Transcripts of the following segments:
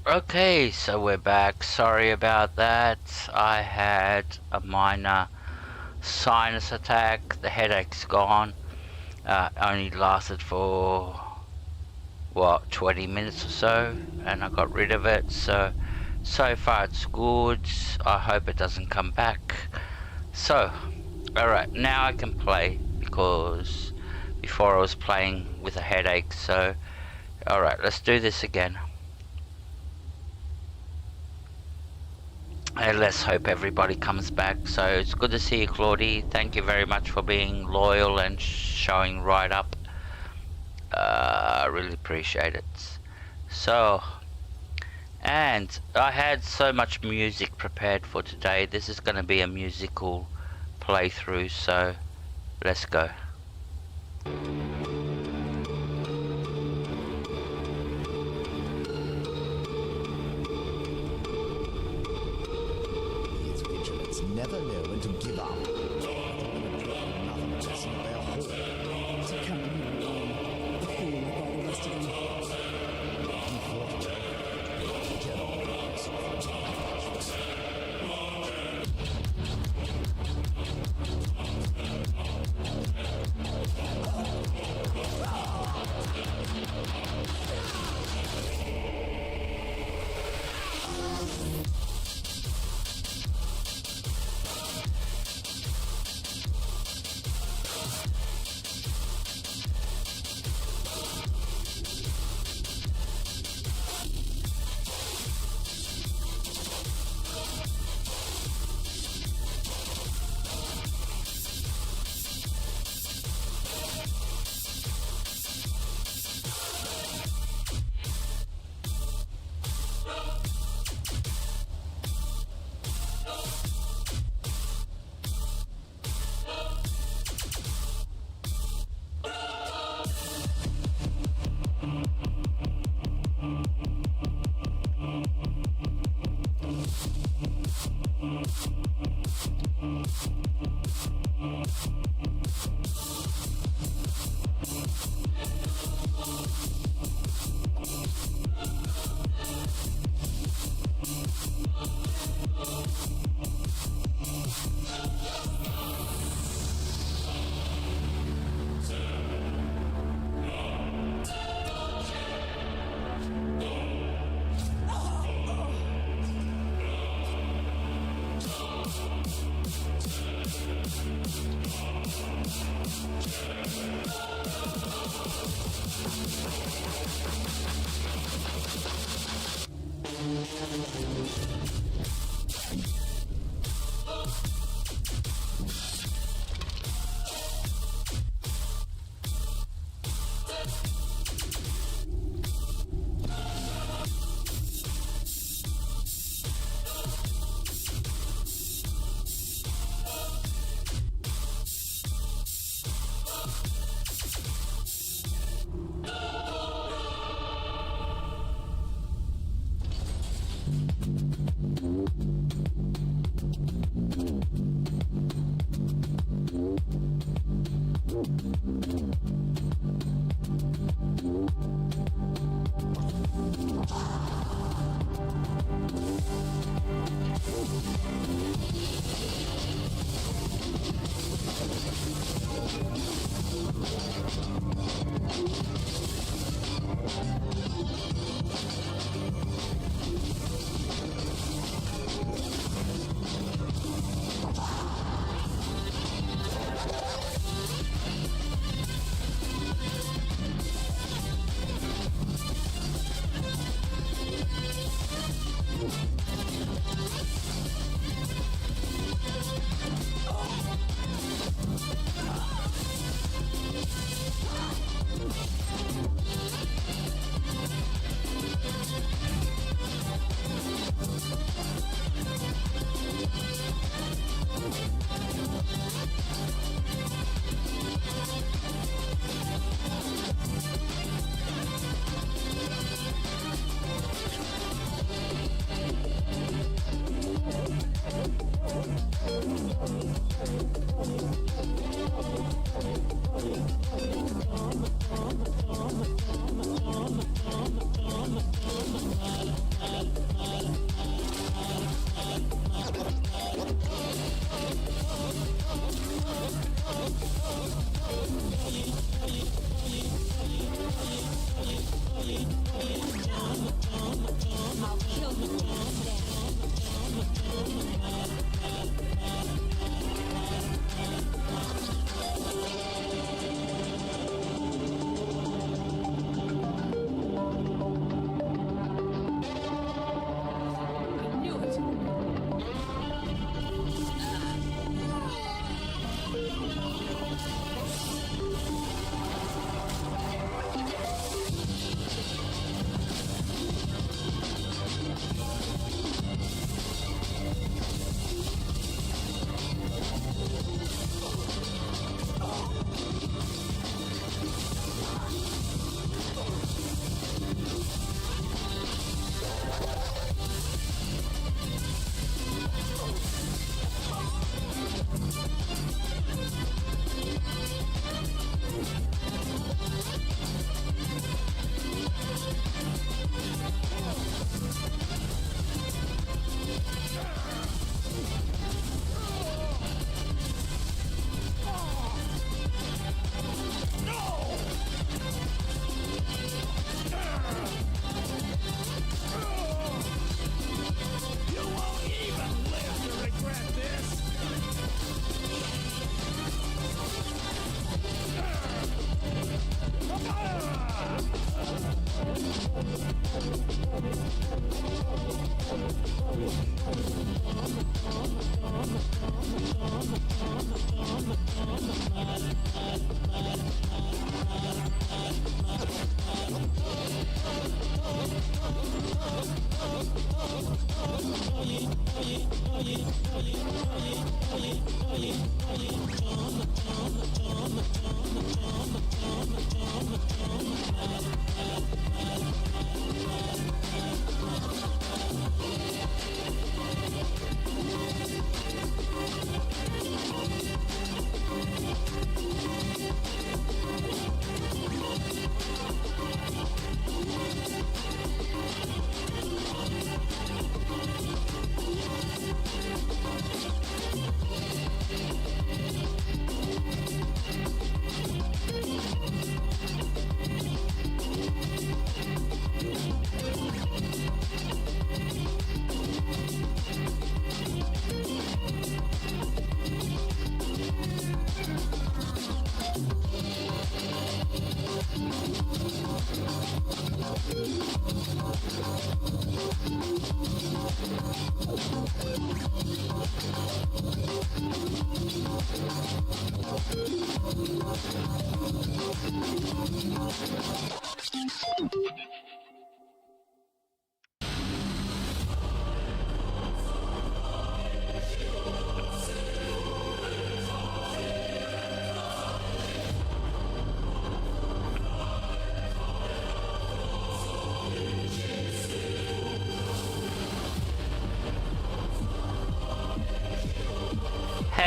Okay, so we're back. Sorry about that. I had a minor sinus attack. The headache's gone. Only lasted for, 20 minutes or so, and I got rid of it. So far it's good. I hope it doesn't come back. So, alright, now I can play because before I was playing with a headache. So, alright, let's do this again. And let's hope everybody comes back. So it's good to see you, Claudie. Thank you very much for being loyal and showing right up. I really appreciate it. So, and I had so much music prepared for today. This is going to be a musical playthrough, so let's go. Never know when to give up. Another lesson of their whole. To come here alone, the fool like all the rest of them.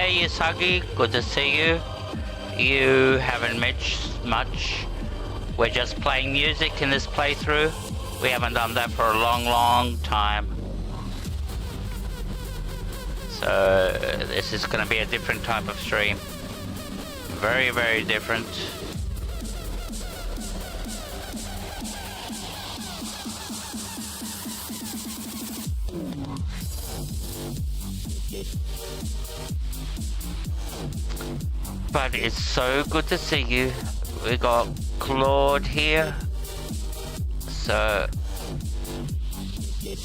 Hey Yasagi, good to see you. You haven't missed much. We're just playing music in this playthrough. We haven't done that for a long time. So this is going to be a different type of stream. Very different. But it's so good to see you. We got Claude here. So did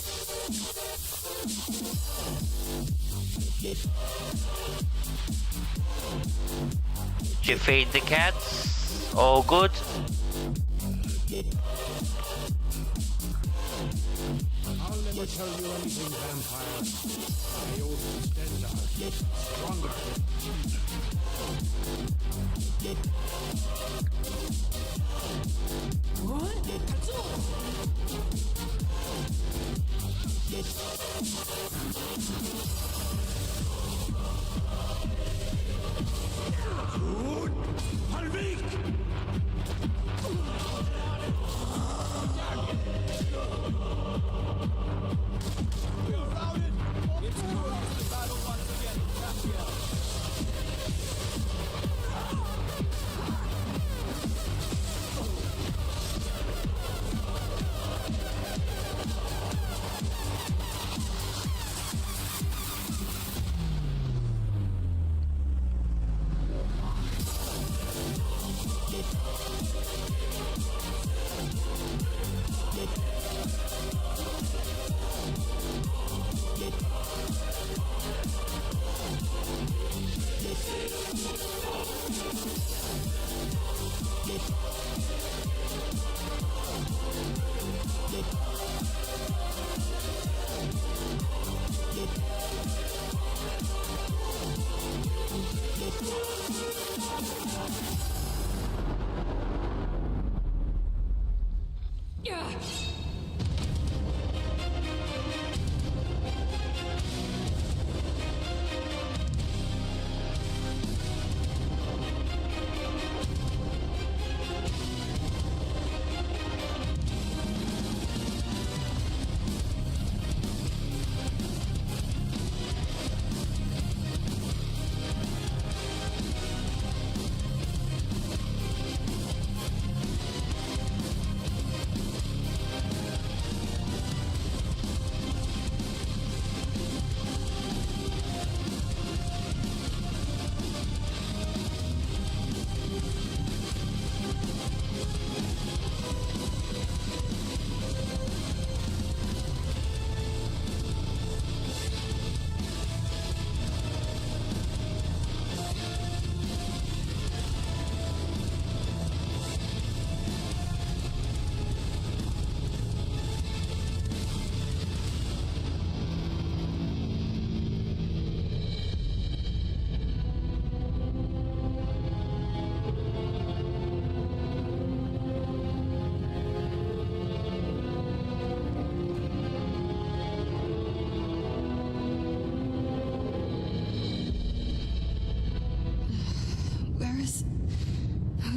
you feed the cats? All good? I'll never tell you anything, vampire. My old extender are stronger.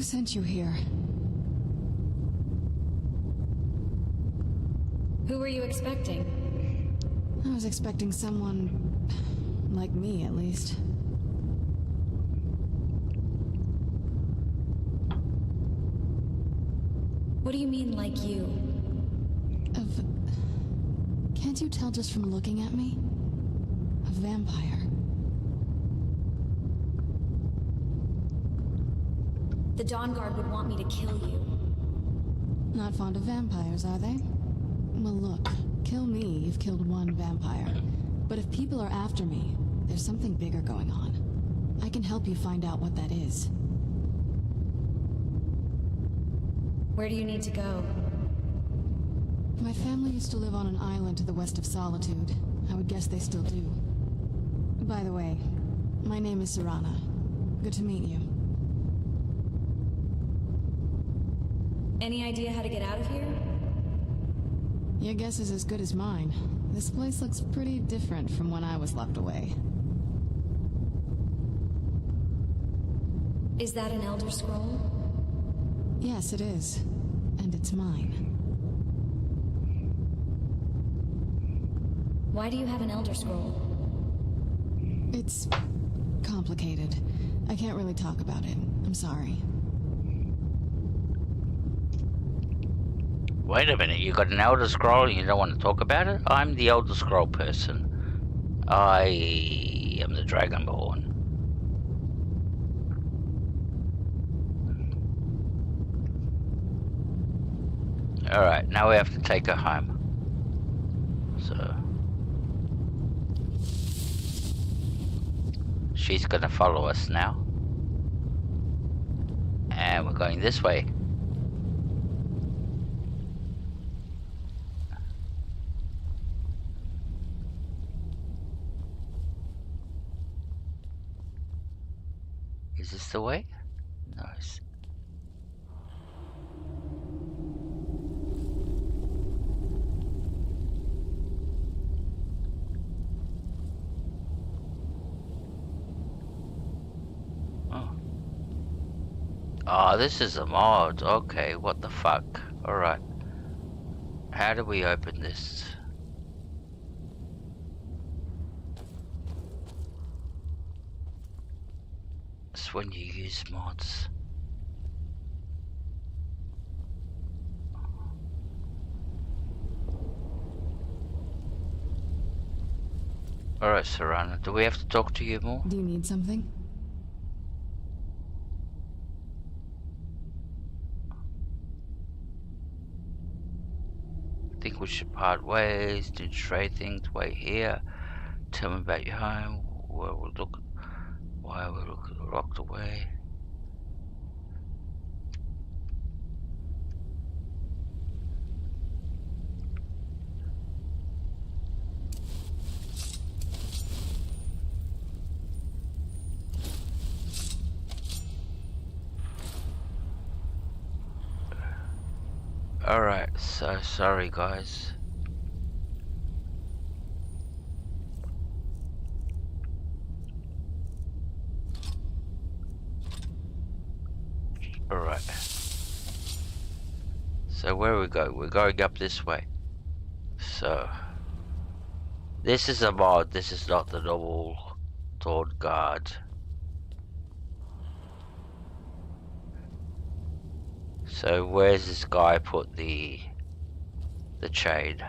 sent you here? Who were you expecting? I was expecting someone... like me, at least. What do you mean, like you? Can't you tell just from looking at me? A vampire. The Dawnguard would want me to kill you. Not fond of vampires, are they? Well, look. Kill me, you've killed one vampire. But if people are after me, there's something bigger going on. I can help you find out what that is. Where do you need to go? My family used to live on an island to the west of Solitude. I would guess they still do. By the way, my name is Serana. Good to meet you. Any idea how to get out of here? Your guess is as good as mine. This place looks pretty different from when I was locked away. Is that an Elder Scroll? Yes, it is. And it's mine. Why do you have an Elder Scroll? It's... complicated. I can't really talk about it. I'm sorry. Wait a minute, you got an Elder Scroll and you don't want to talk about it? I'm the Elder Scroll person. I am the Dragonborn. Alright, now we have to take her home. So... she's gonna follow us now. And we're going this way. Is this the way? Nice. Oh, this is a mod. Okay, what the fuck? Alright. How do we open this? It's when you use mods. Alright, Serana, do we have to talk to you more? Do you need something? I think we should part ways, do stray things, wait here. Tell me about your home, where we look, why we locked away. Alright, so sorry guys. Alright. So where we go? We're going up this way. So this is a mod, this is not the normal Dawnguard. So where's this guy put the chain?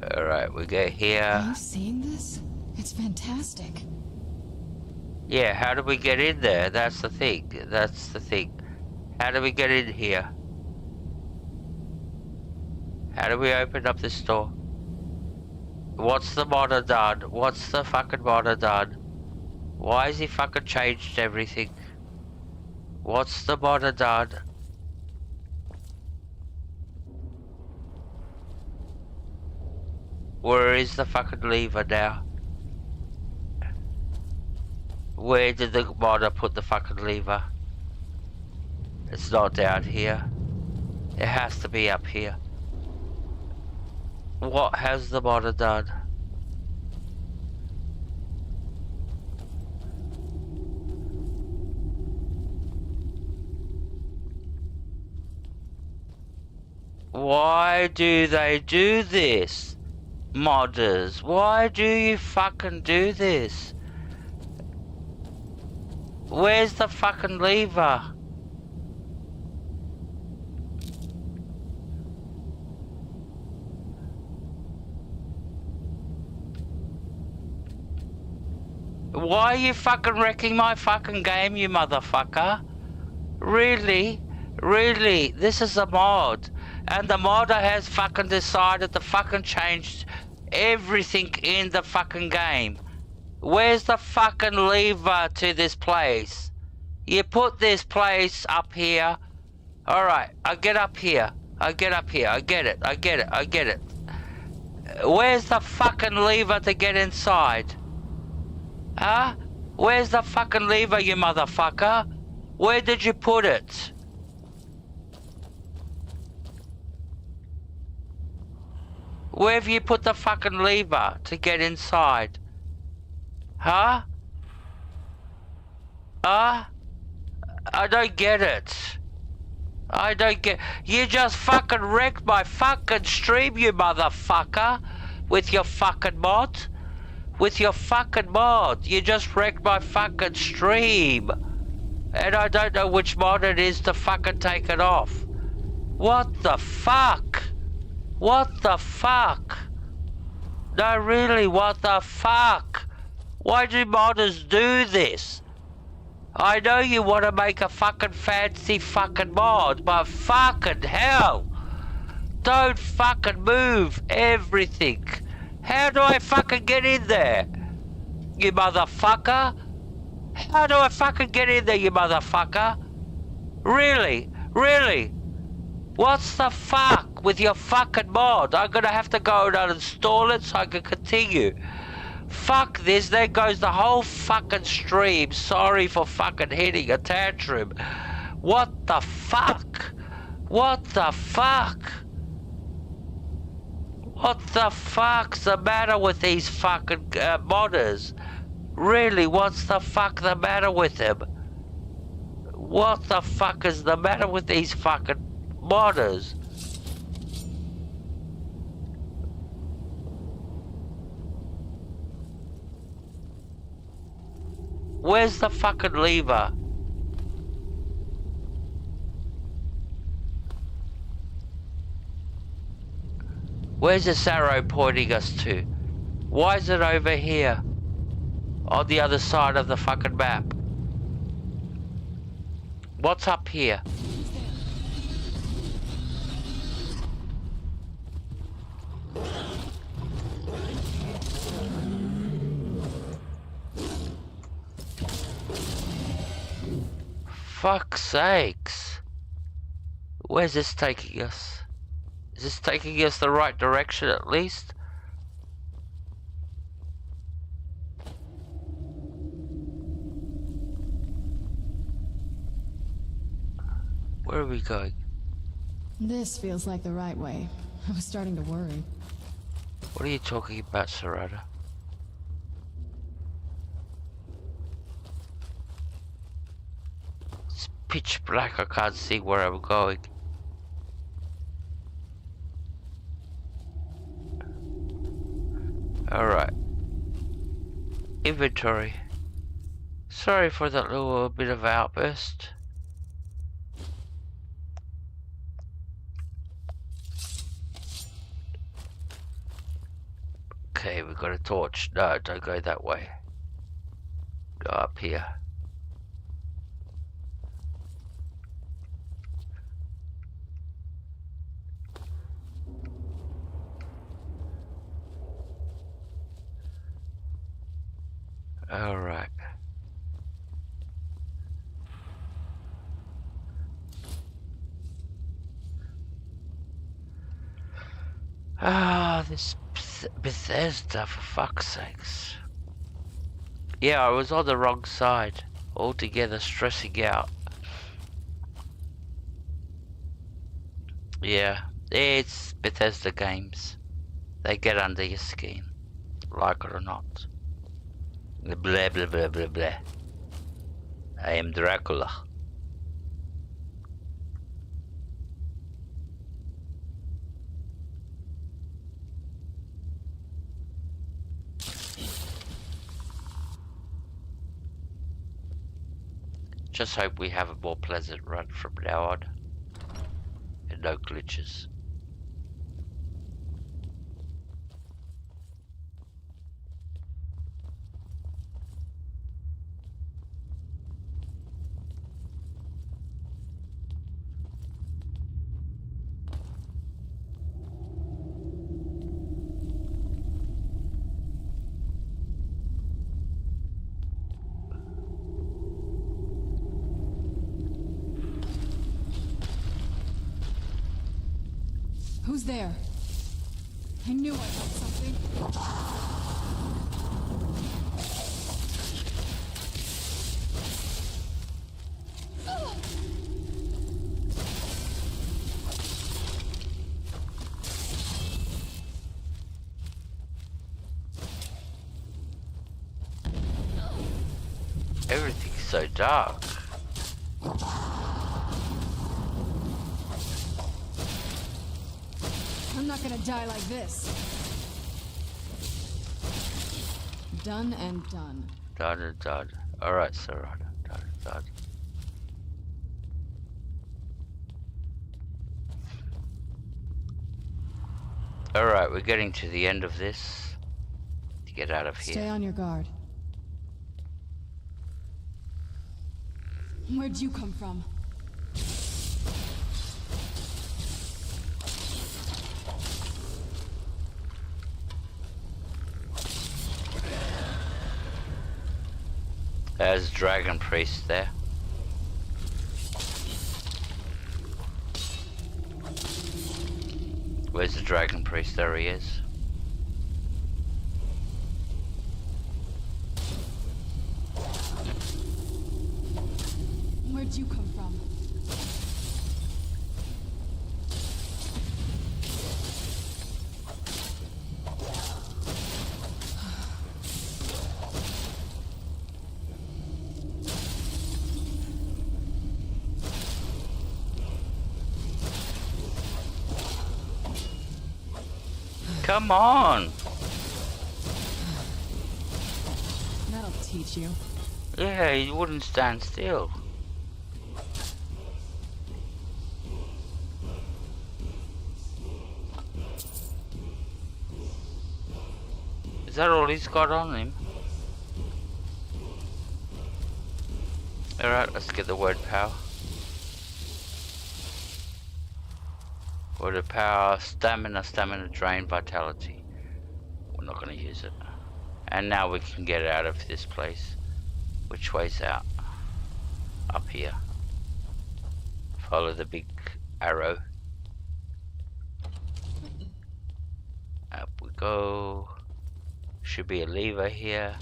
Alright, we get here. Are you seeing this? It's fantastic. Yeah, how do we get in there? That's the thing. That's the thing. How do we get in here? How do we open up this door? What's the modder done? What's the fucking modder done? Why has he fucking changed everything? What's the modder done? Where is the fucking lever now? Where did the modder put the fucking lever? It's not down here. It has to be up here. What has the modder done? Why do they do this? Modders, why do you fucking do this? Where's the fucking lever? Why are you fucking wrecking my fucking game, you motherfucker? Really? Really? This is a mod. And the modder has fucking decided to fucking change everything in the fucking game. Where's the fucking lever to this place? You put this place up here. Alright, I get up here. I get up here. I get it. I get it. I get it. Where's the fucking lever to get inside? Huh? Where's the fucking lever, you motherfucker? Where did you put it? Where have you put the fucking lever to get inside? Huh? Huh? I don't get it. I don't get... You just fucking wrecked my fucking stream, you motherfucker. With your fucking mod. With your fucking mod. You just wrecked my fucking stream. And I don't know which mod it is to fucking take it off. What the fuck? What the fuck? No, really, what the fuck? Why do modders do this? I know you want to make a fucking fancy fucking mod, but fucking hell. Don't fucking move everything. How do I fucking get in there? You motherfucker? How do I fucking get in there, you motherfucker? Really? Really? What's the fuck with your fucking mod? I'm gonna have to go and uninstall it so I can continue. Fuck this, there goes the whole fucking stream. Sorry for fucking hitting a tantrum. What the fuck? What the fuck? What the fuck's the matter with these fucking modders? Really, what's the fuck the matter with them? What the fuck is the matter with these fucking modders? Where's the fucking lever? Where's this arrow pointing us to? Why is it over here? On the other side of the fucking map. What's up here? Fuck's sakes. Where's this taking us? Is this taking us the right direction at least? Where are we going? This feels like the right way. I was starting to worry. What are you talking about, Sarada? It's pitch black, I can't see where I'm going. Alright. Inventory. Sorry for that little bit of outburst. Okay, we've got a torch. No, don't go that way. Go up here. All right. Ah, this Bethesda, for fuck's sakes. Yeah, I was on the wrong side. Altogether stressing out. Yeah, it's Bethesda games. They get under your skin. Like it or not. Blah, blah, blah, blah, blah. I am Dracula. Just hope we have a more pleasant run from now on. And no glitches. Who's there? I knew I felt something. Everything's so dark. I'm not gonna die like this. Done and done. Done and done. Alright, Serrano. Done and done. Alright, we're getting to the end of this. To get out of here. Stay on your guard. Where'd you come from? There's Dragon Priest there. Where's the Dragon Priest? There he is. Where'd you come from? Come on! That'll teach you. Yeah, he wouldn't stand still. Is that all he's got on him? Alright, let's get the word power. Word of power, stamina, stamina drain, vitality. We're not going to use it. And now we can get out of this place. Which way's out? Up here. Follow the big arrow. Up we go. Should be a lever here.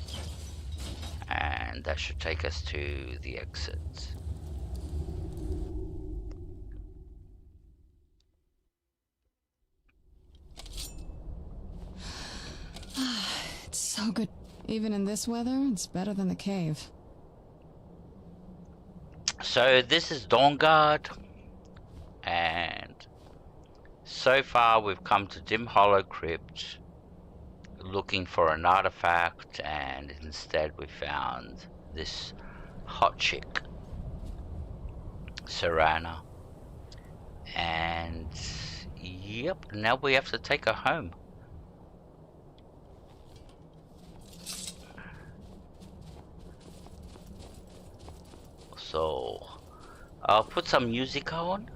And that should take us to the exit. It's so good. Even in this weather, it's better than the cave. So this is Dawnguard, and so far we've come to Dim Hollow Crypt looking for an artifact, and instead we found this hot chick, Serrano. And yep, now we have to take her home. So I'll put some music on.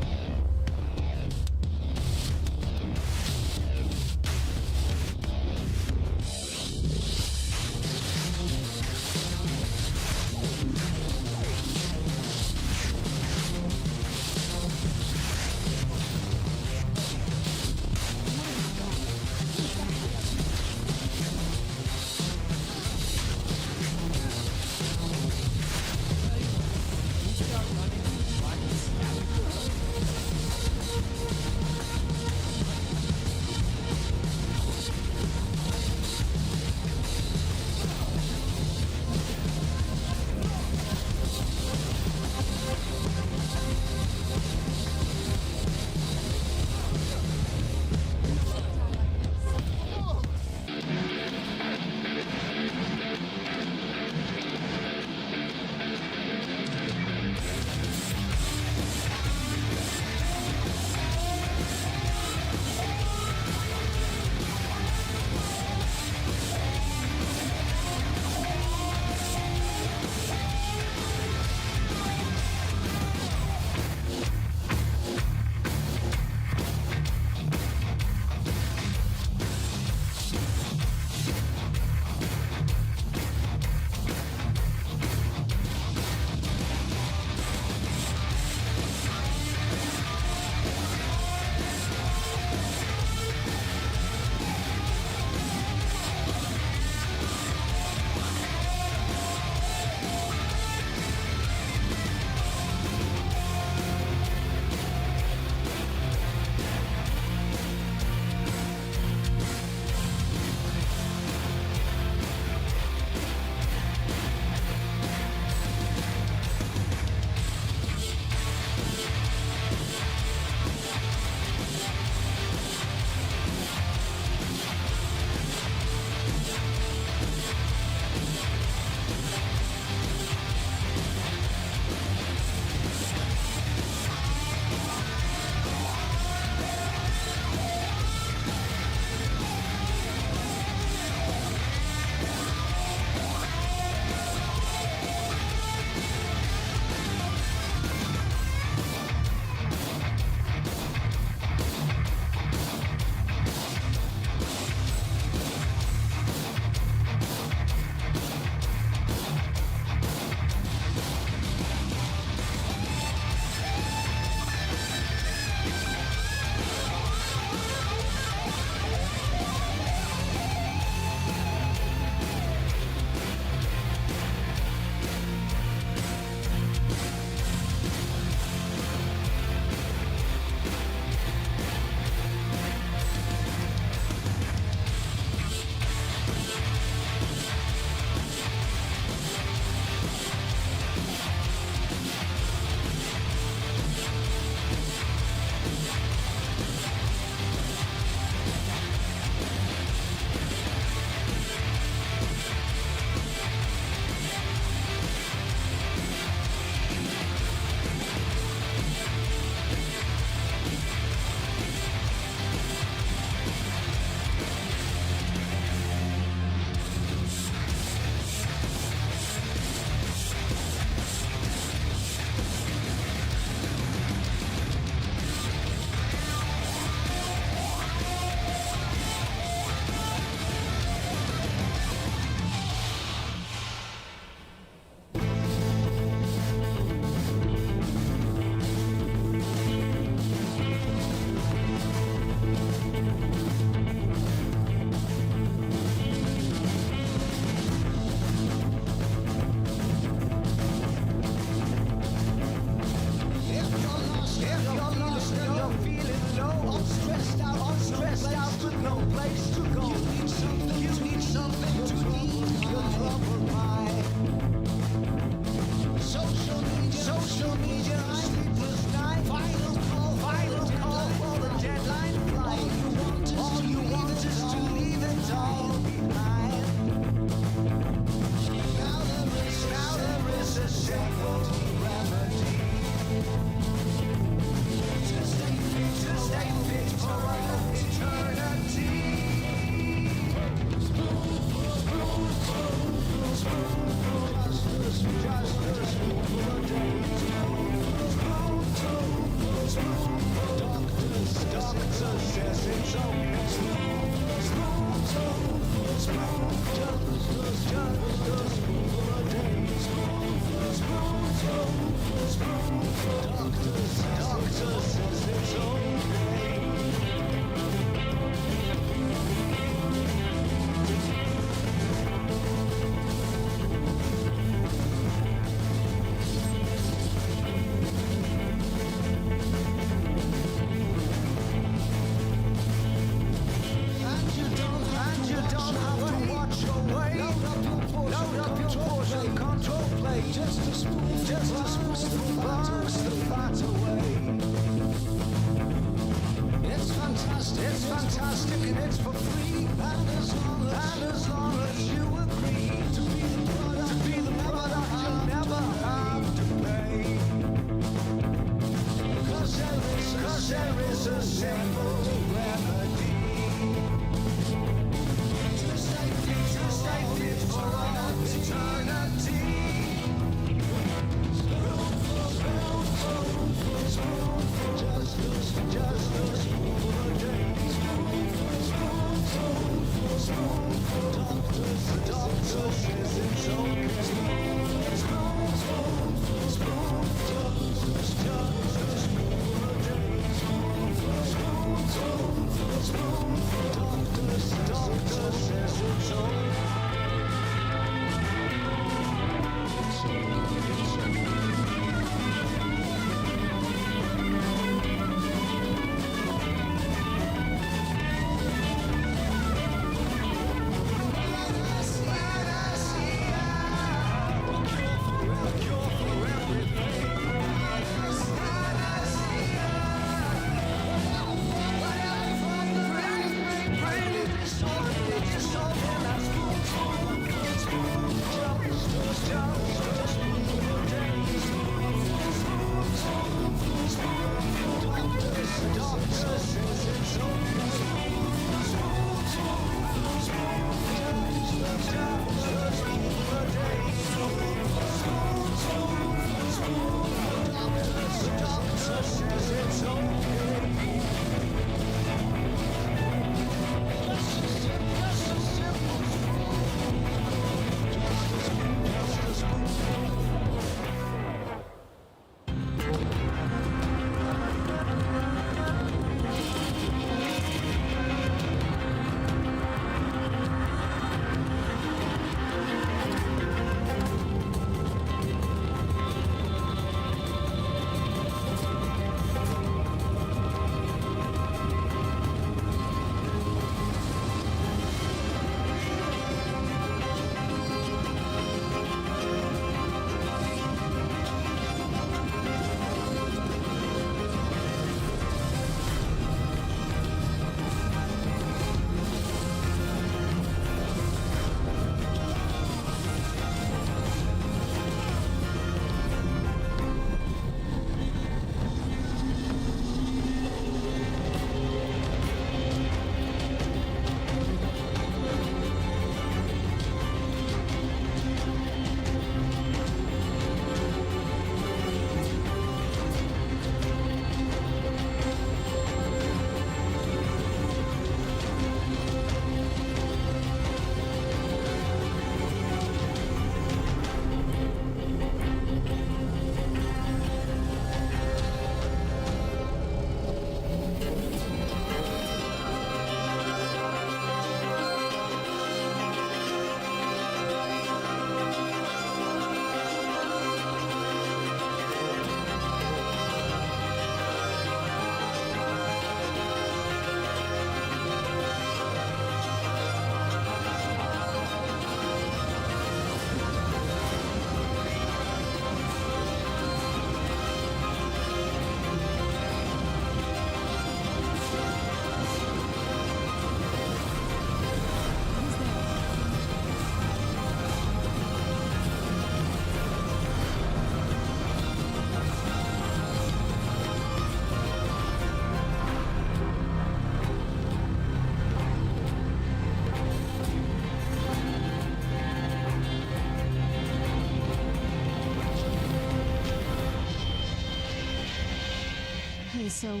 Okay, so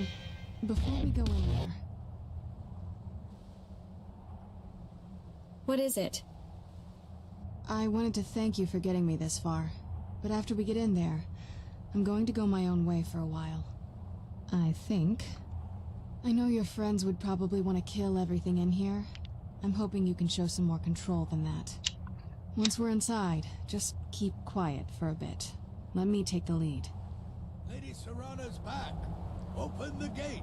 before we go in there, What is it? I wanted to thank you for getting me this far. But after we get in there, I'm going to go my own way for a while. I think. I know your friends would probably want to kill everything in here. I'm hoping you can show some more control than that. Once we're inside, just keep quiet for a bit. Let me take the lead. Lady Serrana's back. Open the gate.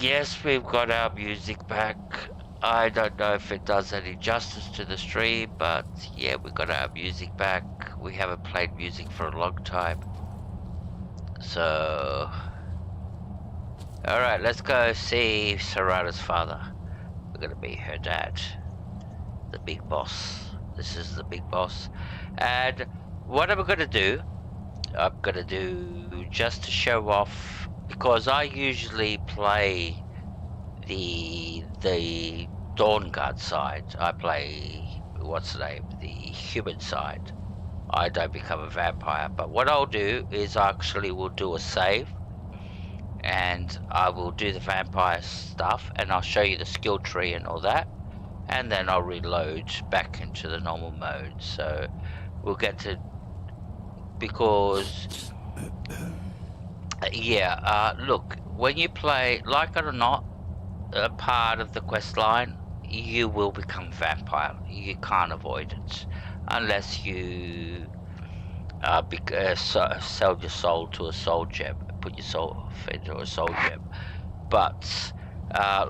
Yes, we've got our music back. I don't know if it does any justice to the stream, but yeah, we got our music back. We haven't played music for a long time. So... Alright, let's go see Serrana's father. We're gonna be her dad. The big boss. This is the big boss. And what am I gonna do? I'm gonna do, just to show off, because I usually play the Dawnguard side. I play, what's the name, the human side. I don't become a vampire. But what I'll do is actually we'll do a save. and I will do the vampire stuff, and I'll show you the skill tree and all that, and then I'll reload back into the normal mode. So we'll get to, because look, when you play, like it or not, a part of the quest line, you will become vampire. You can't avoid it unless you sell your soul to a soul gem, put yourself into a soul gem. But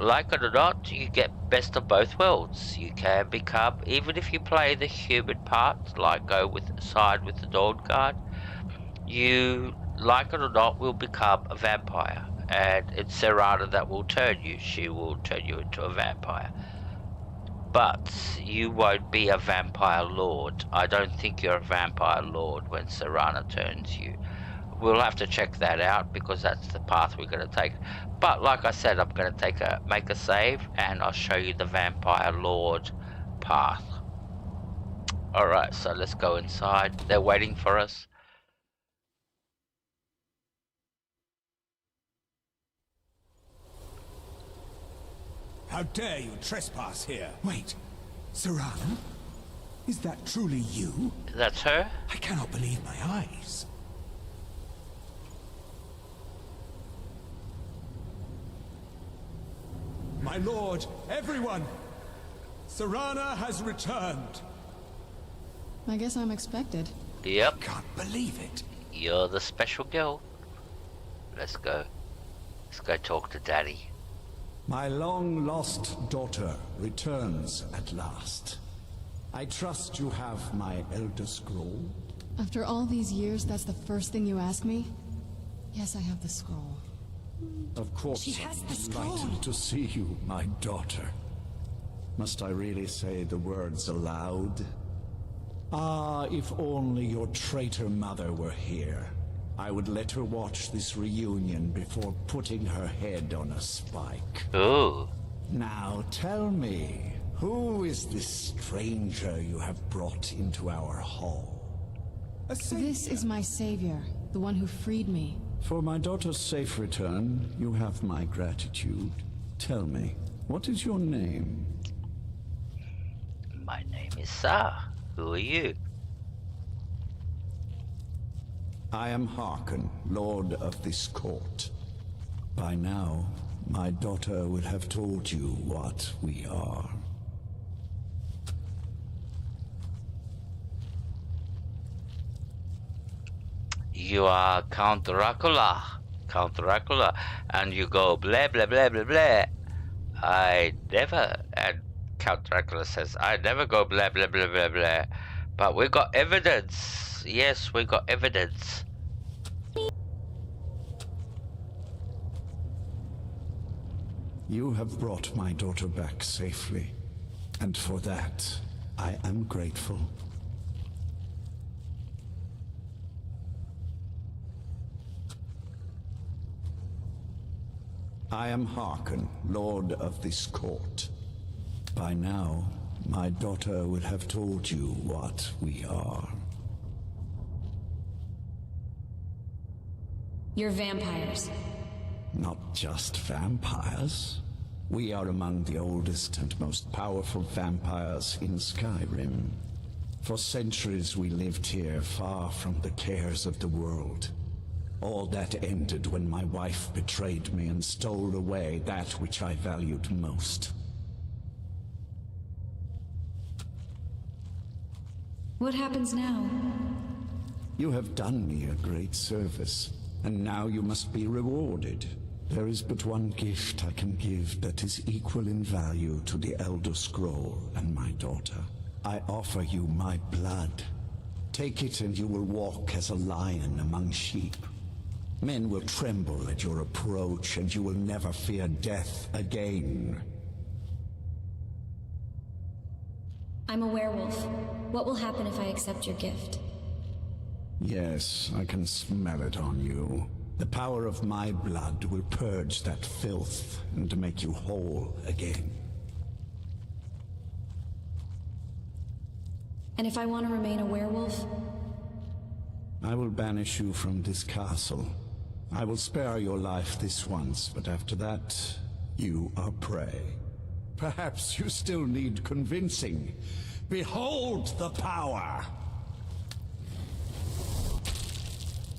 like it or not, you get best of both worlds. You can become, even if you play the human part, like go with side with the Dawnguard, you, like it or not, will become a vampire. And it's Serana that will turn you. She will turn you into a vampire. But you won't be a vampire lord. I don't think you're a vampire lord when Serana turns you. We'll have to check that out, because that's the path we're going to take. But like I said, I'm going to make a save, and I'll show you the vampire lord path. Alright, so let's go inside. They're waiting for us. How dare you trespass here? Wait, Serana? Is that truly you? That's her? I cannot believe my eyes. My lord, everyone! Serana has returned. I guess I'm expected. Yep. Can't believe it. You're the special girl. Let's go. Let's go talk to Daddy. My long-lost daughter returns at last. I trust you have my Elder Scroll? After all these years, that's the first thing you ask me? Yes, I have the scroll. Of course, She has the I'm scroll. delighted to see you, my daughter. Must I really say the words aloud? Ah, if only your traitor mother were here. I would let her watch this reunion before putting her head on a spike. Ooh. Now tell me, who is this stranger you have brought into our hall? This is my savior, the one who freed me. For my daughter's safe return, you have my gratitude. Tell me, what is your name? My name is Sa. Who are you? I am Harkon, Lord of this court. By now, my daughter will have told you what we are. You are Count Dracula. Count Dracula. And you go blah blah blah blah blah. I never, and Count Dracula says, I never go blah blah blah blah blah. But we got evidence. Yes, we got evidence. You have brought my daughter back safely, and for that, I am grateful. I am Harkon, Lord of this court. By now, my daughter will have told you what we are. You're vampires. Not just vampires. We are among the oldest and most powerful vampires in Skyrim. For centuries we lived here, far from the cares of the world. All that ended when my wife betrayed me and stole away that which I valued most. What happens now? You have done me a great service, and now you must be rewarded. There is but one gift I can give that is equal in value to the Elder Scroll and my daughter. I offer you my blood. Take it and you will walk as a lion among sheep. Men will tremble at your approach, and you will never fear death again. I'm a werewolf. What will happen if I accept your gift? Yes, I can smell it on you. The power of my blood will purge that filth and make you whole again. And if I want to remain a werewolf? I will banish you from this castle. I will spare your life this once, but after that, you are prey. Perhaps you still need convincing. Behold the power!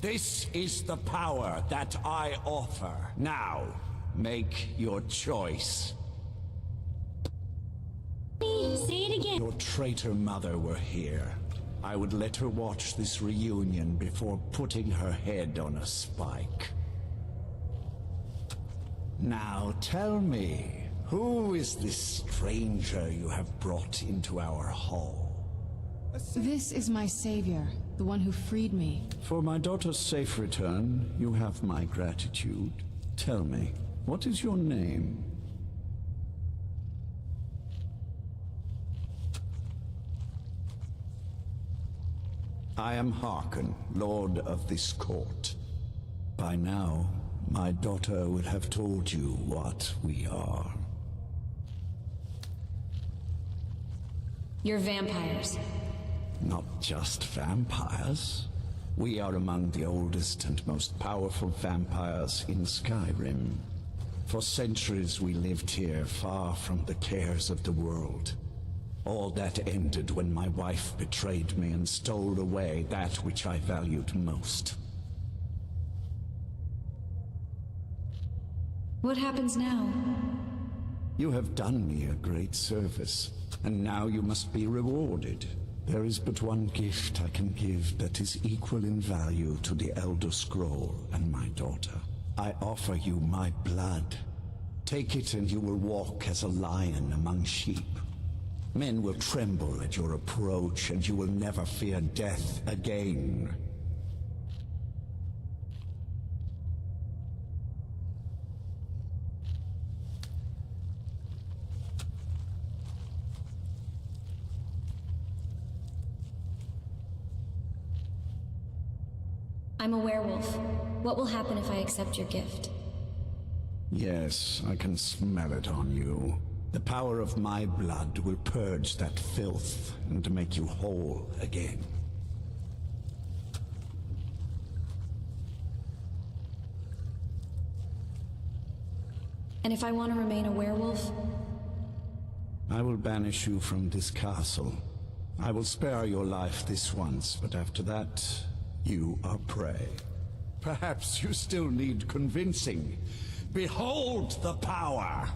This is the power that I offer. Now, make your choice. Say it again. Your traitor mother were here. I would let her watch this reunion before putting her head on a spike. Now tell me, who is this stranger you have brought into our hall? This is my savior, the one who freed me. For my daughter's safe return, you have my gratitude. Tell me, what is your name? I am Hearken, Lord of this court. By now, my daughter will have told you what we are. You're vampires. Not just vampires. We are among the oldest and most powerful vampires in Skyrim. For centuries we lived here, far from the cares of the world. All that ended when my wife betrayed me and stole away that which I valued most. What happens now? You have done me a great service, and now you must be rewarded. There is but one gift I can give that is equal in value to the Elder Scroll and my daughter. I offer you my blood. Take it and you will walk as a lion among sheep. Men will tremble at your approach, and you will never fear death again. I'm a werewolf. What will happen if I accept your gift? Yes, I can smell it on you. The power of my blood will purge that filth and make you whole again. And if I want to remain a werewolf? I will banish you from this castle. I will spare your life this once, but after that, you are prey. Perhaps you still need convincing. Behold the power!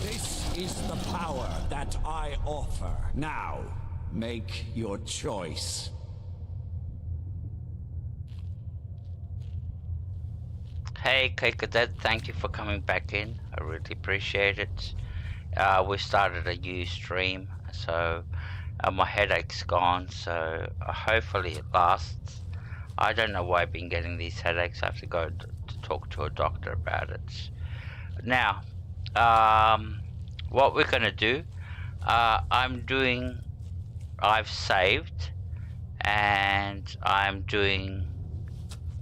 This is the power that I offer. Now, make your choice. Hey, Cadet, thank you for coming back in. I really appreciate it. We started a new stream, so my headache's gone, so hopefully it lasts. I don't know why I've been getting these headaches. I have to go to talk to a doctor about it. Now, what we're gonna do, I've saved, and I'm doing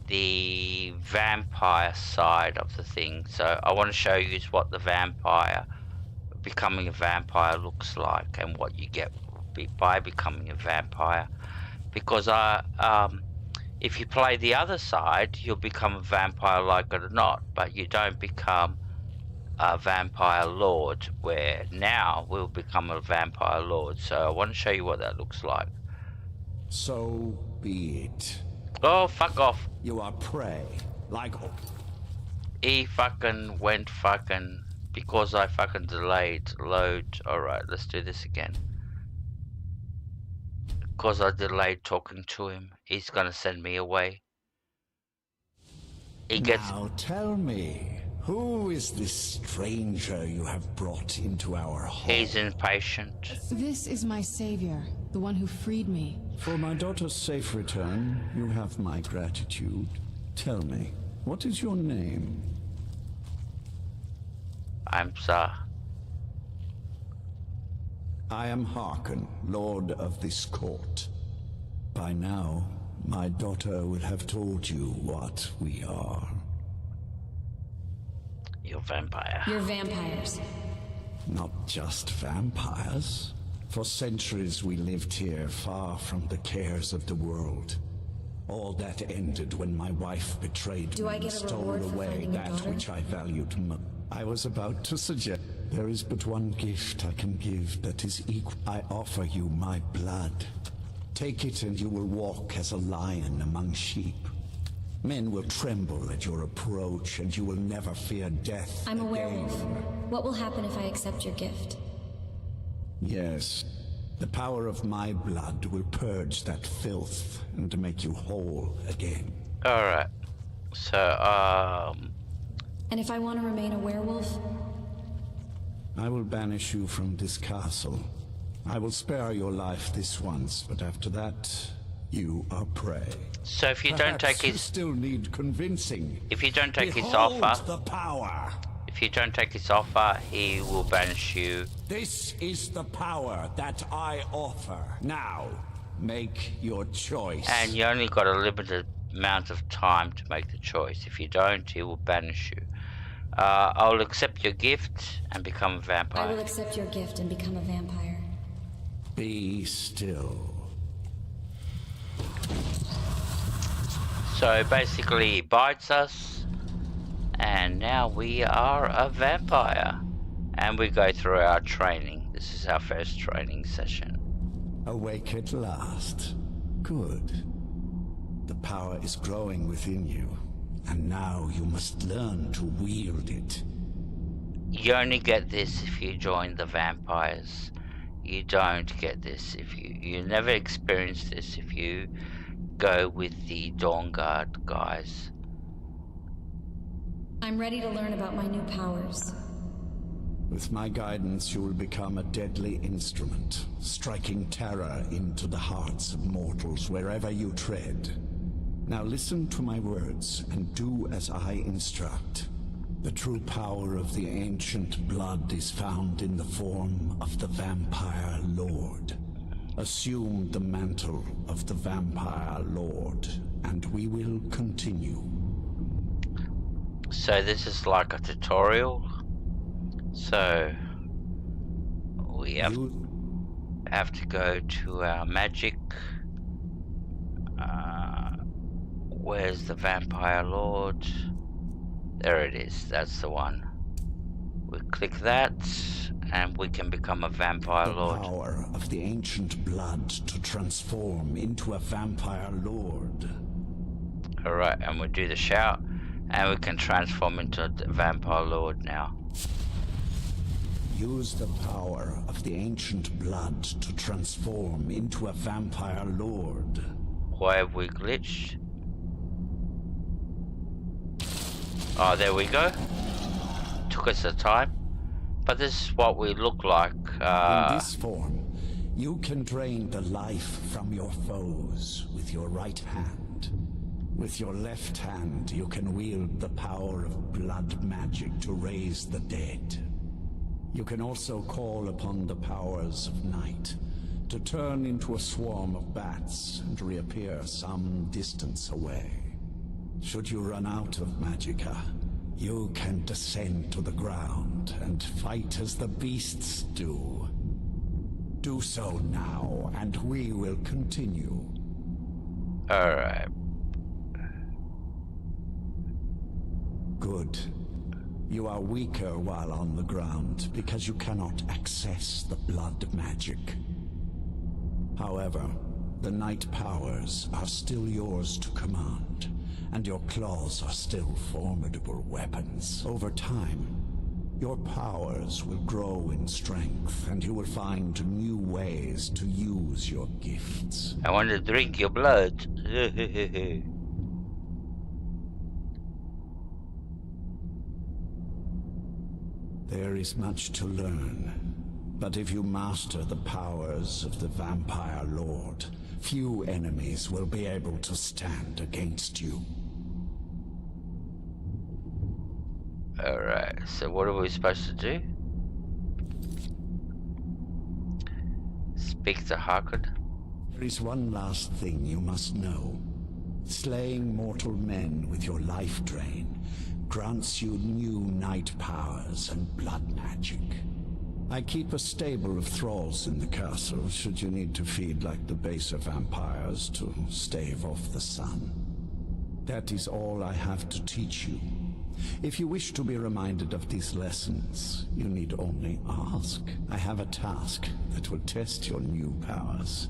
the vampire side of the thing. So I want to show you what the becoming a vampire looks like, and what you get by becoming a vampire. Because if you play the other side, you'll become a vampire like it or not, but you don't become a vampire lord, where now we'll become a vampire lord. So I want to show you what that looks like. So be it. Oh, fuck off. You are prey, like... He fucking went fucking... Because I fucking delayed load. Alright, let's do this again. Because I delayed talking to him, he's gonna send me away. He gets... Now tell me, who is this stranger you have brought into our hall? He's impatient. This is my savior, the one who freed me. For my daughter's safe return, you have my gratitude. Tell me, what is your name? I'm Sir. I am Hearken, Lord of this court. By now, my daughter will have told you what we are. You're vampire. You're vampires. Not just vampires. For centuries we lived here, far from the cares of the world. All that ended when my wife betrayed Do me I and get a stole reward for away finding your that daughter? which I valued most. I was about to suggest there is but one gift I can give that is equal. I offer you my blood. Take it and you will walk as a lion among sheep. Men will tremble at your approach and you will never fear death I'm a again. werewolf. What will happen if I accept your gift? Yes. The power of my blood will purge that filth and make you whole again. Alright. So, And if I want to remain a werewolf? I will banish you from this castle. I will spare your life this once, but after that, you are prey. so if you don't Perhaps take you his, still need convincing. if you don't take his Behold offer, the power. if you don't take his offer, he will banish you. This is the power that I offer. Now, make your choice. And you only got a limited amount of time to make the choice. If you don't, he will banish you. I'll accept your gift and become a I will vampire. accept your gift and become a vampire. Be still. So basically he bites us, and now we are a vampire. And we go through our training. This is our first training session. Awake at last. Good. The power is growing within you, and now you must learn to wield it. You only get this if you join the vampires. You don't get this if you never experience this if you go with the Dawnguard guys. I'm ready to learn about my new powers. With my guidance, you will become a deadly instrument, striking terror into the hearts of mortals wherever you tread. Now listen to my words and do as I instruct. The true power of the ancient blood is found in the form of the Vampire Lord. Assume the mantle of the Vampire Lord, and we will continue. So this is like a tutorial. So we have to go to our magic. Where's the Vampire Lord? There it is, that's the one. We click that and we can become a Vampire Lord. The power of the ancient blood to transform into a Vampire Lord. Alright, and we do the shout and we can transform into a Vampire Lord now. Use the power of the ancient blood to transform into a Vampire Lord. Why have we glitched? Oh, there we go. Took us a time. But this is what we look like. In this form, you can drain the life from your foes with your right hand. With your left hand, you can wield the power of blood magic to raise the dead. You can also call upon the powers of night to turn into a swarm of bats and reappear some distance away. Should you run out of magicka, you can descend to the ground and fight as the beasts do. Do so now, and we will continue. Alright. Good. You are weaker while on the ground because you cannot access the blood magic. However, the night powers are still yours to command, and your claws are still formidable weapons. Over time, your powers will grow in strength, and you will find new ways to use your gifts. I want to drink your blood. There is much to learn, but if you master the powers of the Vampire Lord, few enemies will be able to stand against you. Alright, so what are we supposed to do? Speak to Harkon. There is one last thing you must know. Slaying mortal men with your life drain grants you new night powers and blood magic. I keep a stable of thralls in the castle, should you need to feed like the baser vampires to stave off the sun. That is all I have to teach you. If you wish to be reminded of these lessons, you need only ask. I have a task that will test your new powers.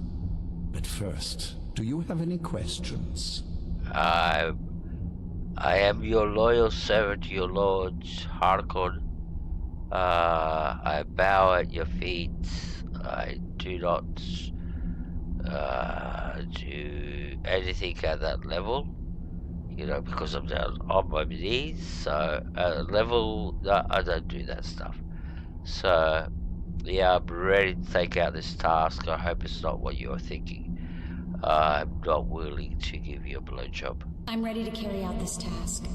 But first, do you have any questions? I am your loyal servant, your lord, Harcourt. I bow at your feet. I do not do anything at that level. You know, because I'm down on my knees, so level, I don't do that stuff. So, yeah, I'm ready to take out this task. I hope it's not what you're thinking. I'm not willing to give you a blowjob. I'm ready to carry out this task.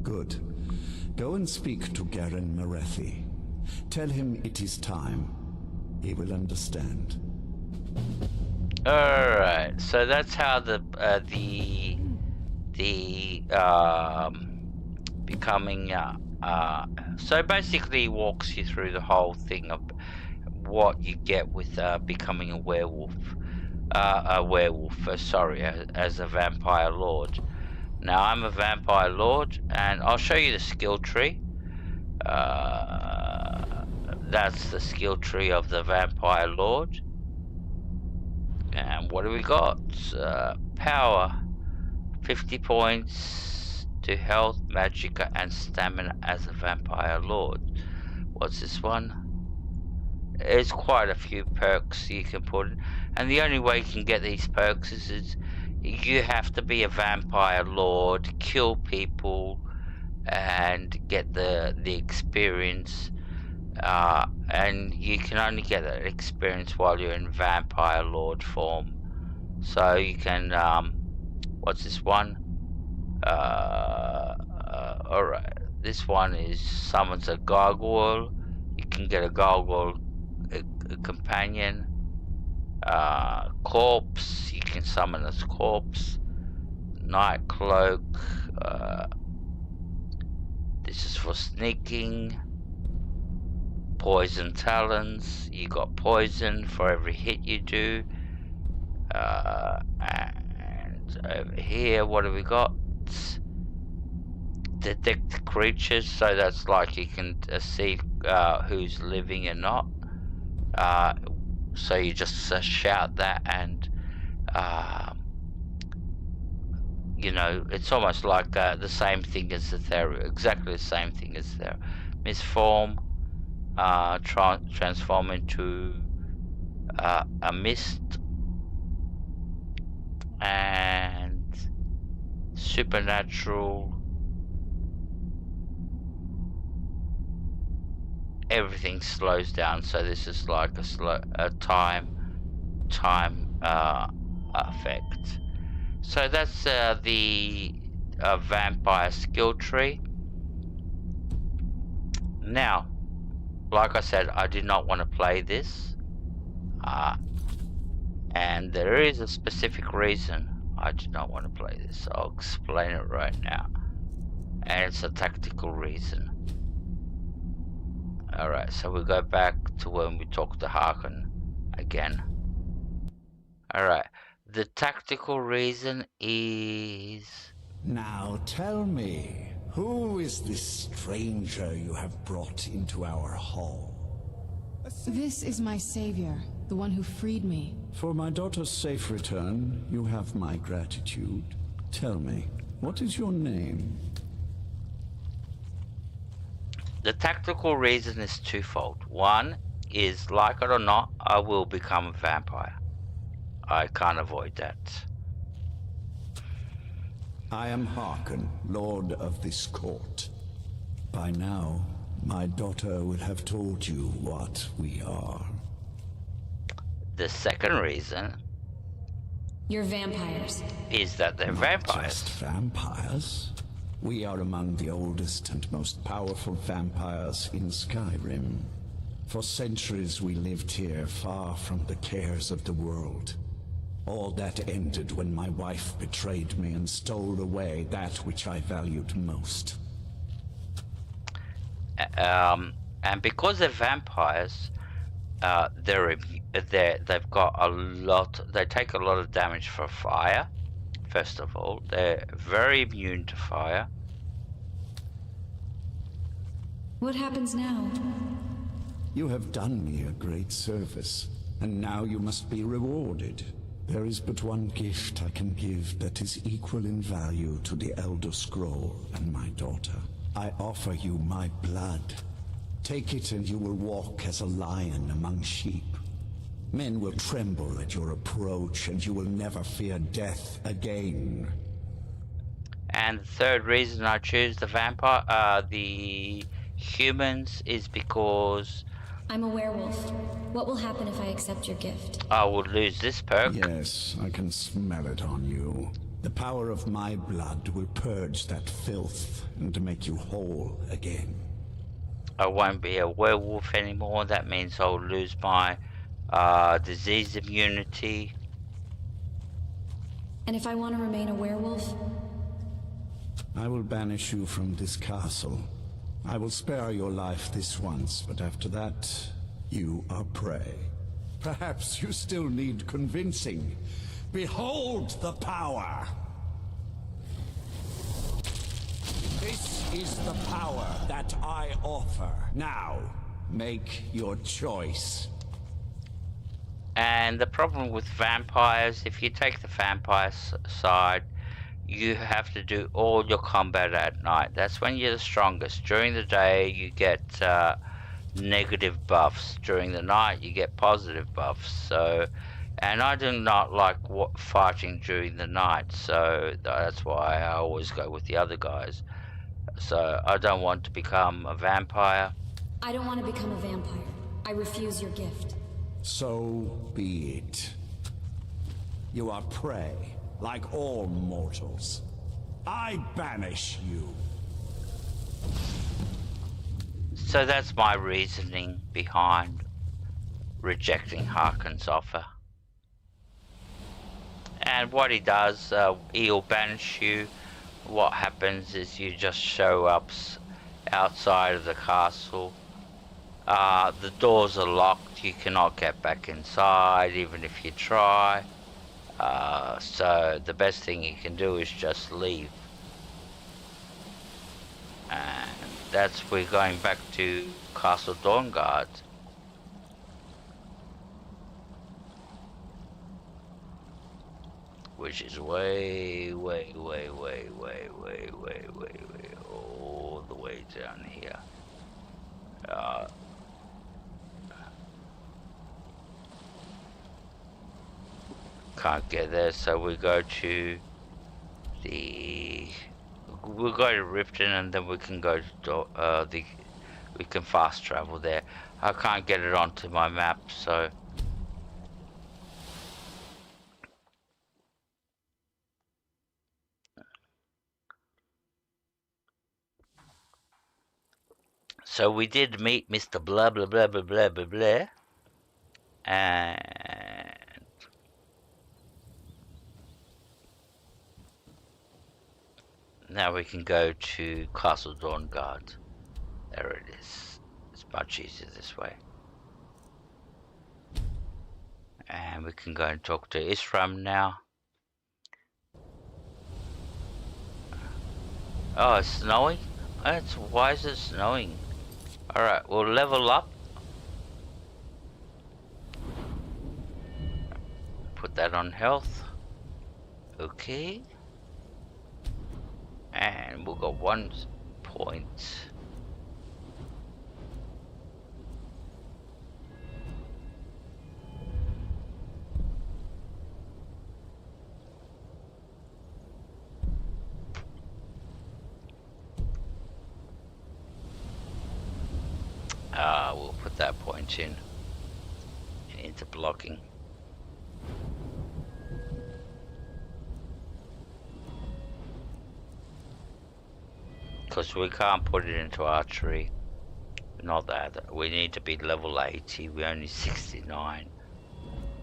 Good. Go and speak to Garen Marethi. Tell him it is time. He will understand. Alright, so that's how the becoming so basically he walks you through the whole thing of what you get with becoming a werewolf as a vampire lord. Now I'm a vampire lord, and I'll show you the skill tree. That's the skill tree of the vampire lord. And what do we got? Power 50 points to health, magic, and stamina as a vampire lord. What's this one? There's quite a few perks you can put in, and the only way you can get these perks is you have to be a vampire lord, kill people, and get the experience. And you can only get that experience while you're in vampire lord form. So you can what's this one? Alright, this one is summons a gargoyle. You can get a gargoyle a companion. Corpse, you can summon a corpse. Night cloak, this is for sneaking. Poison talons, you got poison for every hit you do. And over here, what have we got? Detect creatures, so that's like you can see who's living and not. So you just shout that, and you know, it's almost like the same thing as the Theria, exactly the same thing as the misform. Transform into a mist, and supernatural. Everything slows down, so this is like a time effect. So that's the vampire skill tree. Now, like I said, I did not want to play this, and there is a specific reason I did not want to play this. I'll explain it right now, and it's a tactical reason. Alright, so we go back to when we talked to Harkon again. Alright, the tactical reason is... Now tell me, who is this stranger you have brought into our hall? This is my savior, the one who freed me. For my daughter's safe return, you have my gratitude. Tell me, what is your name? The tactical reason is twofold. One is, like it or not, I will become a vampire. I can't avoid that. I am Harkon, Lord of this court. By now, my daughter will have told you what we are. The second reason... You're vampires. ...is that they're Not vampires. just vampires. We are among the oldest and most powerful vampires in Skyrim. For centuries we lived here, far from the cares of the world. All that ended when my wife betrayed me and stole away that which I valued most. And because they're vampires, they've got a lot. They take a lot of damage for fire. First of all, they're very immune to fire. What happens now? You have done me a great service, and now you must be rewarded. There is but one gift I can give that is equal in value to the Elder Scroll and my daughter. I offer you my blood. Take it and you will walk as a lion among sheep. Men will tremble at your approach, and you will never fear death again. And the third reason I choose the humans is because I'm a werewolf. What will happen if I accept your gift? I will lose this perk. Yes, I can smell it on you. The power of my blood will purge that filth and make you whole again. I won't be a werewolf anymore. That means I'll lose my disease immunity. And if I want to remain a werewolf? I will banish you from this castle. I will spare your life this once, but after that, you are prey. Perhaps you still need convincing. Behold the power! This is the power that I offer. Now, make your choice. And the problem with vampires, if you take the vampire side, you have to do all your combat at night. That's when you're the strongest. During the day, you get negative buffs. During the night, you get positive buffs. So, and I do not like fighting during the night, so that's why I always go with the other guys. So I don't want to become a vampire. I don't want to become a vampire. I refuse your gift. So be it. You are prey, like all mortals. I banish you. So that's my reasoning behind rejecting Harkon's offer. And what he does, he'll banish you. What happens is you just show up outside of the castle. The doors are locked, you cannot get back inside even if you try. So the best thing you can do is just leave. And we're going back to Castle Dawnguard. Which is way all the way down here. Can't get there, so we go to we'll go to Riften, and then we can go to we can fast travel there. I can't get it onto my map, so we did meet Mr. Bleh Bleh-Bleh-Bleh, and now we can go to Castle Dawnguard. There it is. It's much easier this way. And we can go and talk to Isram now. Oh, it's snowing? Why is it snowing? Alright, we'll level up. Put that on health. Okay. And we'll go 1 point. We'll put that point into blocking. Because we can't put it into archery. Not that. We need to be level 80. We're only 69.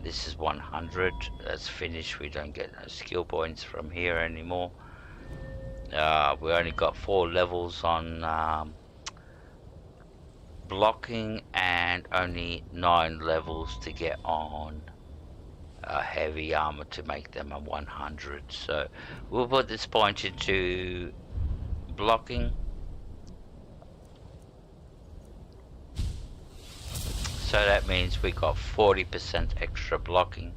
This is 100. That's finished. We don't get no skill points from here anymore. We only got 4 levels on blocking and only 9 levels to get on heavy armor to make them a 100. So we'll put this point into blocking. So that means we got 40% extra blocking.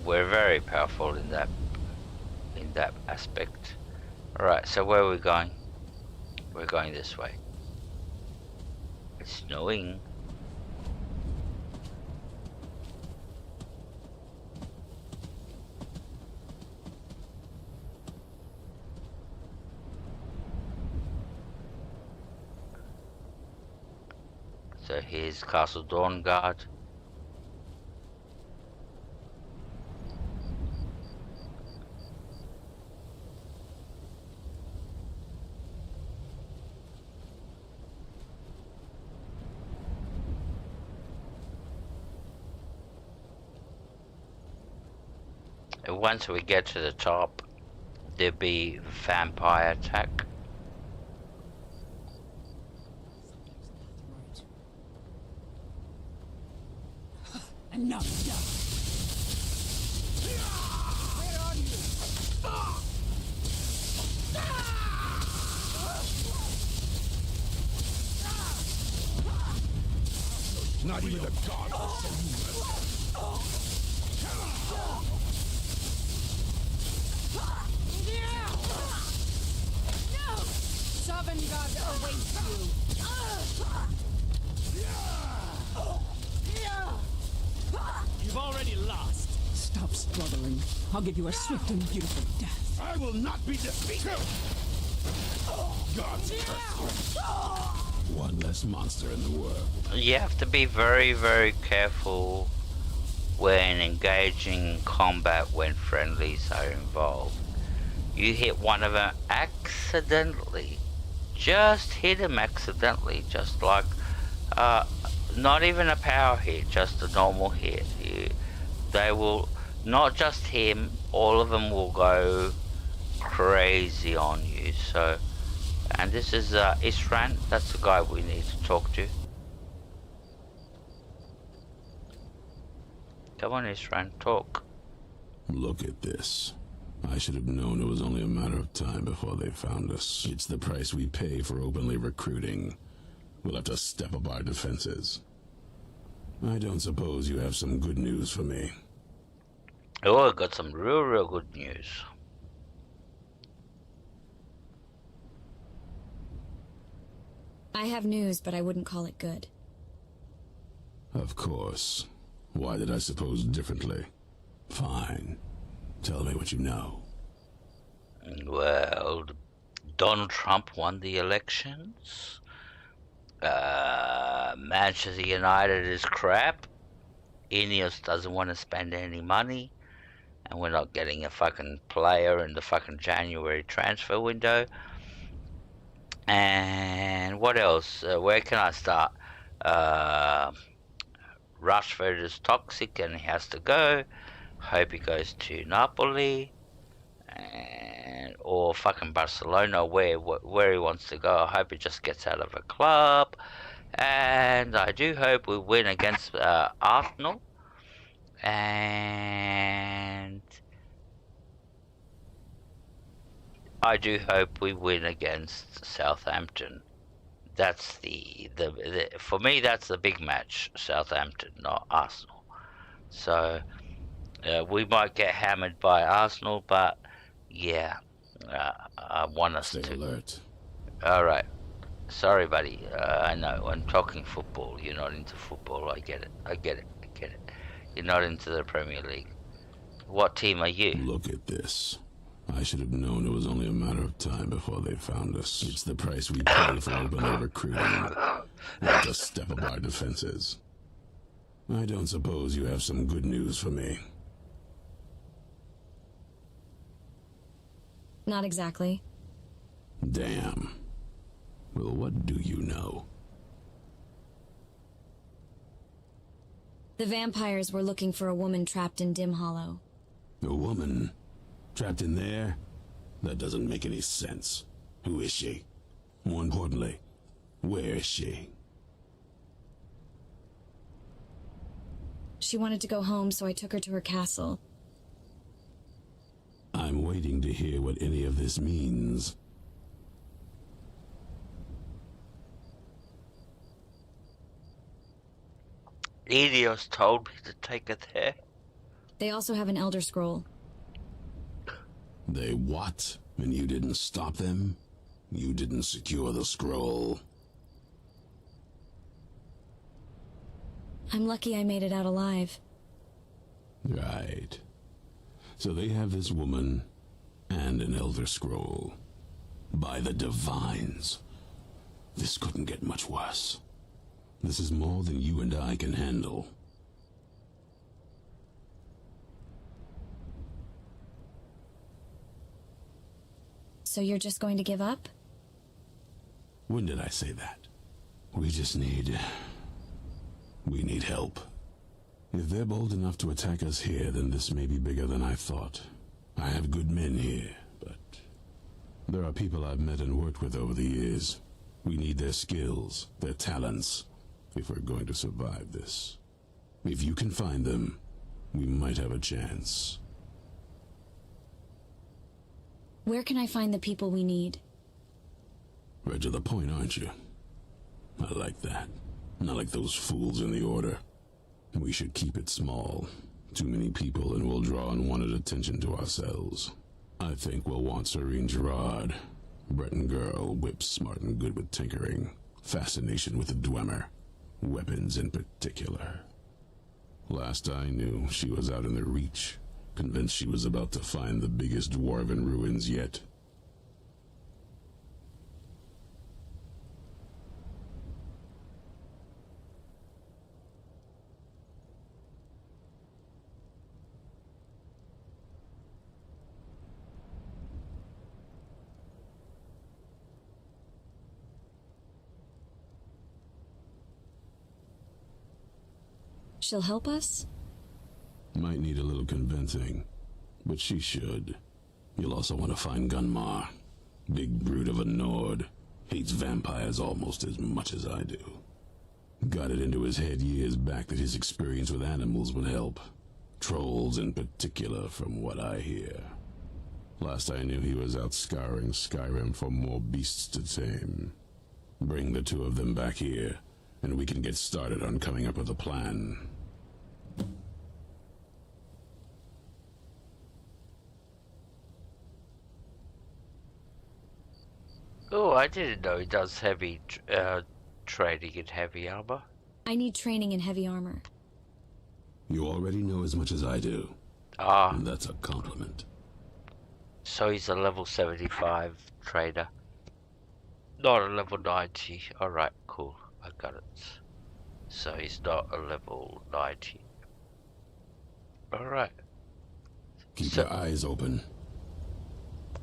We're very powerful in that aspect. Alright, so where are we going? We're going this way. It's snowing. So here's Castle Dawnguard. And once we get to the top, there'll be vampire attack. Enough. Where are you? Not even the gods will show you No! Dawnguard awaits you. You've already lost. Stop struggling. I'll give you a swift and beautiful death. I will not be defeated! God's curse. One less monster in the world. You have to be very, very careful when engaging combat when friendlies are involved. You hit one of them accidentally. Just hit him accidentally, just like not even a power hit, just a normal hit. They will, not just him, all of them will go crazy on you. So, and this is Isran, that's the guy we need to talk to. Come on Isran, talk. Look at this. I should have known it was only a matter of time before they found us. It's the price we pay for openly recruiting. We'll have to step up our defenses. I don't suppose you have some good news for me. Oh, I got some real good news. I have news, but I wouldn't call it good. Of course. Why did I suppose differently? Fine. Tell me what you know. Well, Donald Trump won the elections. Manchester United is crap. Ineos doesn't want to spend any money. And we're not getting a fucking player in the fucking January transfer window. And what else? Where can I start? Rashford is toxic and he has to go. Hope he goes to Napoli. Or fucking Barcelona, where he wants to go. I hope he just gets out of a club. And I do hope we win against Arsenal. And I do hope we win against Southampton. That's the for me, that's the big match. Southampton, not Arsenal. So we might get hammered by Arsenal, but yeah, I want us Stay to. alert. All right. Sorry, buddy. I know I'm talking football. You're not into football. I get it. You're not into the Premier League. What team are you? Look at this. I should have known it was only a matter of time before they found us. It's the price we pay for openly recruiting. We'll have to step up our defenses. I don't suppose you have some good news for me. Not exactly. Damn. Well, what do you know? The vampires were looking for a woman trapped in Dim Hollow. A woman? Trapped in there? That doesn't make any sense. Who is she? More importantly, where is she? She wanted to go home, so I took her to her castle. I'm waiting to hear what any of this means. Edios told me to take it there. They also have an Elder Scroll. They what? And you didn't stop them? You didn't secure the scroll? I'm lucky I made it out alive. Right. So they have this woman and an Elder Scroll. By the Divines. This couldn't get much worse. This is more than you and I can handle. So you're just going to give up? When did I say that? We need help. If they're bold enough to attack us here, then this may be bigger than I thought. I have good men here, but there are people I've met and worked with over the years. We need their skills, their talents, if we're going to survive this. If you can find them, we might have a chance. Where can I find the people we need? Right to the point, aren't you? I like that. Not like those fools in the Order. We should keep it small. Too many people and we'll draw unwanted attention to ourselves. I think we'll want Serene Gerard. Breton girl, whip smart and good with tinkering. Fascination with the Dwemer. Weapons in particular. Last I knew, she was out in the Reach, convinced she was about to find the biggest dwarven ruins yet. She'll help us? Might need a little convincing, but she should. You'll also want to find Gunmar. Big brute of a Nord. Hates vampires almost as much as I do. Got it into his head years back that his experience with animals would help. Trolls in particular, from what I hear. Last I knew, he was out scouring Skyrim for more beasts to tame. Bring the two of them back here, and we can get started on coming up with a plan. Oh, I didn't know he does heavy training in heavy armor. I need training in heavy armor. You already know as much as I do. Ah, And that's a compliment. so he's a level 75 trader. Not a level 90. Alright, cool. I got it. So he's not a level 90. Alright. Keep your eyes open.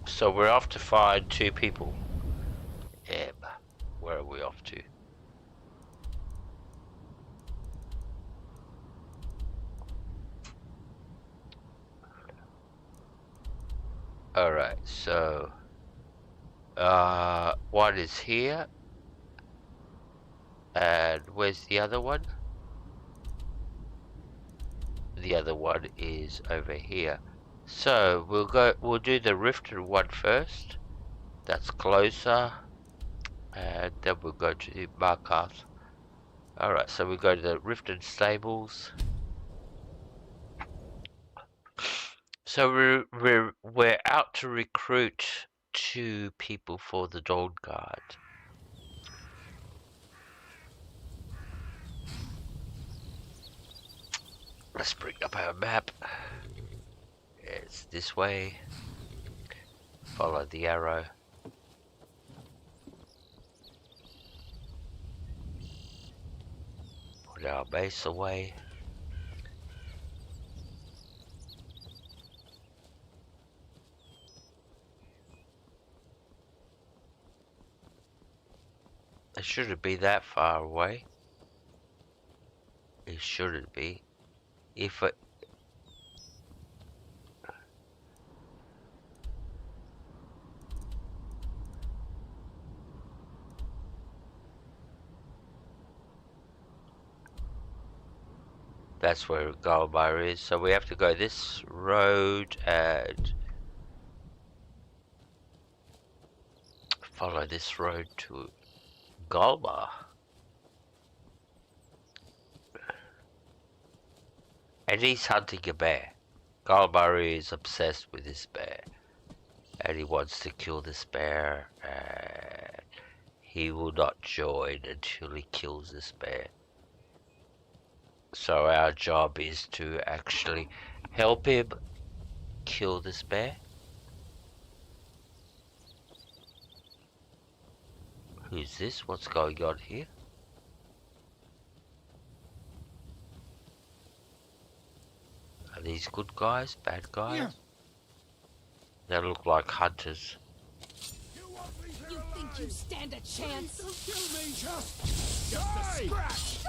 So we're off to find two people. Where are we off to? Alright, so one is here, and where's the other one? The other one is over here. So we'll do the Riften one first. That's closer, and then we'll go to the Embark. Alright, so we go to the Riften stables. So we're out to recruit two people for the Dawnguard. Let's bring up our map. It's this way. Follow the arrow. Put our base away. It shouldn't be that far away. It shouldn't be. If it... That's where Goldbar is. So we have to go this road and follow this road to Goldbar. And he's hunting a bear. Goldbar is obsessed with this bear. And he wants to kill this bear. And he will not join until he kills this bear. So our job is to actually help him kill this bear. Who's this? What's going on here? Are these good guys? Bad guys? They look like hunters. You think you stand a chance? Don't kill me, just a scratch.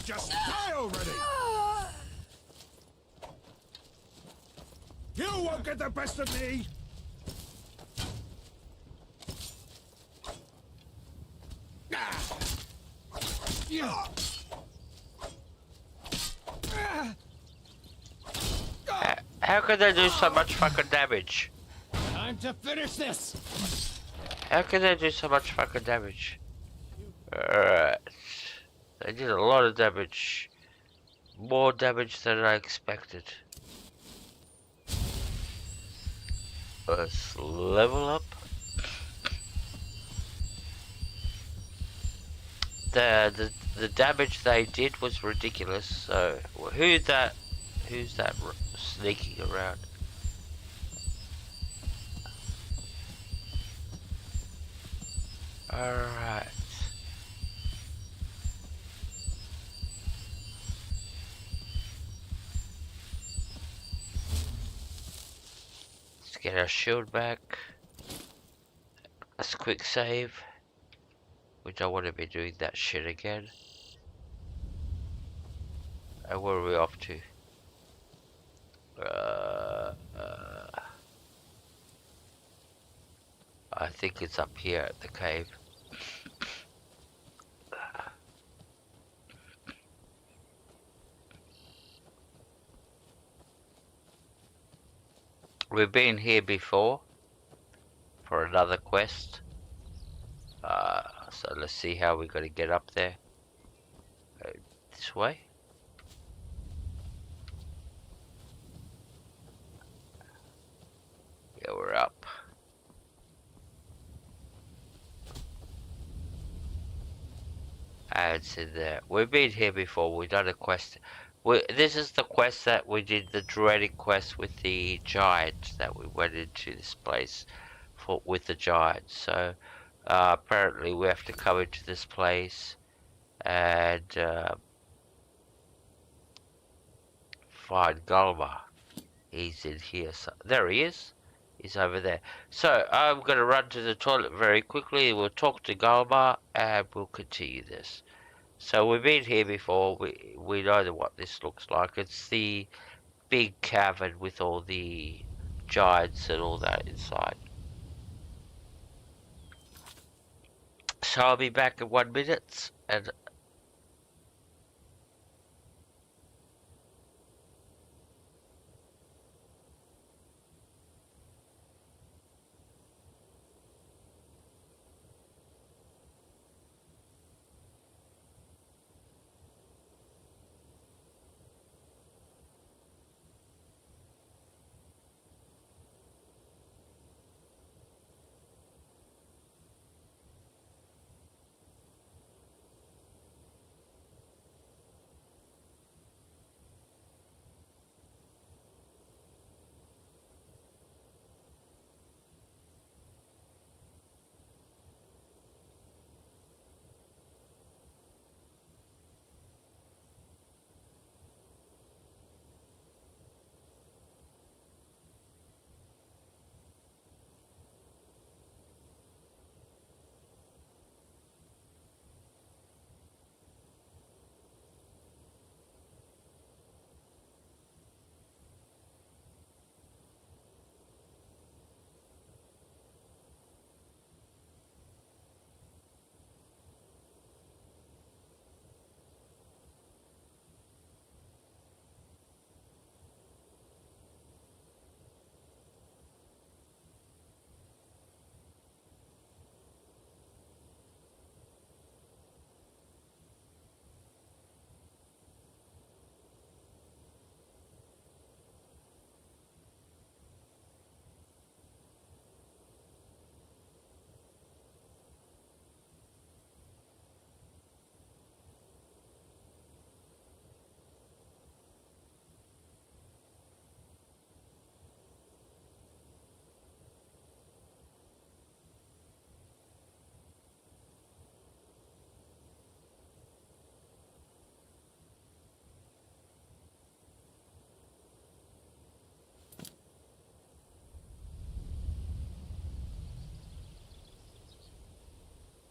Just die already! You won't get the best of me! How can they do so much fucking damage? Time to finish this! How can they do so much fucking damage? Alright. They did a lot of damage. More damage than I expected. Let's level up. The damage they did was ridiculous. So who's that sneaking around? Alright. Let's get our shield back. Let's quick save. We don't want to be doing that shit again. And where are we off to? I think it's up here at the cave. We've been here before for another quest. So let's see how we're going to get up there. This way? Yeah, we're up. And it's in there. We've been here before. We've done a quest. This is the quest that we did, the dreaded quest with the giant, that we went into this place for with the giant. So apparently we have to come into this place and find Galma. He's in here. So there he is. He's over there. So I'm going to run to the toilet very quickly. We'll talk to Galma and we'll continue this. So we've been here before. We know what this looks like. It's the big cavern with all the giants and all that inside. So I'll be back in 1 minute and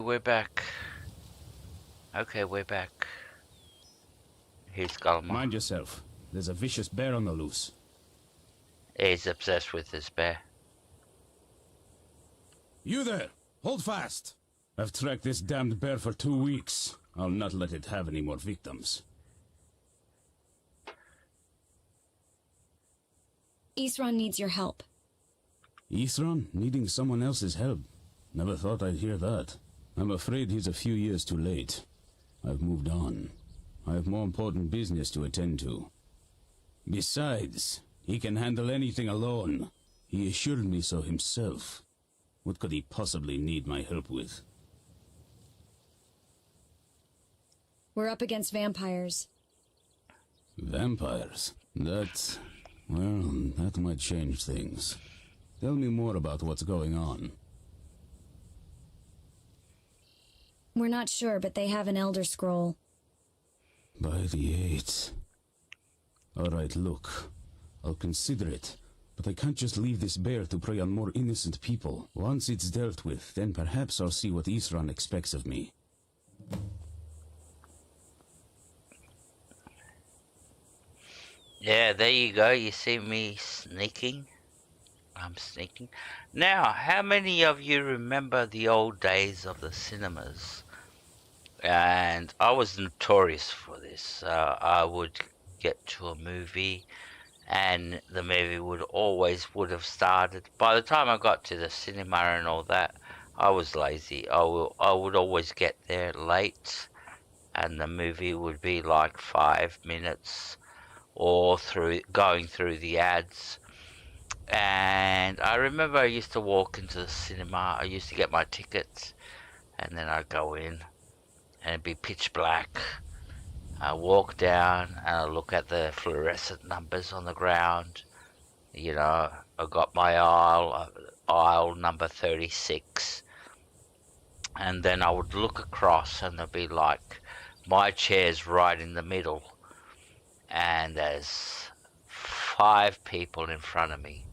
we're back. Okay, we're back. Here's Galma. Mind yourself. There's a vicious bear on the loose. He's obsessed with this bear. You there! Hold fast! I've tracked this damned bear for 2 weeks. I'll not let it have any more victims. Isran needs your help. Isran needing someone else's help. Never thought I'd hear that. I'm afraid he's a few years too late. I've moved on. I have more important business to attend to. Besides, he can handle anything alone. He assured me so himself. What could he possibly need my help with? We're up against vampires. Vampires? That might change things. Tell me more about what's going on. We're not sure, but they have an Elder Scroll. By the 8th. Alright, look. I'll consider it. But I can't just leave this bear to prey on more innocent people. Once it's dealt with, then perhaps I'll see what Isran expects of me. Yeah, there you go. You see me sneaking? I'm sneaking. Now, how many of you remember the old days of the cinemas? And I was notorious for this. I would get to a movie and the movie would have started. By the time I got to the cinema and all that, I was lazy. I would always get there late and the movie would be like 5 minutes or going through the ads. And I remember I used to walk into the cinema. I used to get my tickets and then I'd go in and it'd be pitch black. I walk down and I look at the fluorescent numbers on the ground. You know, I got my aisle number 36. And then I would look across and there'd be like, my chair's right in the middle. And there's 5 people in front of me.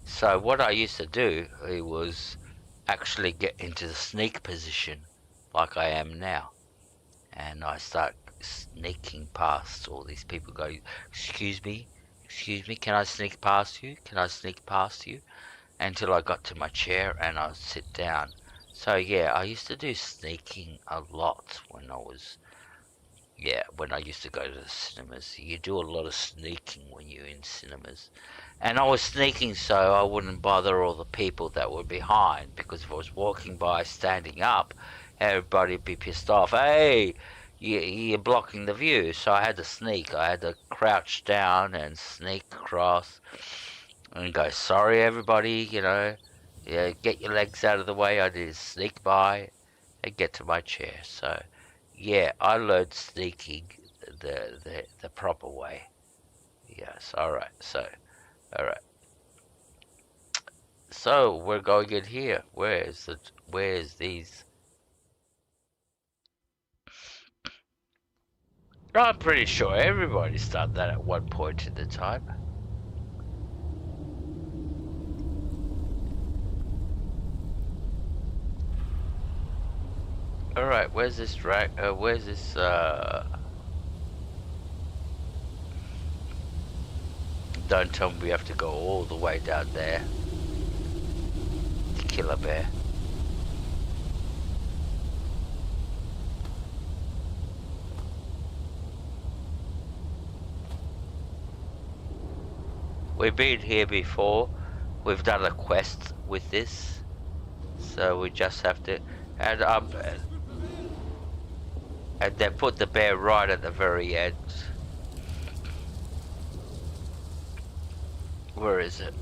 So what I used to do, it was actually get into the sneak position like I am now. And I start sneaking past all these people going, excuse me, can I sneak past you? Can I sneak past you? Until I got to my chair and I'd sit down. So yeah, I used to do sneaking a lot when I used to go to the cinemas. You do a lot of sneaking when you're in cinemas. And I was sneaking so I wouldn't bother all the people that were behind, because if I was walking by standing up, everybody would be pissed off. Hey, you're blocking the view. So I had to sneak. I had to crouch down and sneak across and go, sorry everybody, you know, yeah, get your legs out of the way. I did sneak by and get to my chair. So yeah, I learned sneaking the proper way. Yes, alright, alright. So we're going in here. Where's these? I'm pretty sure everybody's done that at one point in the time. Alright, where's this don't tell me we have to go all the way down there to kill a bear. We've been here before. We've done a quest with this. So we just have to... And they put the bear right at the very end. Where is it?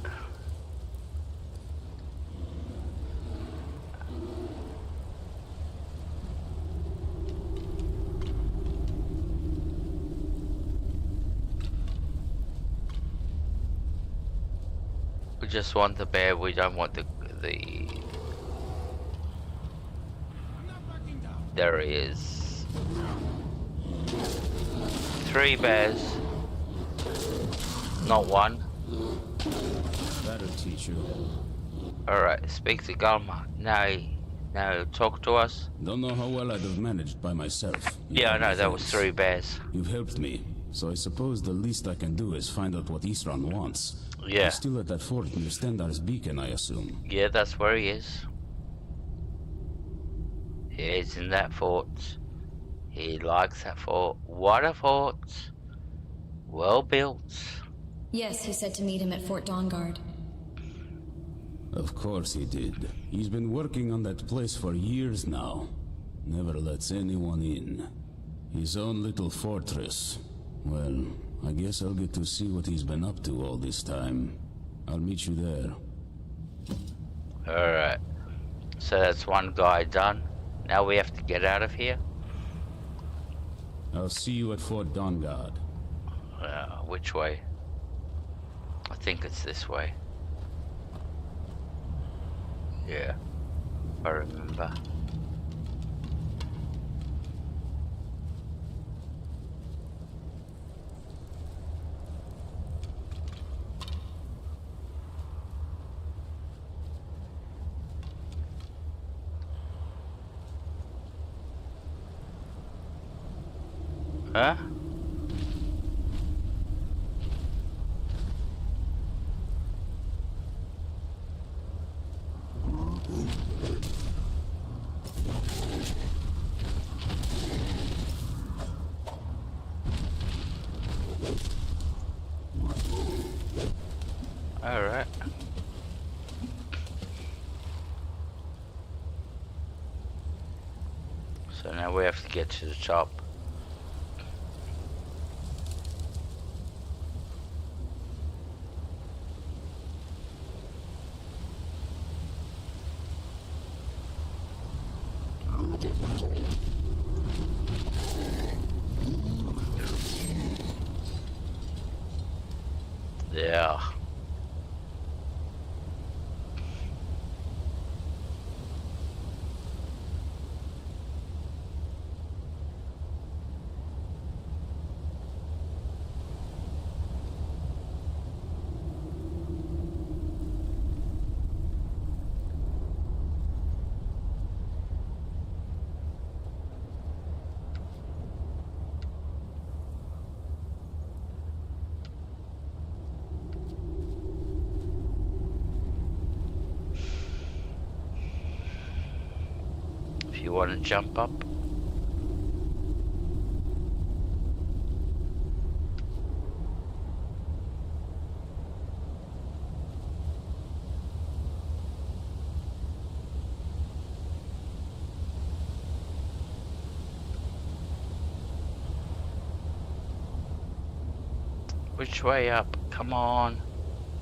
We just want the bear, we don't want the... There he is. 3 bears. Not 1. That'll teach you. Alright, speak to Galma. Now, Now he'll talk to us. Don't know how well I'd have managed by myself. Yeah, I know, that was Thanks. 3 bears. You've helped me, so I suppose the least I can do is find out what Isran wants. Yeah. He's still at that fort near Stendar's beacon, I assume. Yeah, that's where he is. He's in that fort. He likes that fort. What a fort! Well built. Yes, he said to meet him at Fort Dawnguard. Of course he did. He's been working on that place for years now. Never lets anyone in. His own little fortress. Well, I guess I'll get to see what he's been up to all this time. I'll meet you there. Alright. So that's one guy done. Now we have to get out of here. I'll see you at Fort Dawnguard. Which way? I think it's this way. Yeah, I remember. Huh? Alright. So now we have to get to the top. Yeah. If you want to jump up. Which way up? Come on.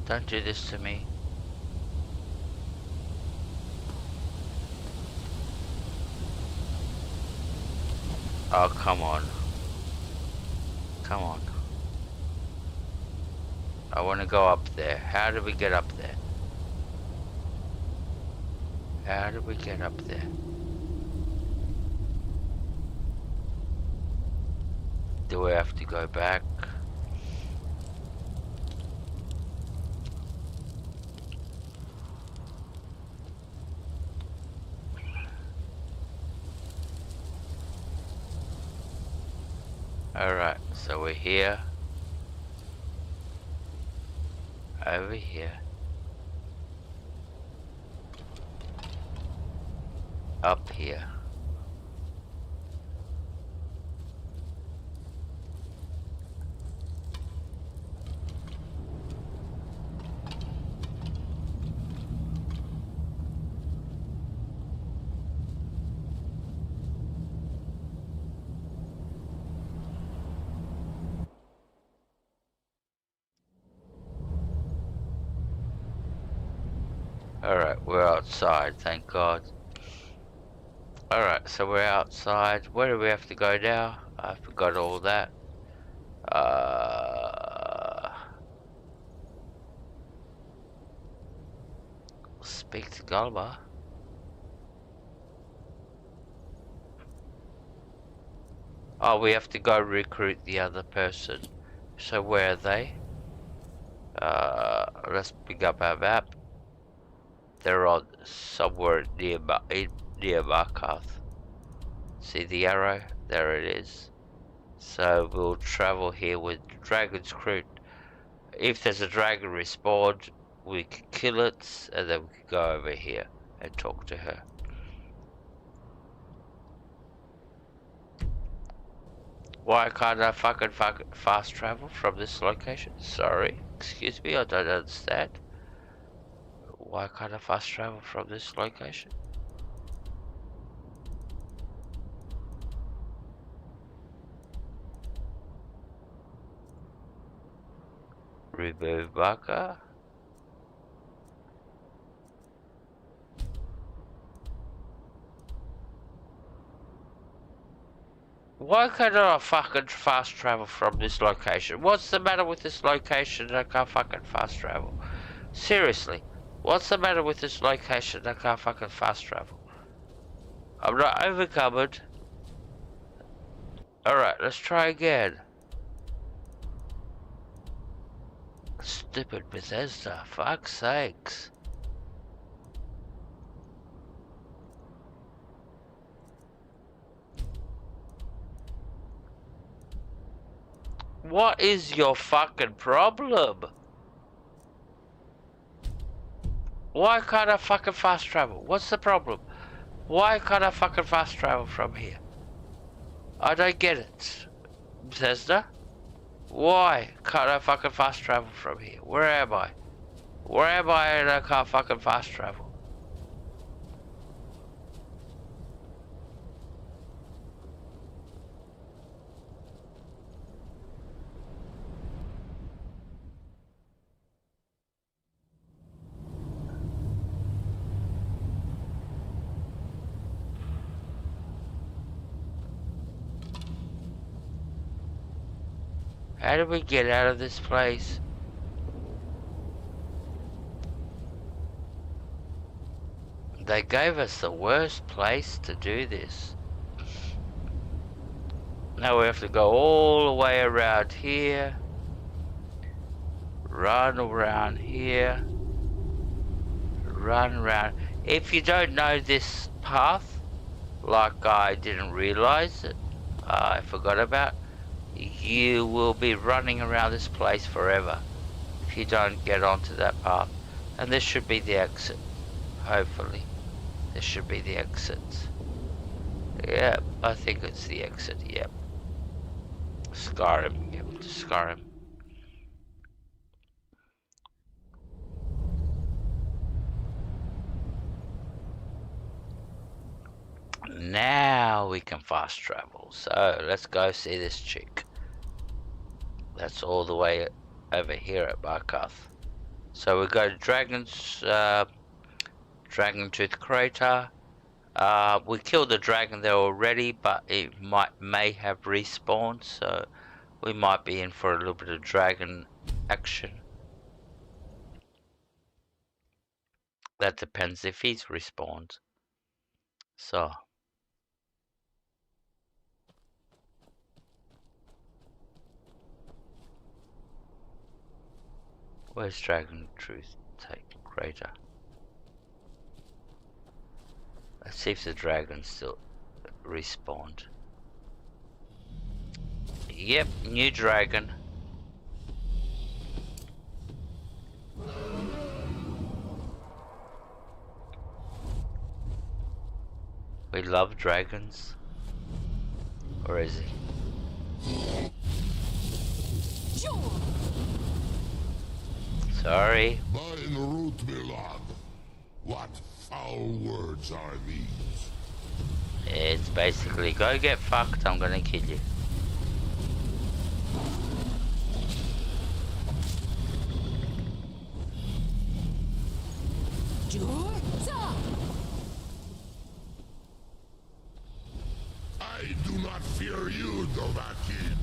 Don't do this to me. Oh, come on. Come on. I want to go up there. How do we get up there? How do we get up there? Do we have to go back? Alright, so we're here. Over here. Up here. Alright, we're outside, thank God. Alright, so we're outside. Where do we have to go now? I forgot all that. Speak to Gulliver. Oh, we have to go recruit the other person. So where are they? Let's pick up our map. They're on somewhere nearby, near Markarth. See the arrow? There it is. So we'll travel here with Dragon's Crew. If there's a dragon respawned, we can kill it, and then we can go over here and talk to her. Why can't I fucking fast travel from this location? Sorry, excuse me, I don't understand. Why can't I fast travel from this location? Remove marker. Why can't I fucking fast travel from this location? What's the matter with this location? I can't fucking fast travel. Seriously, what's the matter with this location? I can't fucking fast travel. I'm not overcovered. Alright, let's try again. Stupid Bethesda, fuck's sakes. What is your fucking problem? Why can't I fucking fast travel? What's the problem? Why can't I fucking fast travel from here? I don't get it. Bethesda? Why can't I fucking fast travel from here? Where am I? Where am I and I can't fucking fast travel? How do we get out of this place? They gave us the worst place to do this. Now we have to go all the way around here. Run around here. Run around. If you don't know this path, like I didn't realize it, I forgot about, you will be running around this place forever if you don't get onto that path. And this should be the exit. Hopefully. This should be the exit. Yep, I think it's the exit, yep. Skyrim, yep, Skyrim. Now we can fast travel. So let's go see this chick. That's all the way over here at Markarth. So we go to Dragon Tooth Crater. We killed the dragon there already, but it may have respawned, so we might be in for a little bit of dragon action. That depends if he's respawned. So where's Dragon Truth Crater? Let's see if the dragon still respawned. Yep, new dragon. We love dragons. Or is he? Sorry. Mein Rootmilan, what foul words are these? It's basically, go get fucked, I'm gonna kill you. I do not fear you, Dovahkiin.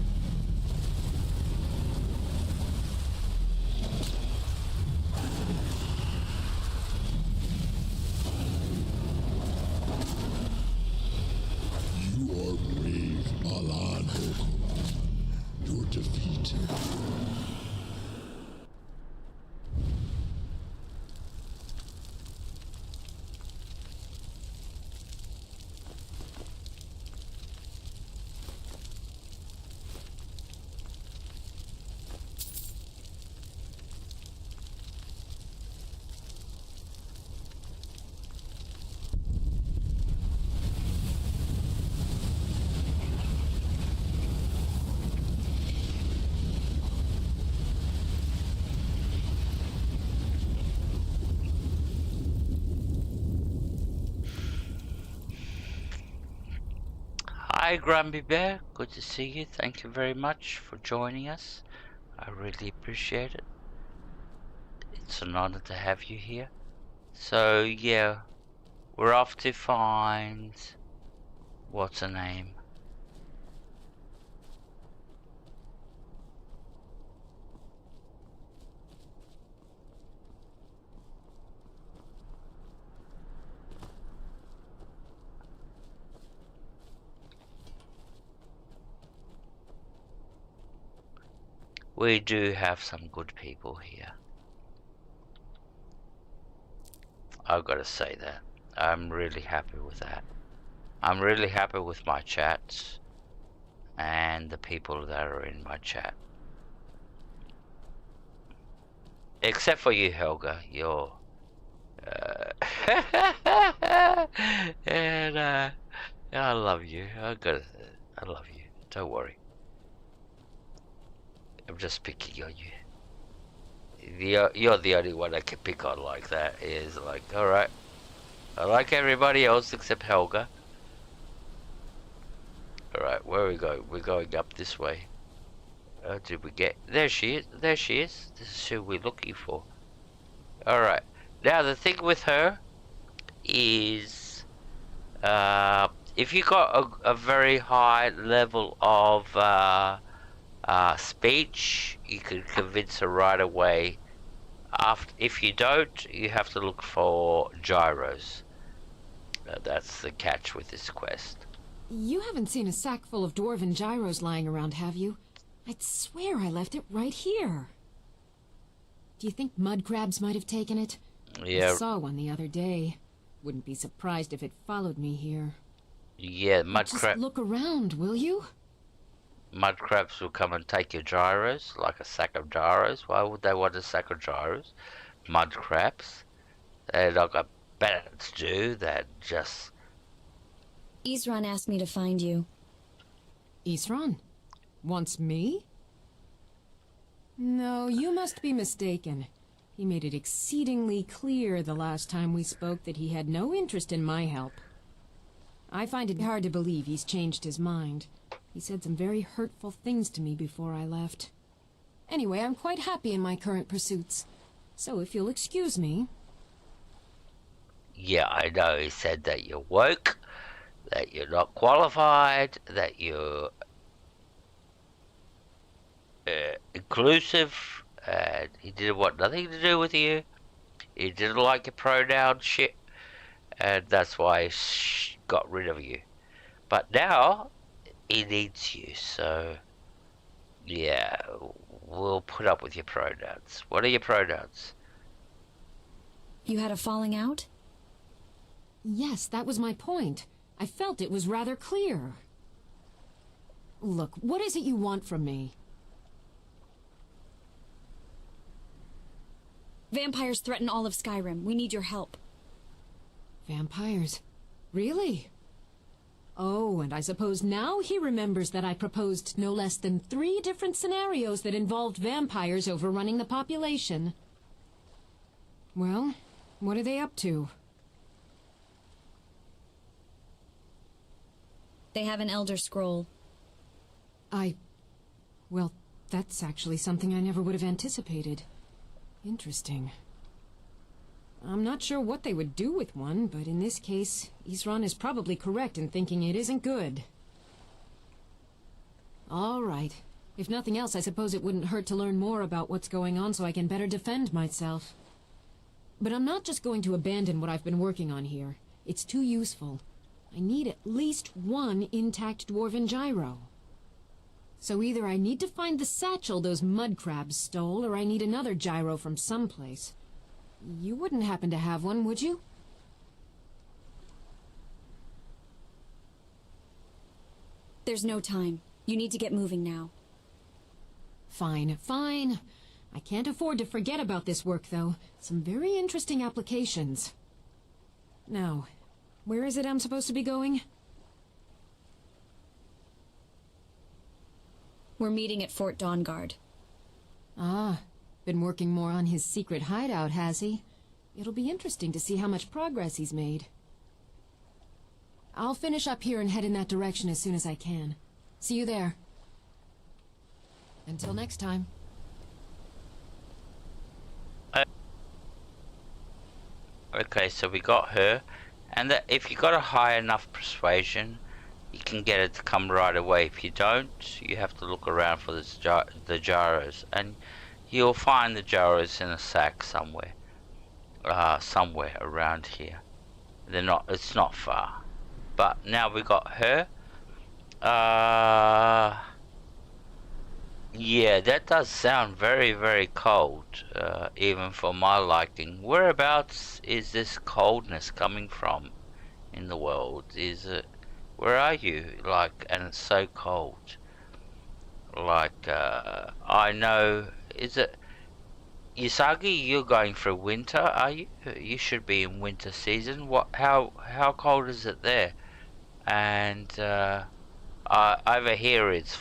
You are brave, Alan. Your defeat. Hi Grumpy Bear, good to see you. Thank you very much for joining us. I really appreciate it. It's an honor to have you here. So yeah, we're off to find... what's her name? We do have some good people here. I've got to say that. I'm really happy with that. I'm really happy with my chats and the people that are in my chat. Except for you, Helga. You're... and I love you. I love you. Don't worry. I'm just picking on you. You're the only one I can pick on like that. Is like, alright. I like everybody else except Helga. Alright, where are we going? We're going up this way. Did we get... There she is. There she is. This is who we're looking for. Alright. Now the thing with her is... if you got a very high level of... speech, you can convince her right away. If you don't, you have to look for gyros. That's the catch with this quest. You haven't seen a sack full of dwarven gyros lying around, have you? I'd swear I left it right here. Do you think mud crabs might have taken it? Yeah. I saw one the other day. Wouldn't be surprised if it followed me here. Yeah, mud crab. Just look around, will you? Mud crabs will come and take your gyros, like a sack of gyros. Why would they want a sack of gyros? Mud crabs. They're not got better to do than just... Isran asked me to find you. Isran? Wants me? No, you must be mistaken. He made it exceedingly clear the last time we spoke that he had no interest in my help. I find it hard to believe he's changed his mind. He said some very hurtful things to me before I left. Anyway, I'm quite happy in my current pursuits. So if you'll excuse me... Yeah, I know. He said that you're woke, that you're not qualified, that you're inclusive, and he didn't want nothing to do with you. He didn't like your pronoun shit, and that's why he got rid of you. But now... he needs you, so yeah, we'll put up with your pronouns. What are your pronouns? You had a falling out? Yes, that was my point. I felt it was rather clear. Look, what is it you want from me? Vampires threaten all of Skyrim. We need your help. Vampires? Really? Oh, and I suppose now he remembers that I proposed no less than 3 different scenarios that involved vampires overrunning the population. Well, what are they up to? They have an Elder Scroll. Well, that's actually something I never would have anticipated. Interesting. I'm not sure what they would do with one, but in this case, Isran is probably correct in thinking it isn't good. All right. If nothing else, I suppose it wouldn't hurt to learn more about what's going on so I can better defend myself. But I'm not just going to abandon what I've been working on here. It's too useful. I need at least 1 intact dwarven gyro. So either I need to find the satchel those mud crabs stole, or I need another gyro from someplace. You wouldn't happen to have one, would you? There's no time. You need to get moving now. Fine, fine. I can't afford to forget about this work, though. Some very interesting applications. Now, where is it I'm supposed to be going? We're meeting at Fort Dawnguard. Ah, been working more on his secret hideout, has he? It'll be interesting to see how much progress he's made. I'll finish up here and head in that direction as soon as I can. See you there. Until next time. Okay, so we got her, and that if you got a high enough persuasion, you can get it to come right away. If you don't, you have to look around for the Jaros, and you'll find the Jaros in a sack somewhere, somewhere around here. They're not. It's not far. But now we got her. Yeah, that does sound very, very cold, even for my liking. Whereabouts is this coldness coming from in the world? Is it, where are you? Like, and it's so cold. Like, I know, is it, Usagi, you're going through winter, are you? You should be in winter season. How cold is it there? And, over here it's,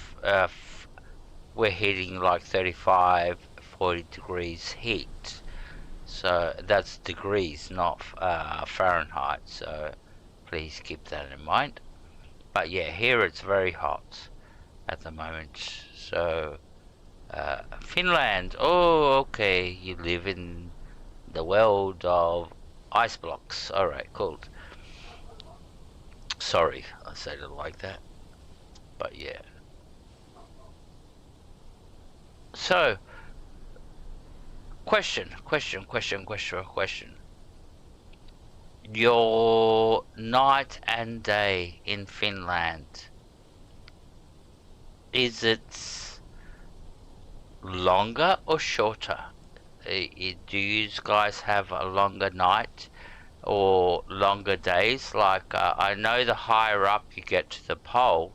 we're hitting like 35, 40 degrees heat. So that's degrees, not Fahrenheit. So please keep that in mind. But yeah, here it's very hot at the moment. So Finland. Oh, okay. You live in the world of ice blocks. All right, cool. Sorry, I said it like that. But yeah. So, question. Your night and day in Finland, is it longer or shorter? Do you guys have a longer night or longer days? Like, I know the higher up you get to the pole,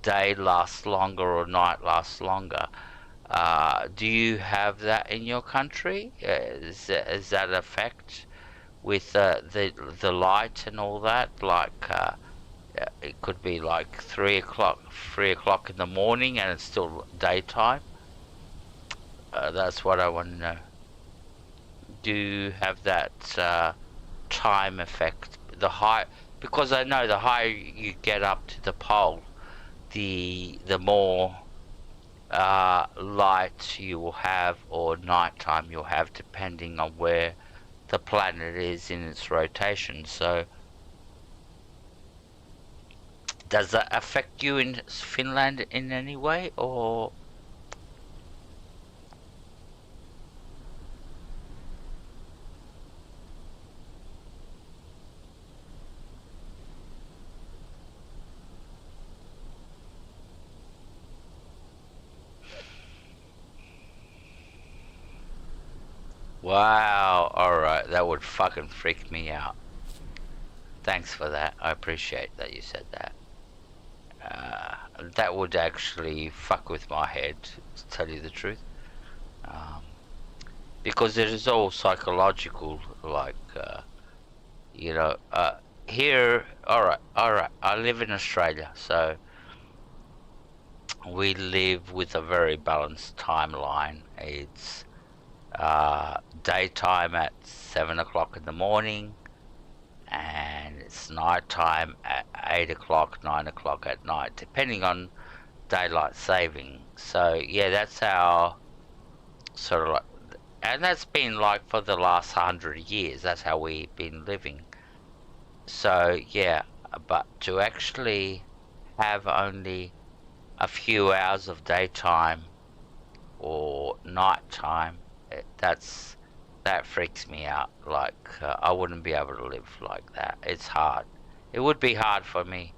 day lasts longer or night lasts longer. Do you have that in your country? Is that effect with the light and all that? Like, it could be like 3 o'clock in the morning and it's still daytime. That's what I want to know. Do you have that time effect? Because I know the higher you get up to the pole, the more light you will have, or nighttime you'll have, depending on where the planet is in its rotation. So does that affect you in Finland in any way, or? Wow, alright, that would fucking freak me out. Thanks for that, I appreciate that you said that. That would actually fuck with my head, to tell you the truth. Because it is all psychological, like, you know, here, alright, I live in Australia, so we live with a very balanced timeline. It's daytime at 7 o'clock in the morning, and it's nighttime at 8 o'clock, 9 o'clock at night, depending on daylight saving. So yeah, that's how, sort of like, and that's been like for the last 100 years, that's how we've been living. So yeah, but to actually have only a few hours of daytime or nighttime, that freaks me out. Like, I wouldn't be able to live like that. It's hard. It would be hard for me.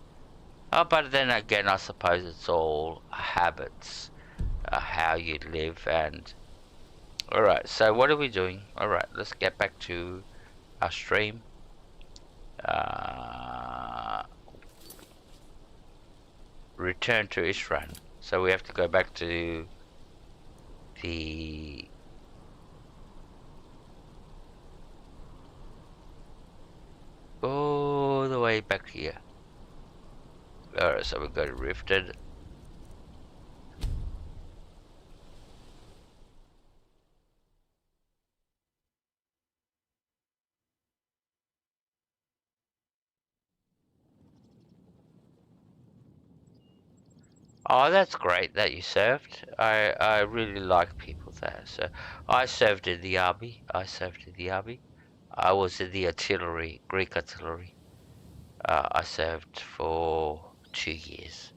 Oh, but then again, I suppose it's all habits, how you live. And alright, so what are we doing? Alright, let's get back to our stream. Return to Ishran. So we have to go back to the all the way back here. Alright, so we go to Rifted. Oh, that's great that you served. I really like people there. So I served in the army. I was in the artillery, Greek artillery. I served for 2 years.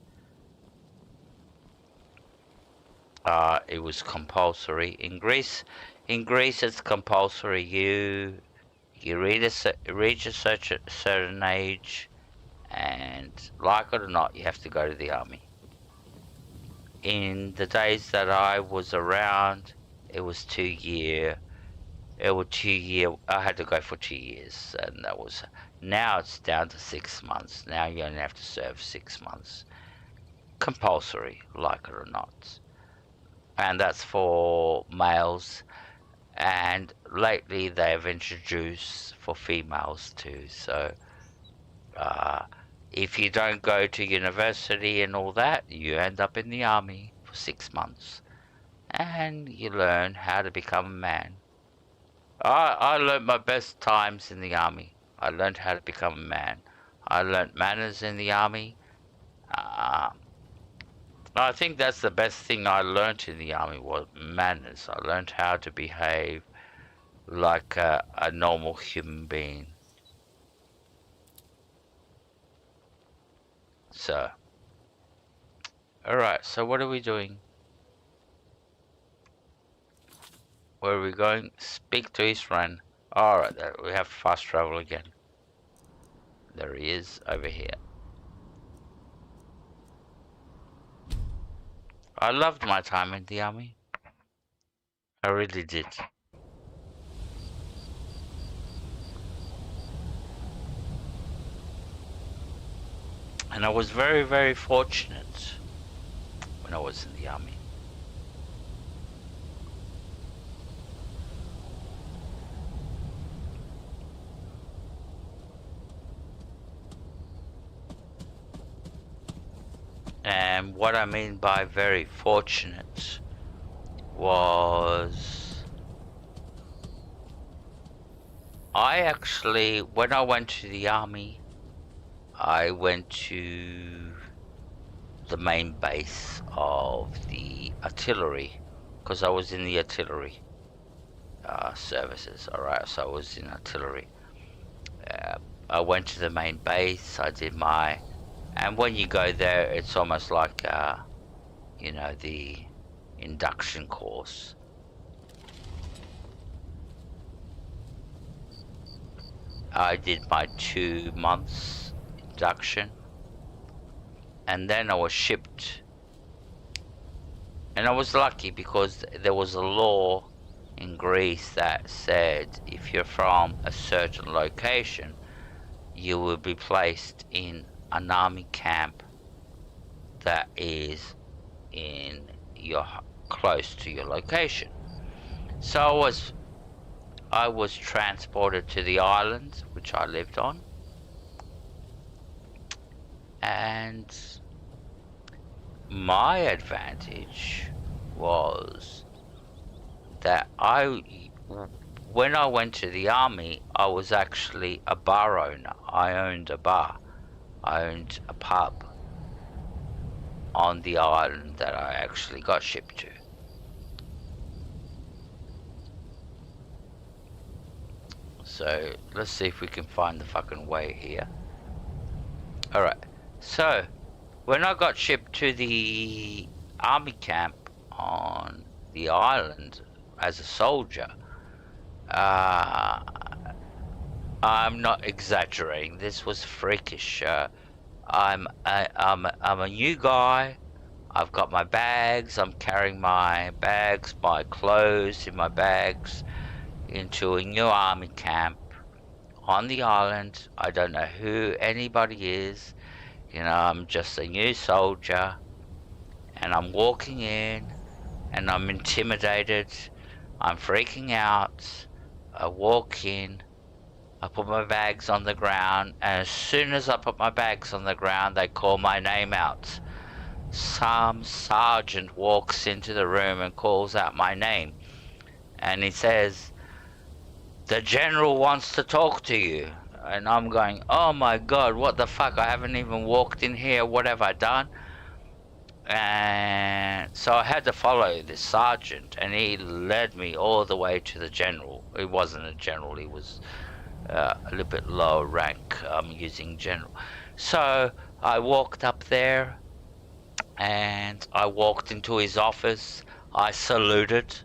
It was compulsory in Greece. In Greece, it's compulsory. You reach a certain age, and like it or not, you have to go to the army. In the days that I was around, it was 2 year. It was 2 year. I had to go for 2 years, and that was. Now it's down to 6 months. Now you only have to serve 6 months, compulsory, like it or not, and that's for males. And lately they've introduced for females too. So if you don't go to university and all that, you end up in the army for 6 months, and you learn how to become a man. I learned my best times in the army. I learned how to become a man. I learned manners in the army. I think that's the best thing I learned in the army was manners. I learned how to behave like a normal human being. So, alright, so what are we doing? Where are we going? Speak to Isran. Alright, we have fast travel again. There he is, over here. I loved my time in the army. I really did. And I was very, very fortunate when I was in the army. And what I mean by very fortunate was I actually, when I went to the army, I went to the main base of the artillery, because I was in the artillery services. Alright, so I was in artillery. I went to the main base, I did my, and when you go there, it's almost like, you know, the induction course. I did my 2 months induction, and then I was shipped, and I was lucky because there was a law in Greece that said if you're from a certain location, you will be placed in an army camp that is in your close to your location. So I was transported to the island which I lived on, and my advantage was that when I went to the army, I was actually a bar owner. I owned a bar. I owned a pub on the island that I actually got shipped to. So let's see if we can find the fucking way here. Alright, so when I got shipped to the army camp on the island as a soldier, I'm not exaggerating, this was freakish. I'm a new guy. I've got my bags, I'm carrying my bags, my clothes in my bags into a new army camp on the island. I don't know who anybody is, you know, I'm just a new soldier, and I'm walking in and I'm intimidated, I'm freaking out. I walk in, I put my bags on the ground, and as soon as I put my bags on the ground, they call my name out. Some sergeant walks into the room and calls out my name, and he says, "The general wants to talk to you." And I'm going, oh my god, what the fuck, I haven't even walked in here, what have I done? And so I had to follow this sergeant, and he led me all the way to the general. He wasn't a general, he was a little bit lower rank, using general. So I walked up there, and I walked into his office. I saluted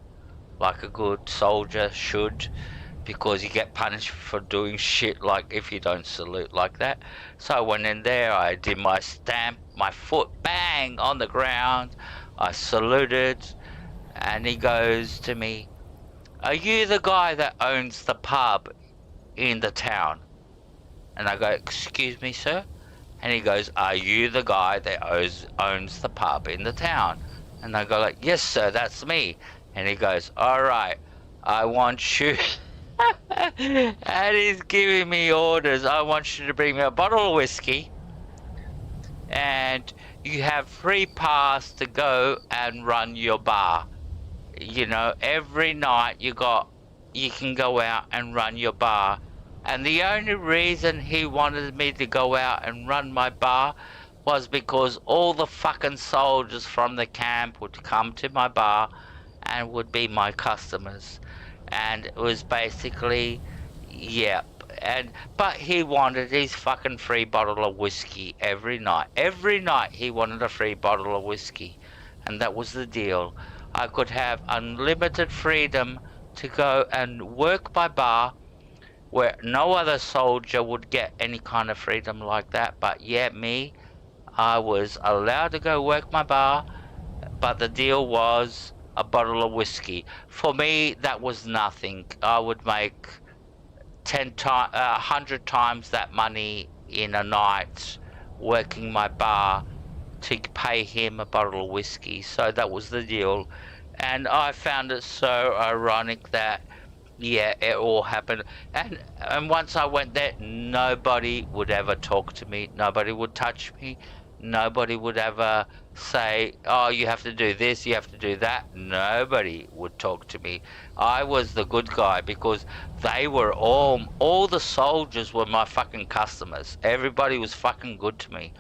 like a good soldier should, because you get punished for doing shit like if you don't salute like that. So I went in there, I did my stamp, my foot bang on the ground, I saluted, and he goes to me, "Are you the guy that owns the pub in the town?" And I go, "Excuse me, sir?" And he goes, "Are you the guy that owns the pub in the town?" And I go like, "Yes, sir, that's me." And he goes, "All right, I want you..." And he's giving me orders. "I want you to bring me a bottle of whiskey, and you have free pass to go and run your bar. You know, every night you can go out and run your bar." And the only reason he wanted me to go out and run my bar was because all the fucking soldiers from the camp would come to my bar and would be my customers. And it was basically, yep. But he wanted his fucking free bottle of whiskey every night. Every night he wanted a free bottle of whiskey. And that was the deal. I could have unlimited freedom to go and work my bar, where no other soldier would get any kind of freedom like that. But yeah, me, I was allowed to go work my bar, but the deal was a bottle of whiskey. For me, that was nothing. I would make 100 times that money in a night working my bar to pay him a bottle of whiskey. So that was the deal. And I found it so ironic that, yeah, it all happened. And once I went there, nobody would ever talk to me. Nobody would touch me. Nobody would ever say, "Oh, you have to do this, you have to do that." Nobody would talk to me. I was the good guy, because they were all the soldiers were my fucking customers. Everybody was fucking good to me.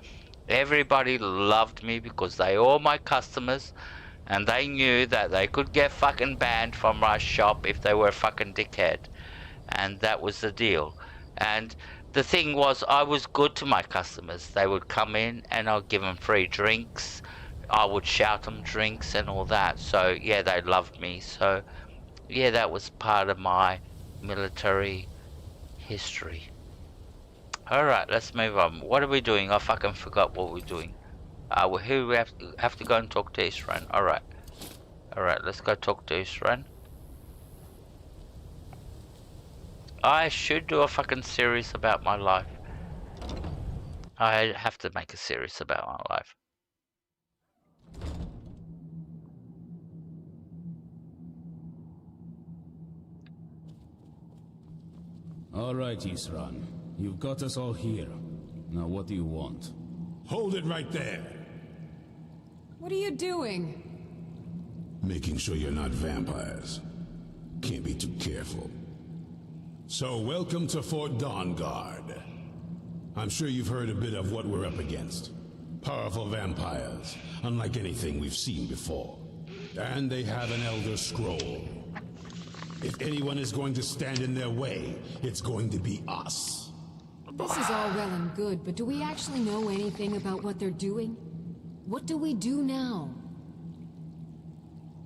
Everybody loved me because they all my customers, and they knew that they could get fucking banned from my shop if they were a fucking dickhead. And that was the deal. And the thing was, I was good to my customers. They would come in and I'd give them free drinks. I would shout them drinks and all that. So yeah, they loved me. So yeah, that was part of my military history. Alright, let's move on. What are we doing? I fucking forgot what we're doing. Who we have to go and talk to Isran. Alright. Alright, let's go talk to Isran. I should do a fucking series about my life. I have to make a series about my life. All right, Isran. You've got us all here. Now what do you want? Hold it right there! What are you doing? Making sure you're not vampires. Can't be too careful. So, welcome to Fort Dawnguard. I'm sure you've heard a bit of what we're up against. Powerful vampires, unlike anything we've seen before. And they have an Elder Scroll. If anyone is going to stand in their way, it's going to be us. This is all well and good, but do we actually know anything about what they're doing? What do we do now?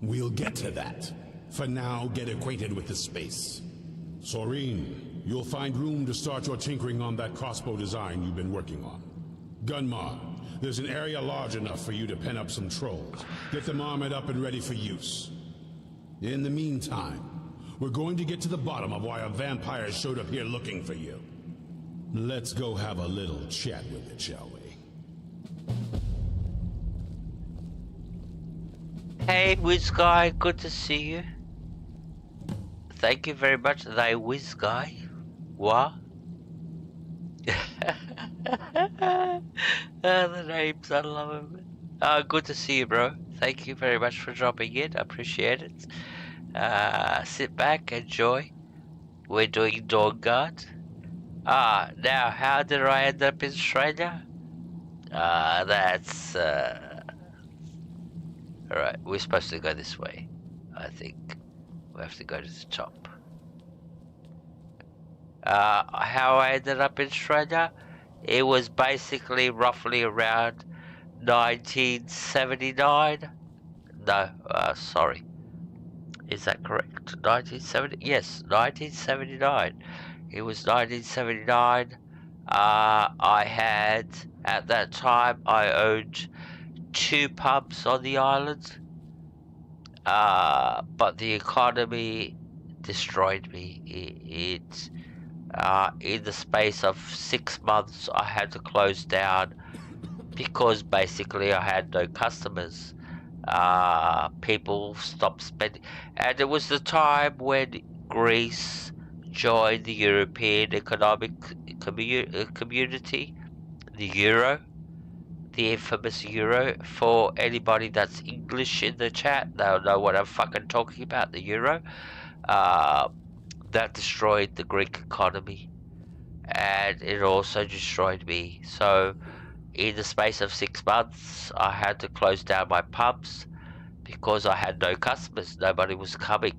We'll get to that. For now, get acquainted with the space. Soreen, you'll find room to start your tinkering on that crossbow design you've been working on. Gunmar, there's an area large enough for you to pen up some trolls. Get them armored up and ready for use. In the meantime, we're going to get to the bottom of why a vampire showed up here looking for you. Let's go have a little chat with it, shall we? Hey, Wiz Guy, good to see you. Thank you very much, thy Wiz Guy. What? The names, I love them. Good to see you, bro. Thank you very much for dropping in. I appreciate it. Sit back, enjoy. We're doing Dawnguard. Now, how did I end up in Australia? That's Alright, we're supposed to go this way. I think we have to go to the top. How I ended up in Australia? It was basically roughly around 1979. No, sorry. Is that correct? 1970? Yes, 1979. It was 1979. I had, at that time, I owned 2 pubs on the island. But the economy destroyed me. In the space of 6 months, I had to close down because basically I had no customers. People stopped spending, and it was the time when Greece joined the European Economic Community, the Euro, the infamous Euro. For anybody that's English in the chat, they'll know what I'm fucking talking about, the Euro. That destroyed the Greek economy, and it also destroyed me. So in the space of 6 months, I had to close down my pubs because I had no customers. Nobody was coming.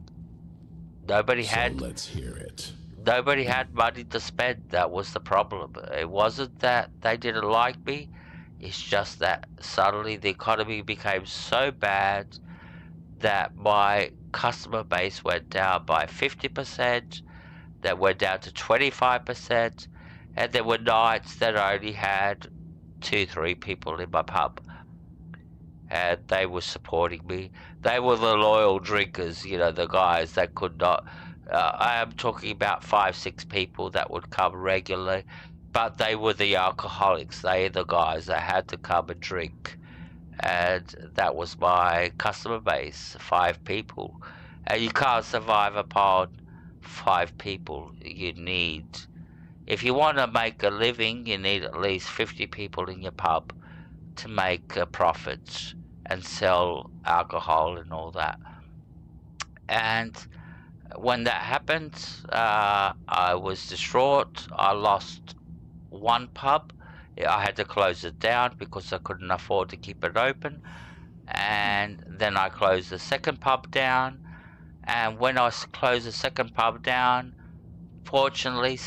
Nobody had. Let's hear it. Nobody had money to spend. That was the problem. It wasn't that they didn't like me. It's just that suddenly the economy became so bad that my customer base went down by 50%. That went down to 25%. And there were nights that I only had 2-3 people in my pub, and they were supporting me. They were the loyal drinkers, you know, the guys that could not. I am talking about 5-6 people that would come regularly, but they were the alcoholics. They are the guys that had to come and drink, and that was my customer base, 5 people. And you can't survive upon 5 people. You need, if you want to make a living, you need at least 50 people in your pub to make a profit and sell alcohol and all that. And when that happened, I was distraught. I lost 1 pub. I had to close it down because I couldn't afford to keep it open. And then I closed the 2nd pub down. And when I closed the 2nd pub down, fortunately,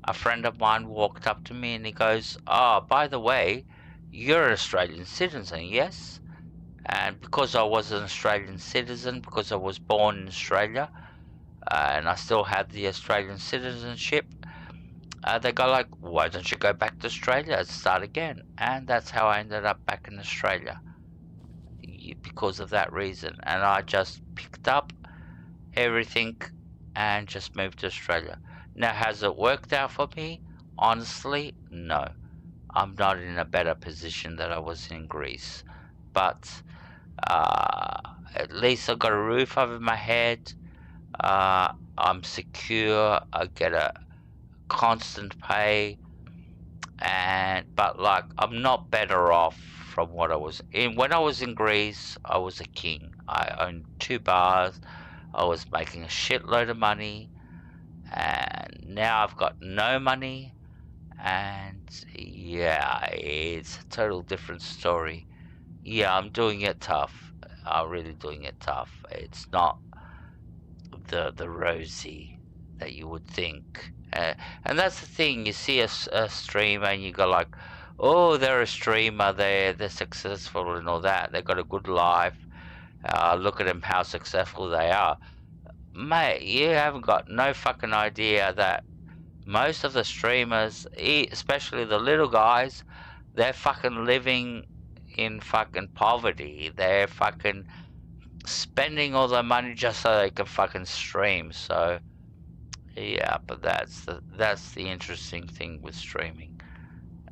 a friend of mine walked up to me and he goes, "Oh, by the way, you're an Australian citizen, yes?" And because I was an Australian citizen, because I was born in Australia, and I still had the Australian citizenship, they go like, "Why don't you go back to Australia and start again?" And that's how I ended up back in Australia, because of that reason. And I just picked up everything and just moved to Australia. Now, has it worked out for me? Honestly, no. I'm not in a better position than I was in Greece. But at least I got a roof over my head. I'm secure. I get a constant pay. But like, I'm not better off from what I was in. When I was in Greece, I was a king. I owned 2 bars. I was making a shitload of money. And now I've got no money. And yeah, it's a total different story. Yeah, I'm doing it tough. I'm really doing it tough. It's not the rosy that you would think. And that's the thing. You see a streamer and you go like, "Oh, they're a streamer. They're successful and all that. They've got a good life. Look at them, how successful they are." Mate, you haven't got no fucking idea that most of the streamers, especially the little guys, they're fucking living in fucking poverty. They're fucking spending all their money just so they can fucking stream. So yeah, but that's the interesting thing with streaming.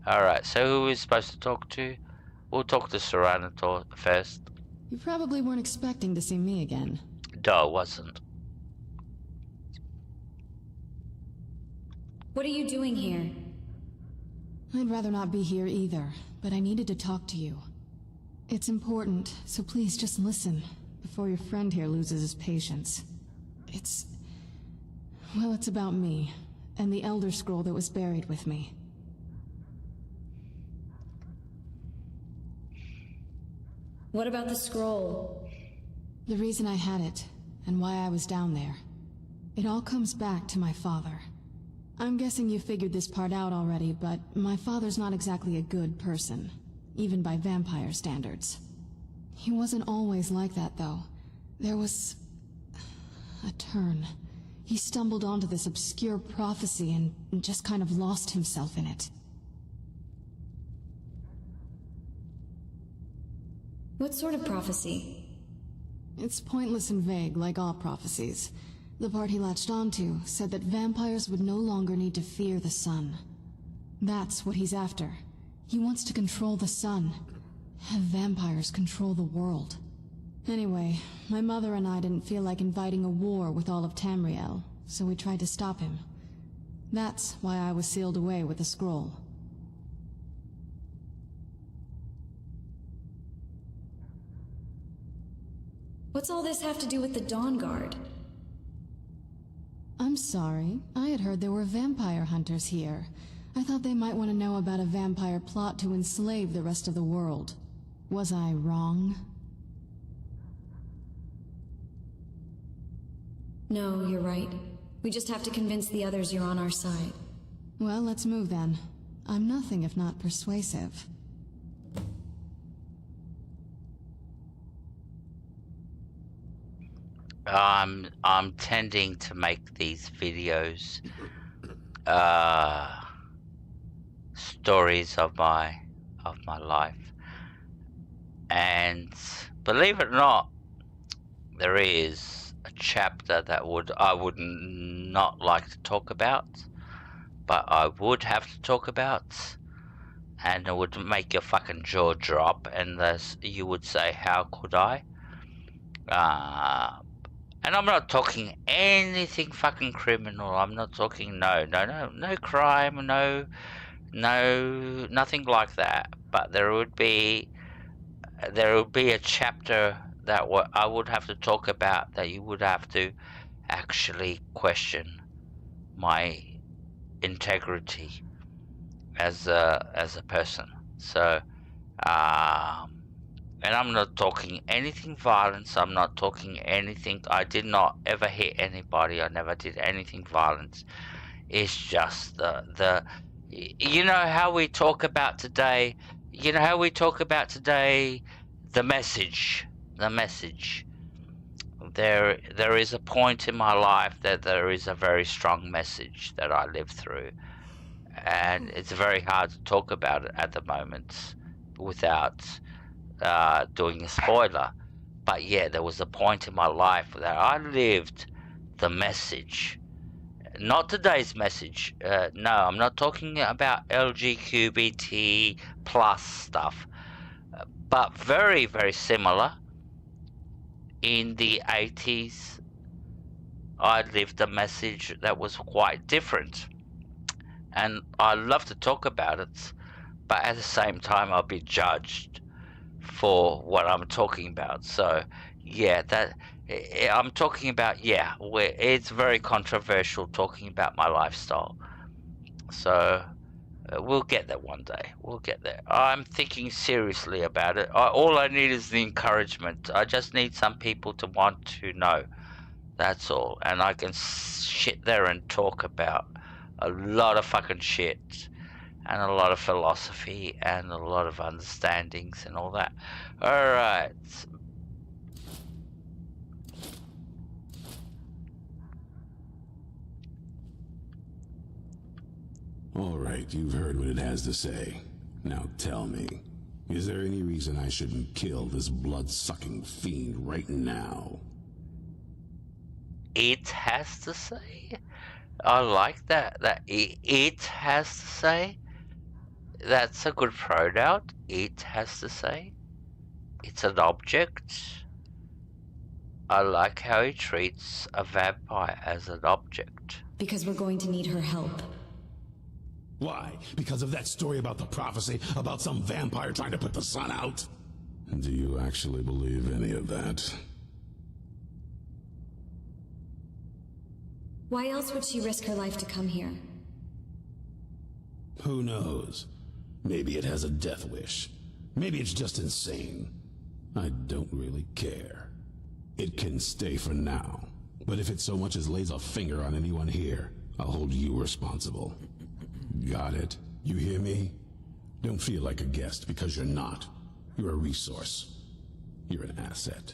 Alright, so who are we supposed to talk to? We'll talk to Seranator first. You probably weren't expecting to see me again. No, I wasn't. What are you doing here? I'd rather not be here either, but I needed to talk to you. It's important, so please just listen, before your friend here loses his patience. Well, it's about me, and the Elder Scroll that was buried with me. What about the scroll? The reason I had it, and why I was down there. It all comes back to my father. I'm guessing you figured this part out already, but my father's not exactly a good person, even by vampire standards. He wasn't always like that, though. There was a turn. He stumbled onto this obscure prophecy and just kind of lost himself in it. What sort of prophecy? It's pointless and vague, like all prophecies. The part he latched onto said that vampires would no longer need to fear the sun. That's what he's after. He wants to control the sun. Have vampires control the world. Anyway, my mother and I didn't feel like inviting a war with all of Tamriel, so we tried to stop him. That's why I was sealed away with the scroll. What's all this have to do with the Dawnguard? I'm sorry. I had heard there were vampire hunters here. I thought they might want to know about a vampire plot to enslave the rest of the world. Was I wrong? No, you're right. We just have to convince the others you're on our side. Well, let's move then. I'm nothing if not persuasive. I'm tending to make these videos stories of my life, and believe it or not, there is a chapter that I would not like to talk about, but I would have to talk about, and it would make your fucking jaw drop, and you would say, how could I? And I'm not talking anything fucking criminal. I'm not talking no crime, nothing like that. But there would be a chapter that I would have to talk about, that you would have to actually question my integrity as a person. So, and I'm not talking anything violence. I'm not talking anything. I did not ever hit anybody. I never did anything violent. It's just you know how we talk about today. You know how we talk about today. The message. There is a point in my life that there is a very strong message that I live through, and it's very hard to talk about it at the moment without doing a spoiler. But yeah, there was a point in my life that I lived the message. Not today's message. No, I'm not talking about LGBTQ plus stuff, but very, very similar. In the 80s, I lived a message that was quite different, and I love to talk about it, but at the same time I'll be judged for what I'm talking about. So yeah, I'm talking about, where it's very controversial talking about my lifestyle. So we'll get there one day. We'll get there. I'm thinking seriously about it. All I need is the encouragement. I just need some people to want to know. That's all. And I can sit there and talk about a lot of fucking shit, and a lot of philosophy, and a lot of understandings, and all that. Alright. Alright, you've heard what it has to say. Now tell me, is there any reason I shouldn't kill this blood-sucking fiend right now? It has to say? I like that. That it has to say? That's a good pronoun. It has to say. It's an object. I like how he treats a vampire as an object. Because we're going to need her help. Why? Because of that story about the prophecy, about some vampire trying to put the sun out? Do you actually believe any of that? Why else would she risk her life to come here? Who knows? Maybe it has a death wish. Maybe it's just insane. I don't really care. It can stay for now. But if it so much as lays a finger on anyone here, I'll hold you responsible. Got it? You hear me? Don't feel like a guest, because you're not. You're a resource. You're an asset.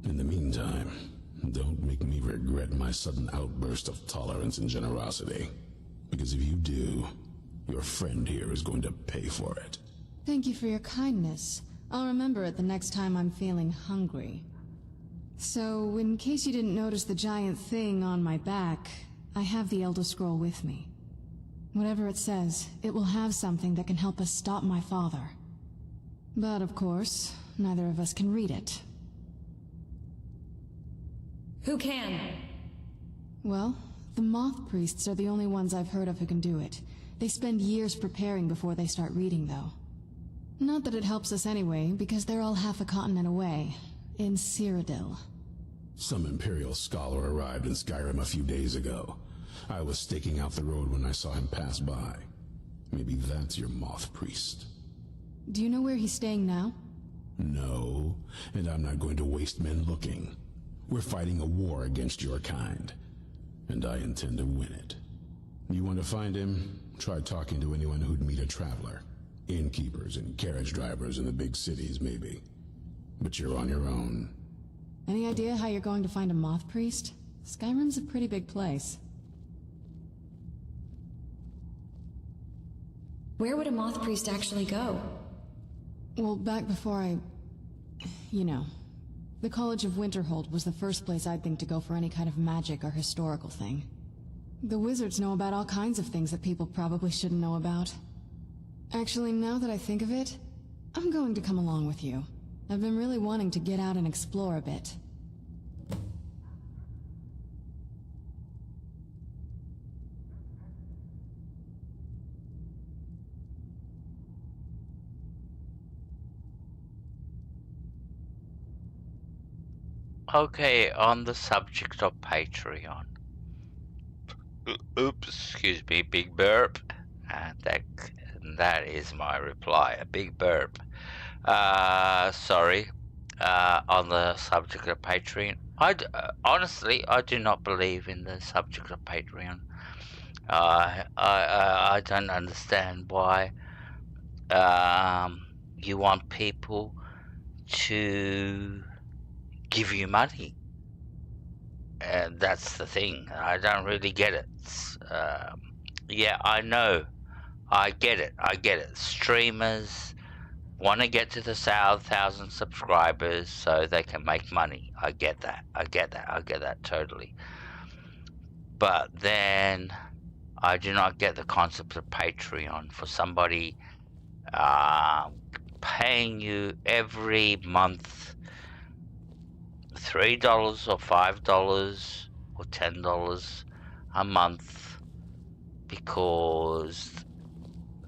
In the meantime, don't make me regret my sudden outburst of tolerance and generosity. Because if you do, your friend here is going to pay for it. Thank you for your kindness. I'll remember it the next time I'm feeling hungry. So, in case you didn't notice the giant thing on my back, I have the Elder Scroll with me. Whatever it says, it will have something that can help us stop my father. But of course, neither of us can read it. Who can? Well, the Moth Priests are the only ones I've heard of who can do it. They spend years preparing before they start reading, though. Not that it helps us anyway, because they're all half a continent away, in Cyrodiil. Some Imperial scholar arrived in Skyrim a few days ago. I was staking out the road when I saw him pass by. Maybe that's your Moth Priest. Do you know where he's staying now? No, and I'm not going to waste men looking. We're fighting a war against your kind, and I intend to win it. You want to find him? Try talking to anyone who'd meet a traveler. Innkeepers and carriage drivers in the big cities, maybe. But you're on your own. Any idea how you're going to find a Moth Priest? Skyrim's a pretty big place. Where would a Moth Priest actually go? Well, back before you know. The College of Winterhold was the first place I'd think to go for any kind of magic or historical thing. The wizards know about all kinds of things that people probably shouldn't know about. Actually, now that I think of it, I'm going to come along with you. I've been really wanting to get out and explore a bit. Okay, on the subject of Patreon. Oops, excuse me, big burp. And that is my reply, a big burp. Sorry. On the subject of Patreon. Honestly, I do not believe in the subject of Patreon. I don't understand why you want people to give you money. And that's the thing. I don't really get it. Yeah, I know. I get it. Streamers want to get to the 1,000 subscribers so they can make money. I get that totally. But then I do not get the concept of Patreon for somebody paying you every month $3 or $5 or $10 a month because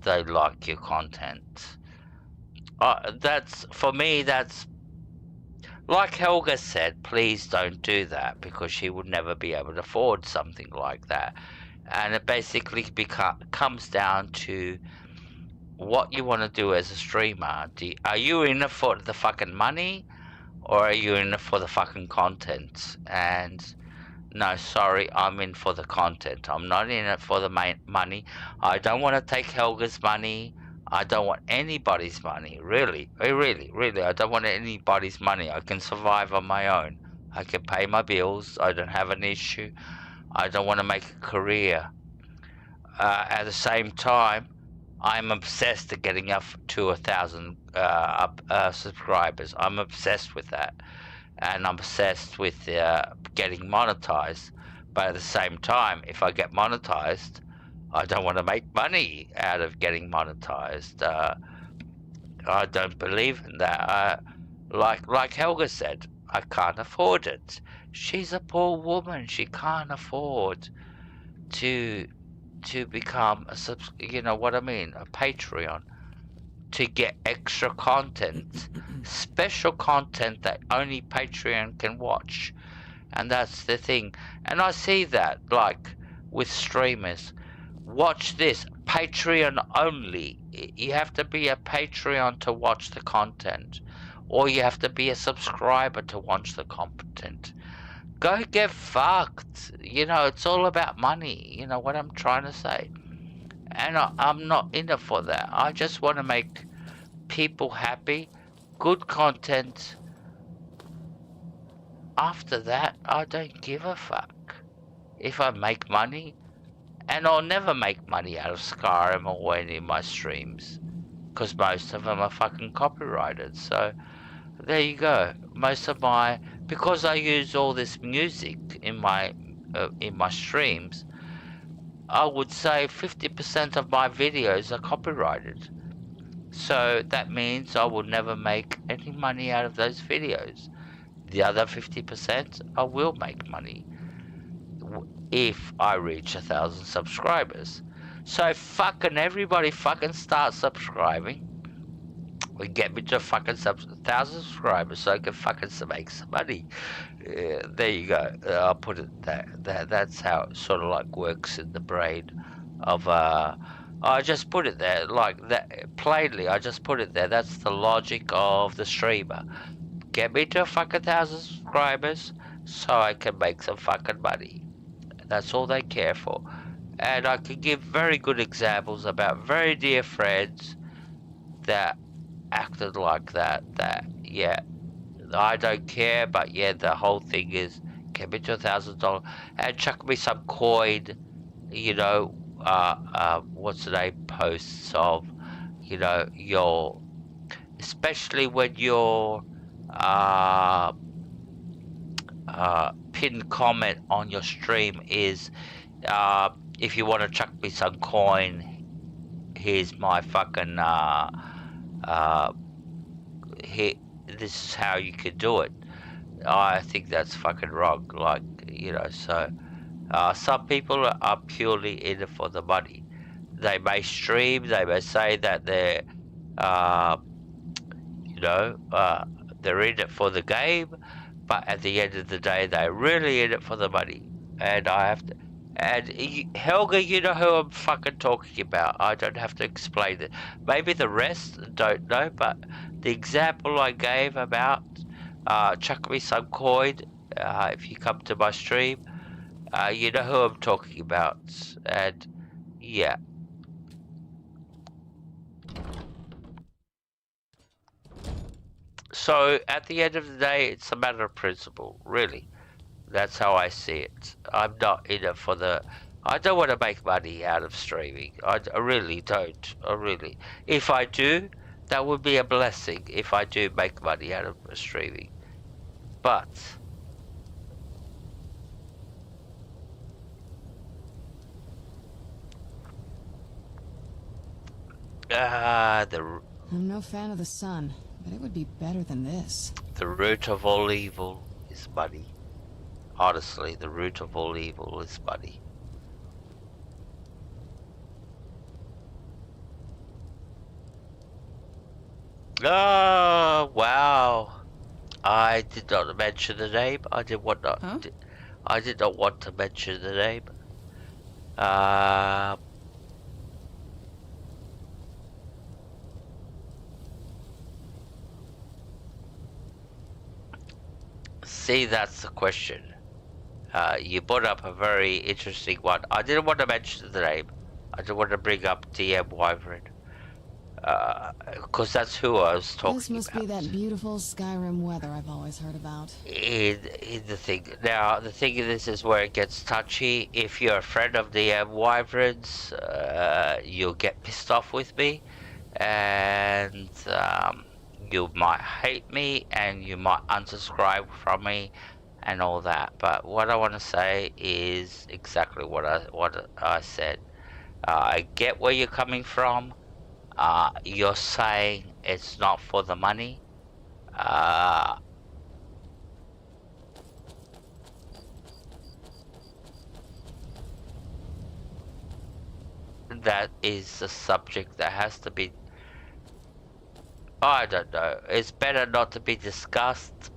they like your content. That's, for me, that's like Helga said, please don't do that, because she would never be able to afford something like that. And it basically comes down to what you want to do as a streamer. Are you in it for the fucking money, or are you in it for the fucking content? And no, sorry, I'm in for the content. I'm not in it for the money. I don't want to take Helga's money. I don't want anybody's money, really. I don't want anybody's money. I can survive on my own. I can pay my bills. I don't have an issue. I don't want to make a career. At the same time, I'm obsessed at getting up to 1,000 subscribers. I'm obsessed with that. And I'm obsessed with getting monetized. But at the same time, if I get monetized, I don't want to make money out of getting monetized. I don't believe in that. Like Helga said, I can't afford it. She's a poor woman. She can't afford to become a you know what I mean, a Patreon, to get extra content, special content that only Patreon can watch. And that's the thing. And I see that, like, with streamers. Watch this, Patreon only. You have to be a Patreon to watch the content. or you have to be a subscriber to watch the content. Go get fucked. You know, it's all about money. You know what I'm trying to say? And I'm not in it for that. I just want to make people happy, good content. After that, I don't give a fuck if I make money. And I'll never make money out of Skyrim or any of my streams, because most of them are fucking copyrighted. So there you go. Most of my, because I use all this music in my streams, I would say 50% of my videos are copyrighted. So that means I will never make any money out of those videos. The other 50%, I will make money if I reach 1,000 subscribers. So fucking everybody fucking start subscribing. We get me to fucking 1,000 subscribers so I can fucking make some money. There you go. I'll put it there. That's how it sort of like works in the brain of I just put it there like that plainly. I just put it there. That's the logic of the streamer. Get me to fucking 1,000 subscribers so I can make some fucking money. That's all they care for. And I can give very good examples about very dear friends that acted like that, yeah, I don't care, but yeah, the whole thing is get me to $1,000 and chuck me some coin, you know, what's the name, posts of, you know, your, especially when your pinned comment on your stream is, if you want to chuck me some coin, here's my fucking this is how you could do it. I think that's fucking wrong. Like, you know, so some people are purely in it for the money. They may stream, they may say that they're you know, they're in it for the game, but at the end of the day they're really in it for the money. And I have to, and Helga, you know who I'm fucking talking about. I don't have to explain it. Maybe the rest don't know, but the example I gave about chuck me some coin if you come to my stream, you know who I'm talking about. And yeah. So at the end of the day, it's a matter of principle, really. That's how I see it. I'm not in it for the... I don't want to make money out of streaming. I really don't. I really... If I do, that would be a blessing if I do make money out of streaming. But... I'm no fan of the sun, but it would be better than this. The root of all evil is money. Honestly, the root of all evil is money. Oh, wow. I did not mention the name. I did not want to mention the name. See, that's the question. You brought up a very interesting one. I didn't want to mention the name. I didn't want to bring up DM Wyvern. Because that's who I was talking about. This must be that beautiful Skyrim weather I've always heard about. In the thing. Now, the thing of this is where it gets touchy. If you're a friend of DM Wyverns, you'll get pissed off with me. And you might hate me, and you might unsubscribe from me, and all that. But what I want to say is exactly what I said. I get where you're coming from. You're saying it's not for the money. That is a subject that has to be... I don't know. It's better not to be discussed,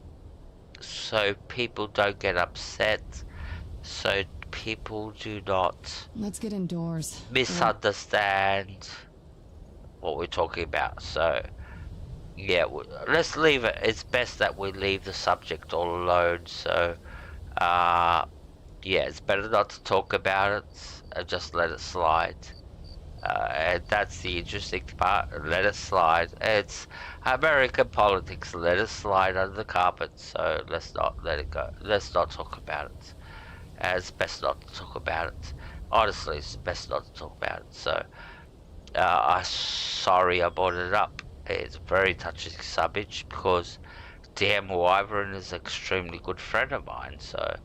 so people don't get upset, so people do not... Let's get indoors. ...misunderstand what we're talking about. So, yeah, let's leave it. It's best that we leave the subject all alone. So, yeah, it's better not to talk about it. Just let it slide. And that's the interesting part. Let it slide. It's American politics. Let it slide under the carpet. So let's not let it go. Let's not talk about it. It's best not to talk about it. Honestly, it's best not to talk about it. So, I'm sorry I brought it up. It's a very touching subject because DM Wyvern is an extremely good friend of mine. So,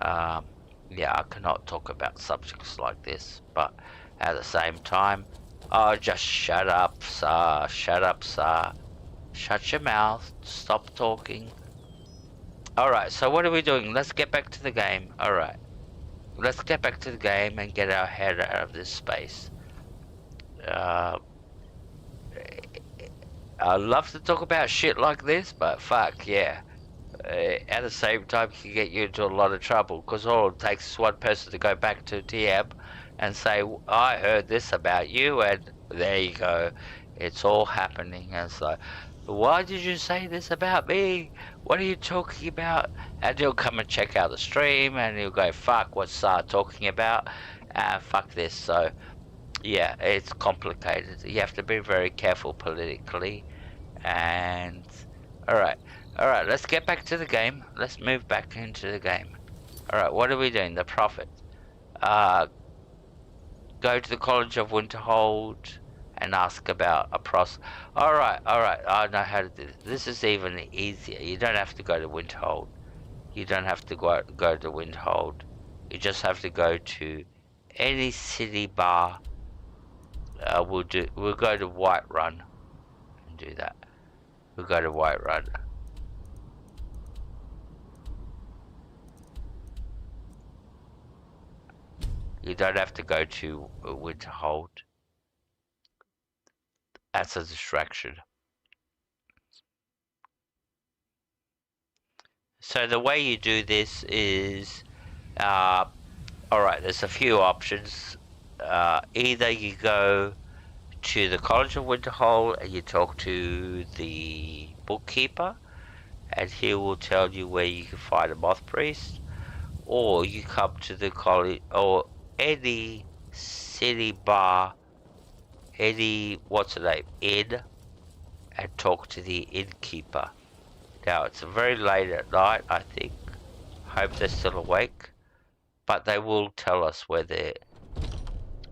yeah, I cannot talk about subjects like this. But at the same time, oh, just shut up, sir. Shut up, sir. Shut your mouth. Stop talking. Alright, so what are we doing? Let's get back to the game. Alright. Let's get back to the game and get our head out of this space. I love to talk about shit like this, but fuck, yeah. At the same time, it can get you into a lot of trouble, because all it takes is one person to go back to TM and say, I heard this about you, and there you go. It's all happening, and it's like, why did you say this about me? What are you talking about? And he'll come and check out the stream, and he'll go, fuck, what's Sar talking about? Fuck this. So, yeah, it's complicated. You have to be very careful politically. And, alright, let's get back to the game. Let's move back into the game. Alright, what are we doing? The Prophet. Go to the College of Winterhold and ask about a Alright, I know how to do this. This is even easier. You don't have to go to Winterhold. You don't have to go to Winterhold. You just have to go to any city bar. We'll go to Whiterun and do that. We'll go to Whiterun. You don't have to go to Winterhold. That's a distraction. So the way you do this is, alright, there's a few options. Either you go to the College of Winterhold and you talk to the bookkeeper, and he will tell you where you can find a moth priest, or you come to the college or any city bar, any inn, and talk to the innkeeper. Now it's very late at night, I think. Hope they're still awake, but they will tell us where the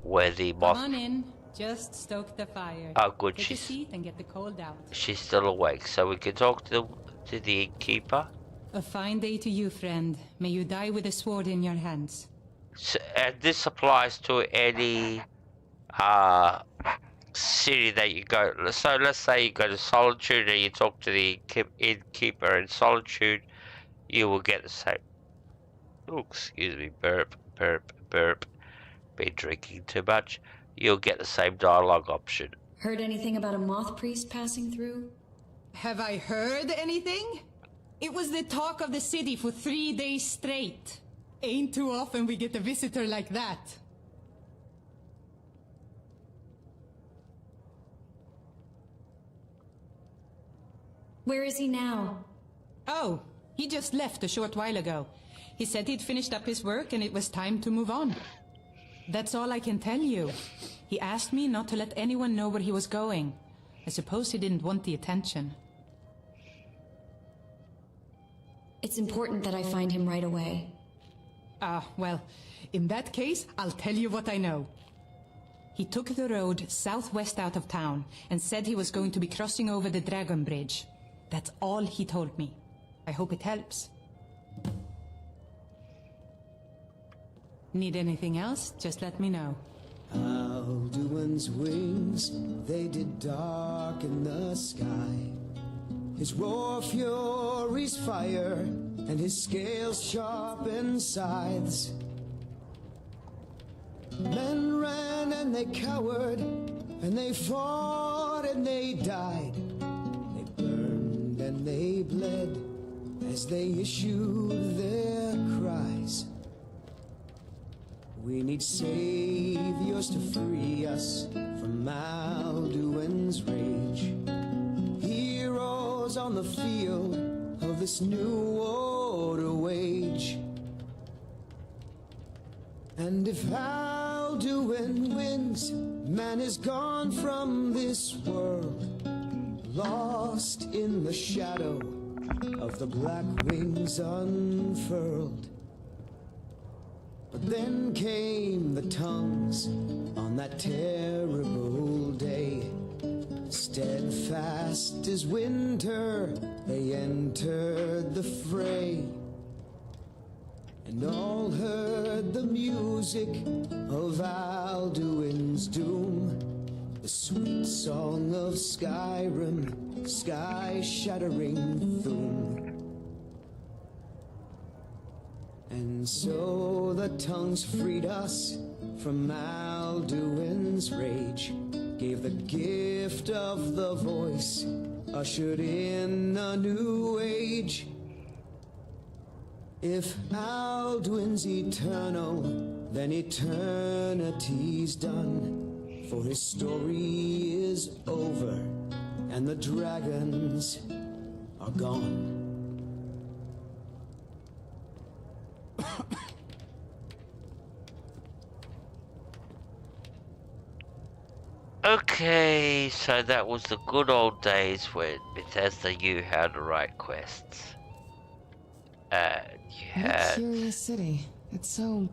moth. Come on in. Just stoke the fire. Oh, good. Take a seat and get the cold out. She's still awake, so we can talk to the innkeeper. A fine day to you, friend. May you die with a sword in your hands. So, and this applies to any city that you go. So let's say you go to Solitude and you talk to the innkeeper in Solitude, you will get the same. Oh, excuse me, burp. Been drinking too much. You'll get the same dialogue option. Heard anything about a moth priest passing through? Have I heard anything? It was the talk of the city for 3 days straight. Ain't too often we get a visitor like that. Where is he now? Oh, he just left a short while ago. He said he'd finished up his work and it was time to move on. That's all I can tell you. He asked me not to let anyone know where he was going. I suppose he didn't want the attention. It's important that I find him right away. Well, in that case, I'll tell you what I know. He took the road southwest out of town and said he was going to be crossing over the Dragon Bridge. That's all he told me. I hope it helps. Need anything else? Just let me know. Alduin's wings, they did darken the sky. His roar furies fire, and his scales sharpened scythes. Men ran and they cowered, and they fought and they died. They burned and they bled as they issued their cries. We need saviors to free us from Alduin's rage. Hear on the field of this new war to wage. And if Alduin wins, man is gone from this world, lost in the shadow of the black wings unfurled. But then came the tongues on that terrible day. Steadfast as winter, they entered the fray, and all heard the music of Alduin's doom, the sweet song of Skyrim, sky-shattering Thum. And so the tongues freed us from Alduin's rage, gave the gift of the voice, ushered in a new age. If Alduin's eternal, then eternity's done, for his story is over, and the dragons are gone. Okay, so that was the good old days when Bethesda knew how to write quests. You What a had... curious city. It's so...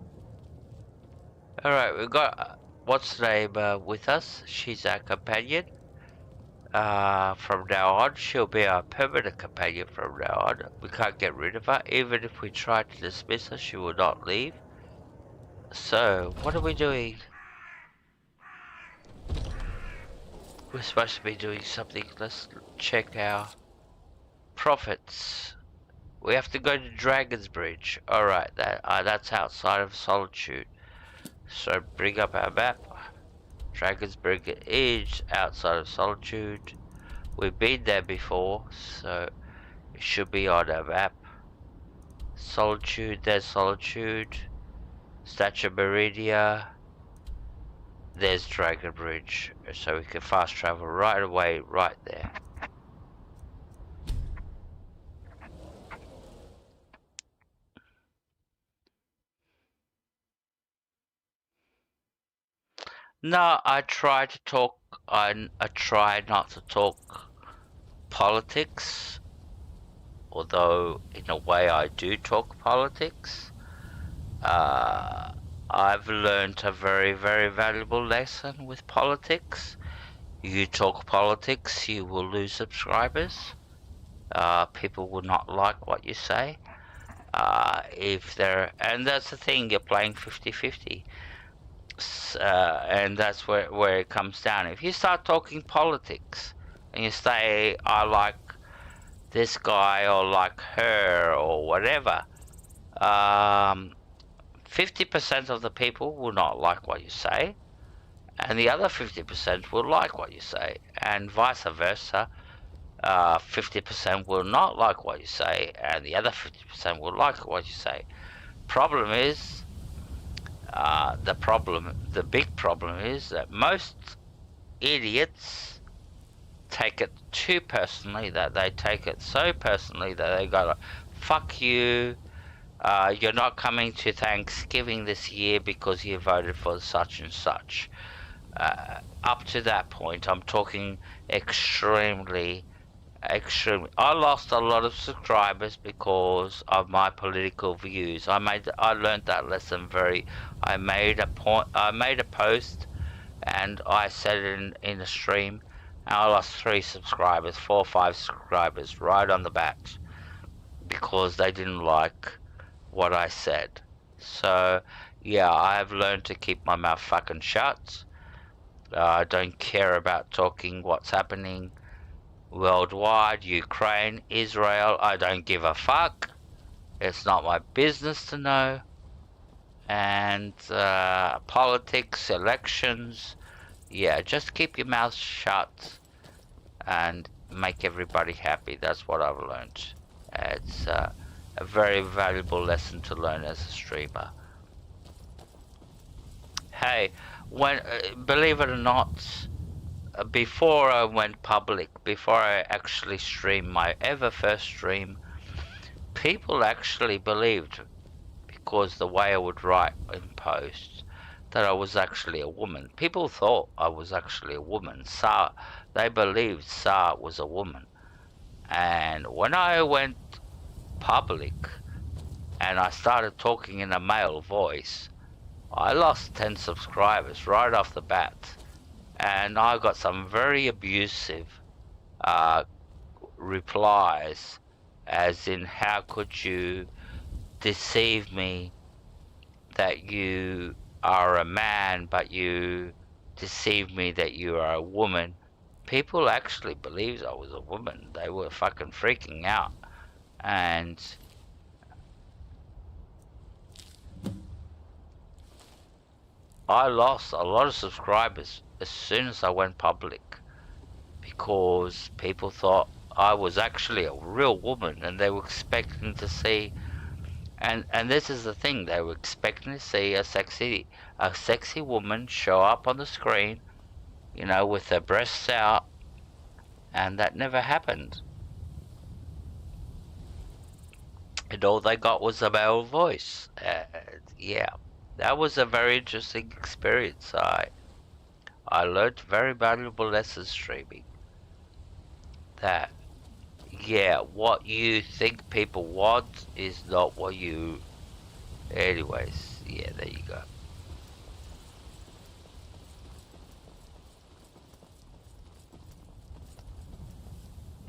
Alright, we've got what's her name with us. She's our companion. From now on, she'll be our permanent companion from now on. We can't get rid of her. Even if we try to dismiss her, she will not leave. So, what are we doing? We're supposed to be doing something. Let's check our profits. We have to go to Dragon's Bridge. Alright, that's outside of Solitude. So bring up our map. Dragon's Bridge is outside of Solitude. We've been there before, so it should be on our map. Solitude, there's Solitude. Statue Meridia. There's Dragon Bridge, so we can fast travel right away, right there. No, I try to talk, I try not to talk politics, although in a way I do talk politics. I've learned a very, very valuable lesson with politics. You talk politics, you will lose subscribers. People will not like what you say. And that's the thing, you're playing 50-50. And that's where it comes down. If you start talking politics, and you say, I like this guy, or like her, or whatever, 50% of the people will not like what you say, and the other 50% will like what you say, and vice versa. 50% will not like what you say, and the other 50% will like what you say. Problem is, the big problem is that most idiots take it too personally, that they take it so personally that they go, fuck you, you're not coming to Thanksgiving this year because you voted for such and such. Up to that point, I'm talking extremely. I lost a lot of subscribers because of my political views. I learned that lesson I made a post, and I said it in a stream, and I lost 4 or 5 subscribers right on the bat because they didn't like what I said. So yeah, I have learned to keep my mouth fucking shut. I don't care about talking what's happening worldwide, Ukraine, Israel. I don't give a fuck. It's not my business to know. And politics, elections, yeah, just keep your mouth shut and make everybody happy. That's what I've learned. It's a very valuable lesson to learn as a streamer. Hey, believe it or not, before I went public, before I actually streamed my ever first stream, people actually believed, because the way I would write in posts, that I was actually a woman. People thought I was actually a woman. They believed Sa was a woman. And when I went public and I started talking in a male voice, I lost 10 subscribers right off the bat. And I got some very abusive replies, as in, how could you deceive me that you are a man, but you deceive me that you are a woman. People actually believed I was a woman. They were fucking freaking out. And I lost a lot of subscribers as soon as I went public, because people thought I was actually a real woman, and they were expecting to see, and this is the thing, they were expecting to see a sexy woman show up on the screen, you know, with her breasts out, and that never happened. And all they got was a male voice. Yeah, that was a very interesting experience. I learned very valuable lessons streaming. That, yeah, what you think people want is not what you... Anyways, yeah, there you go.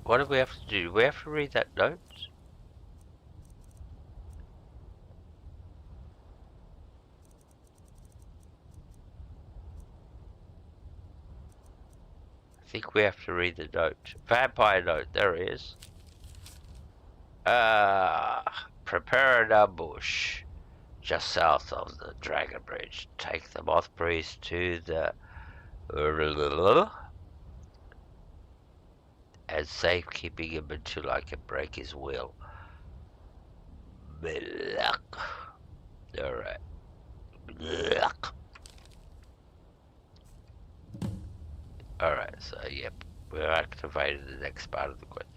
What do we have to do? Do we have to read that note? I think we have to read the note. Vampire note, there it is. Prepare an ambush just south of the Dragon Bridge. Take the Moth Priest to the... and safekeeping him until I can break his will. Alright. Alright, so yep, we've activated the next part of the quest.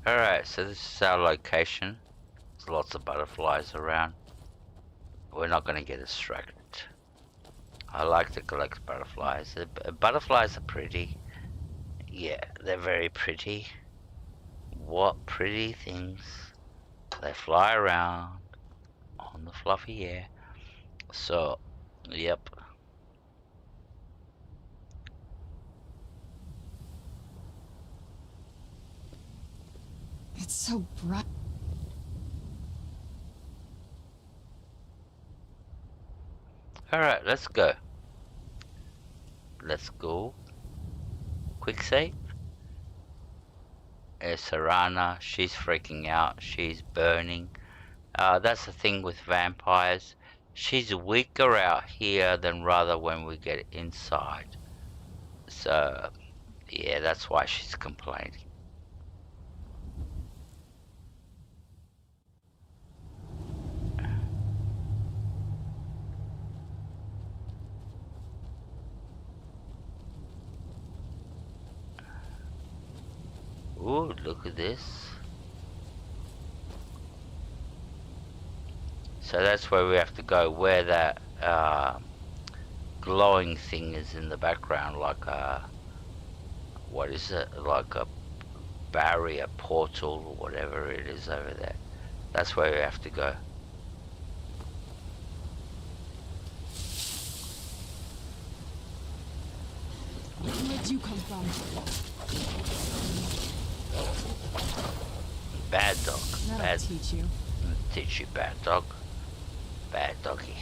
Alright, so this is our location. There's lots of butterflies around. We're not going to get distracted. I like to collect butterflies. Butterflies are pretty. Yeah, they're very pretty. What pretty things. They fly around on the fluffy air. So, yep. It's so bright. Alright, let's go. Let's go. Quick save. Sarana, she's freaking out. She's burning. That's the thing with vampires. She's weaker out here than rather when we get inside. So, yeah, that's why she's complaining. Ooh, look at this. So that's where we have to go, where that glowing thing is in the background, like a, what is it, like a barrier portal or whatever it is over there. That's where we have to go. Where'd you come from? Bad dog. That'll teach you. Teach you, bad dog. Bad doggy.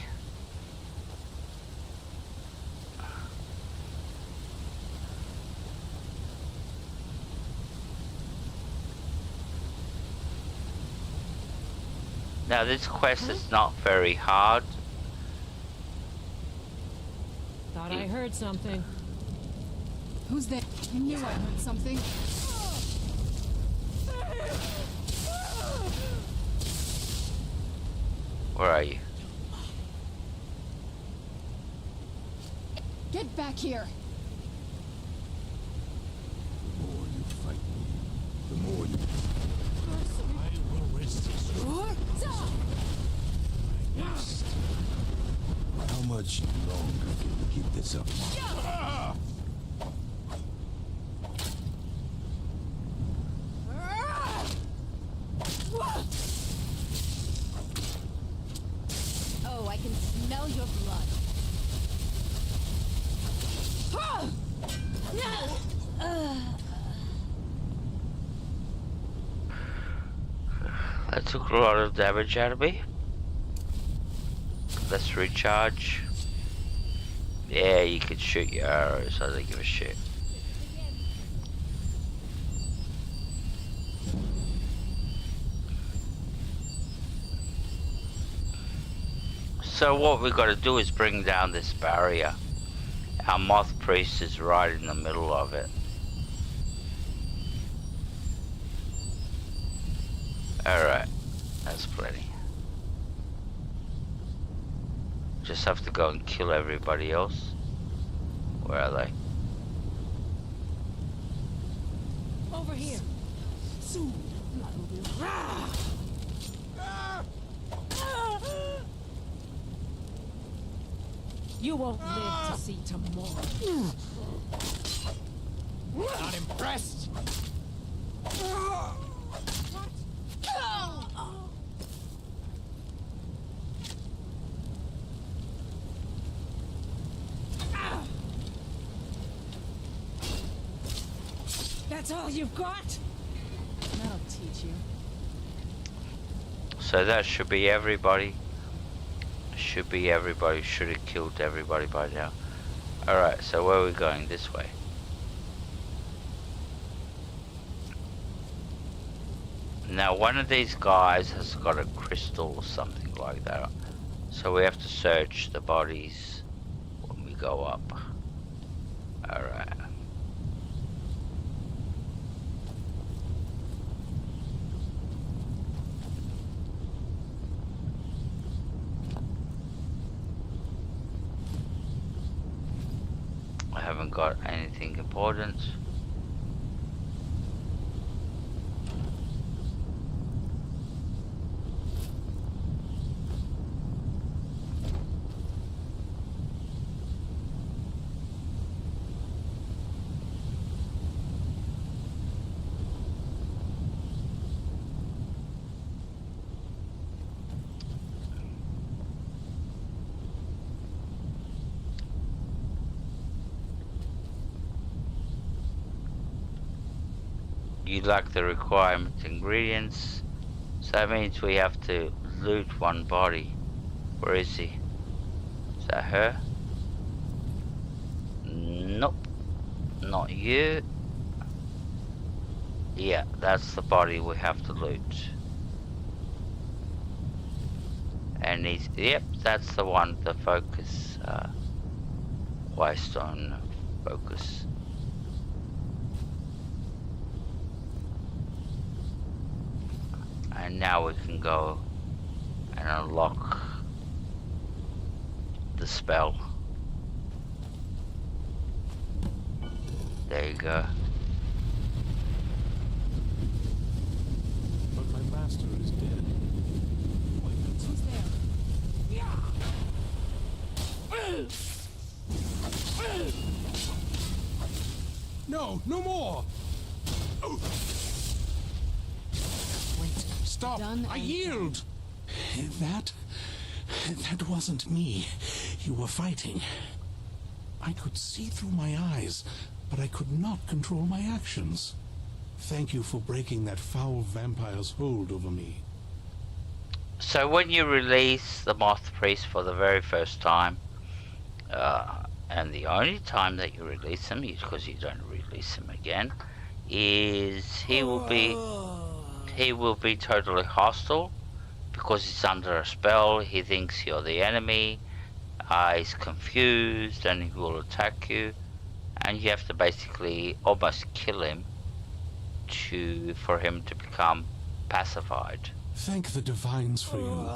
Now this quest is not very hard. Thought I heard something. Who's there? I knew I heard something. Where are you? Get back here! The more you fight me, the more you... I will resist you. How much longer can you keep this up? Oh, I can smell your blood. That took a lot of damage out of me. Let's recharge. Yeah, you can shoot your arrows, I don't give a shit. So what we got to do is bring down this barrier. Our moth priest is right in the middle of it. Alright, that's plenty. Just have to go and kill everybody else. Where are they? Over here. You won't live to see tomorrow. Not impressed? That's all you've got? That'll teach you. So that should be everybody. Should be everybody. Should have killed everybody by now. Alright, so where are we going? This way. Now one of these guys has got a crystal or something like that. So we have to search the bodies when we go up. Alright. I haven't got anything important. You lack the requirement ingredients, so that means we have to loot one body. Where is he? Is that her? Nope, not you. Yeah, that's the body we have to loot. And he's, yep, that's the one, the focus, Whitestone focus. And now we can go and unlock the spell. There you go. But my master is dead. Who's there? No, no more! Stop! Done I and yield! That wasn't me. You were fighting. I could see through my eyes, but I could not control my actions. Thank you for breaking that foul vampire's hold over me. So when you release the Moth Priest for the very first time, and the only time that you release him is because you don't release him again, is he will be totally hostile because he's under a spell. He thinks you're the enemy. He's confused and he will attack you, and you have to basically almost kill him for him to become pacified. Thank the divines for you.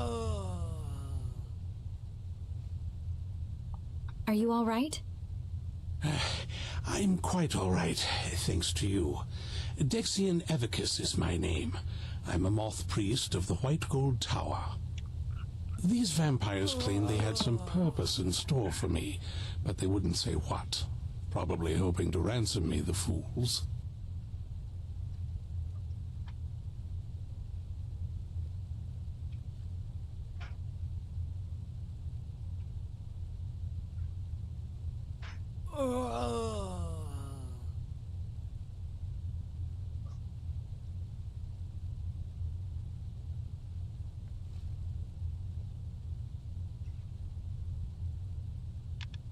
Are you all right? I'm quite all right, thanks to you. Dexian Evicus is my name. I'm a moth priest of the White Gold Tower. These vampires claimed they had some purpose in store for me, but they wouldn't say what. Probably hoping to ransom me, the fools.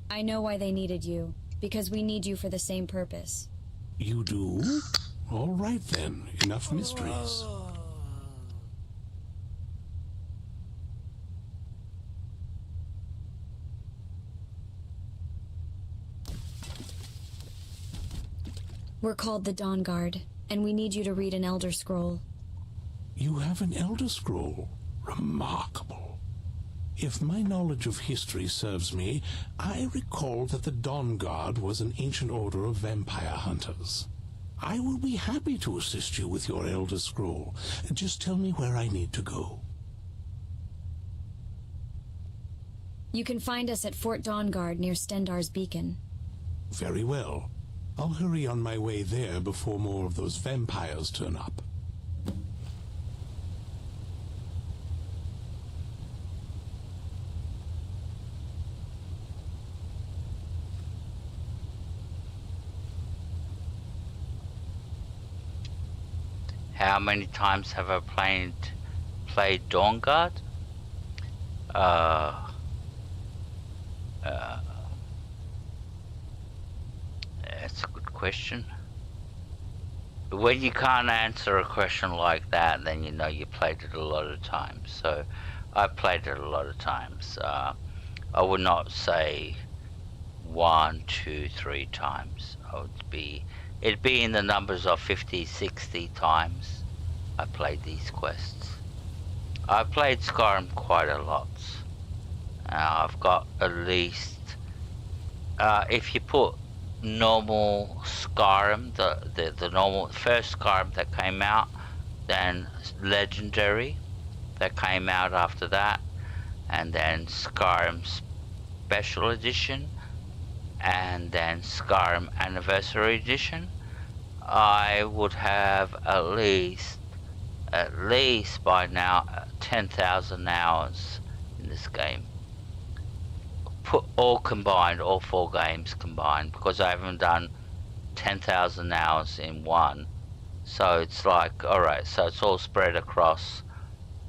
I know why they needed you. Because we need you for the same purpose. You do? All right then. Enough mysteries. We're called the Dawnguard, and we need you to read an Elder Scroll. You have an Elder Scroll? Remarkable. If my knowledge of history serves me, I recall that the Dawnguard was an ancient order of vampire hunters. I will be happy to assist you with your Elder Scroll. Just tell me where I need to go. You can find us at Fort Dawnguard near Stendar's Beacon. Very well. I'll hurry on my way there before more of those vampires turn up. How many times have I played Dawnguard? That's a good question. When you can't answer a question like that, then you know you played it a lot of times. So I played it a lot of times. I would not say 1, 2, 3 times. It'd be in the numbers of 50, 60 times I played these quests. I played Skyrim quite a lot. I've got at least, if you put normal Skyrim, the normal first Skyrim that came out, then Legendary that came out after that, and then Skyrim Special Edition, and then Skyrim Anniversary Edition, I would have at least by now 10,000 hours in this game. Put all combined, all 4 games combined, because I haven't done 10,000 hours in one. So it's like, alright, so it's all spread across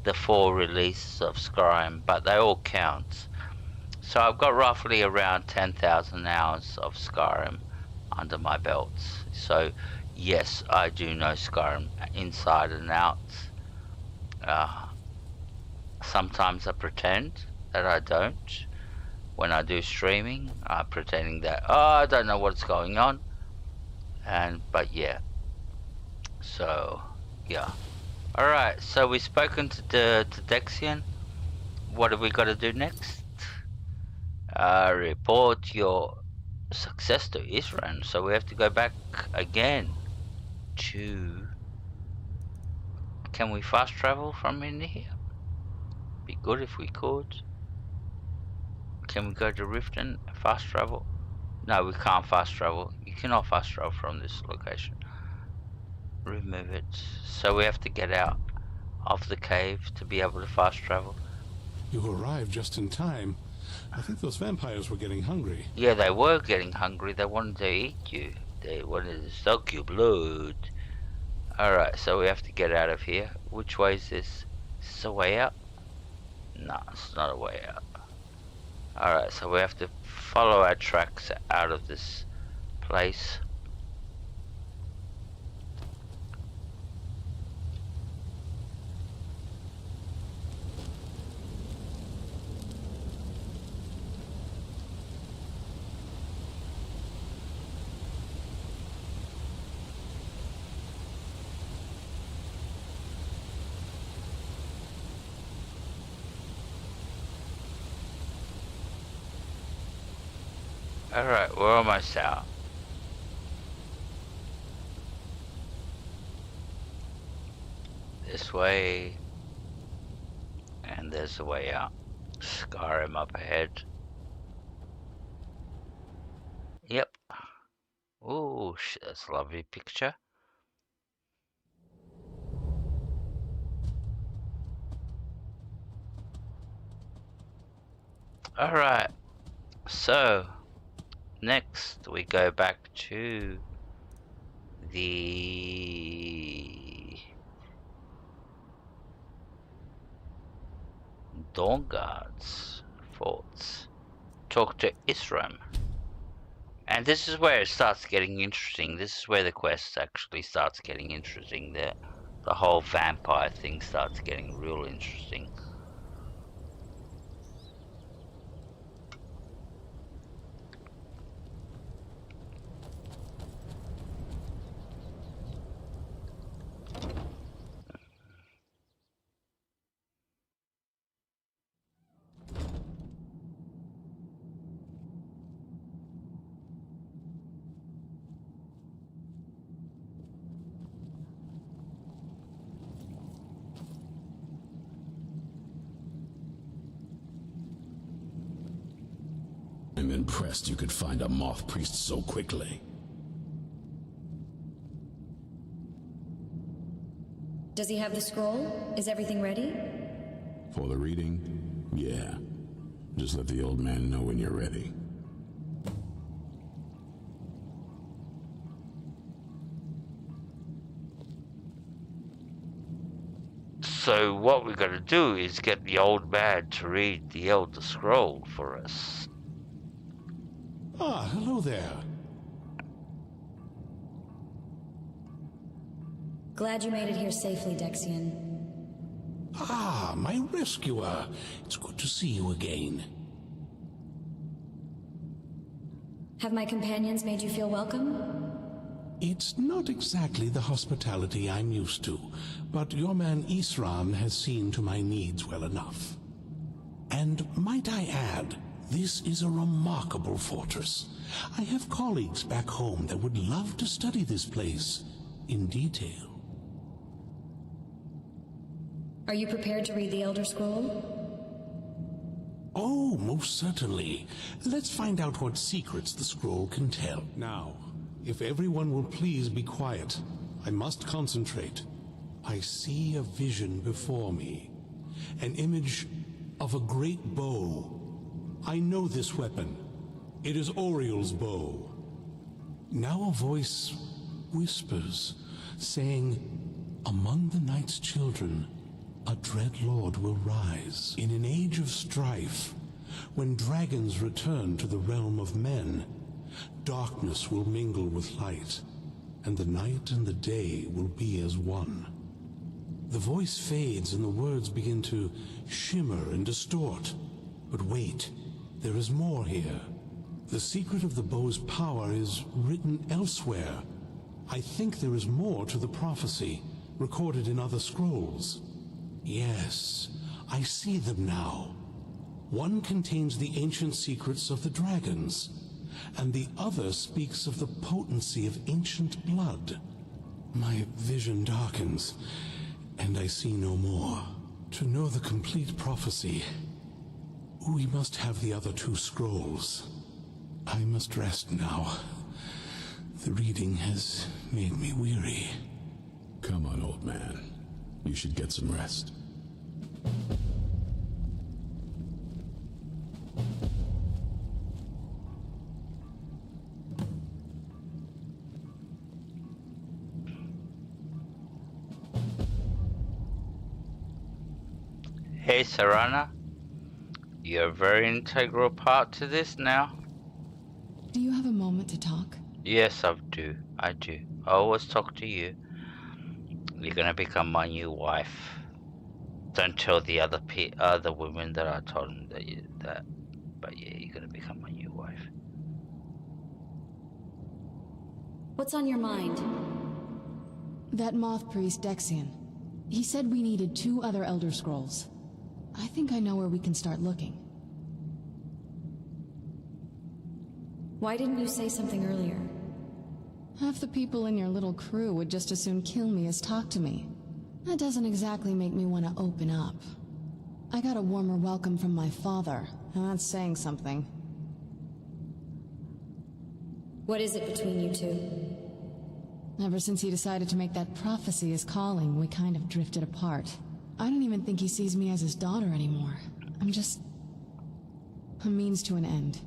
the 4 releases of Skyrim, but they all count. So I've got roughly around 10,000 hours of Skyrim under my belt. So yes, I do know Skyrim inside and out. Sometimes I pretend that I don't. When I do streaming, I'm pretending that, I don't know what's going on. But yeah. So, yeah. Alright, so we've spoken to Dexian. What have we got to do next? Report your success to Isran. So we have to go back again to... Can we fast travel from in here? Be good if we could. Can we go to Riften? Fast travel? No, we can't fast travel. You cannot fast travel from this location. Remove it. So we have to get out of the cave to be able to fast travel. You arrived just in time. I think those vampires were getting hungry. Yeah, they were getting hungry. They wanted to eat you. They wanted to suck your blood. Alright, so we have to get out of here. Which way is this? Is this a way out? No, it's not a way out. Alright, so we have to follow our tracks out of this place. Alright, we're almost out. This way. And there's the way out. Skyrim up ahead. Yep. Ooh, that's a lovely picture. Alright, so next we go back to the Dawnguard's forts. Talk to Isram. And this is where it starts getting interesting. This is where the quest actually starts getting interesting. The whole vampire thing starts getting real interesting. I'm impressed you could find a moth priest so quickly. Does he have the scroll? Is everything ready? For the reading? Yeah. Just let the old man know when you're ready. So what we're gonna do is get the old man to read the Elder Scroll for us. Ah, hello there. Glad you made it here safely, Dexian. Ah, my rescuer. It's good to see you again. Have my companions made you feel welcome? It's not exactly the hospitality I'm used to, but your man Isram has seen to my needs well enough. And might I add, this is a remarkable fortress. I have colleagues back home that would love to study this place in detail. Are you prepared to read the Elder Scroll? Oh, most certainly. Let's find out what secrets the scroll can tell. Now, if everyone will please be quiet, I must concentrate. I see a vision before me, an image of a great bow. I know this weapon. It is Oriel's bow. Now a voice whispers, saying, among the night's children, a dread lord will rise. In an age of strife, when dragons return to the realm of men, darkness will mingle with light, and the night and the day will be as one. The voice fades and the words begin to shimmer and distort. But wait, there is more here. The secret of the bow's power is written elsewhere. I think there is more to the prophecy, recorded in other scrolls. Yes, I see them now. One contains the ancient secrets of the dragons, and the other speaks of the potency of ancient blood. My vision darkens, and I see no more. To know the complete prophecy, we must have the other two scrolls. I must rest now. The reading has made me weary. Come on, old man. You should get some rest. Hey Sarana, you're a very integral part to this now. Do you have a moment to talk? Yes, I do. I always talk to you. You're gonna become my new wife. Don't tell the other women that I told them that. But yeah, you're gonna become my new wife. What's on your mind? That moth priest Dexian. He said we needed 2 other Elder Scrolls. I think I know where we can start looking. Why didn't you say something earlier? Half the people in your little crew would just as soon kill me as talk to me. That doesn't exactly make me want to open up. I got a warmer welcome from my father, and that's saying something. What is it between you two? Ever since he decided to make that prophecy his calling, we kind of drifted apart. I don't even think he sees me as his daughter anymore. I'm just a means to an end.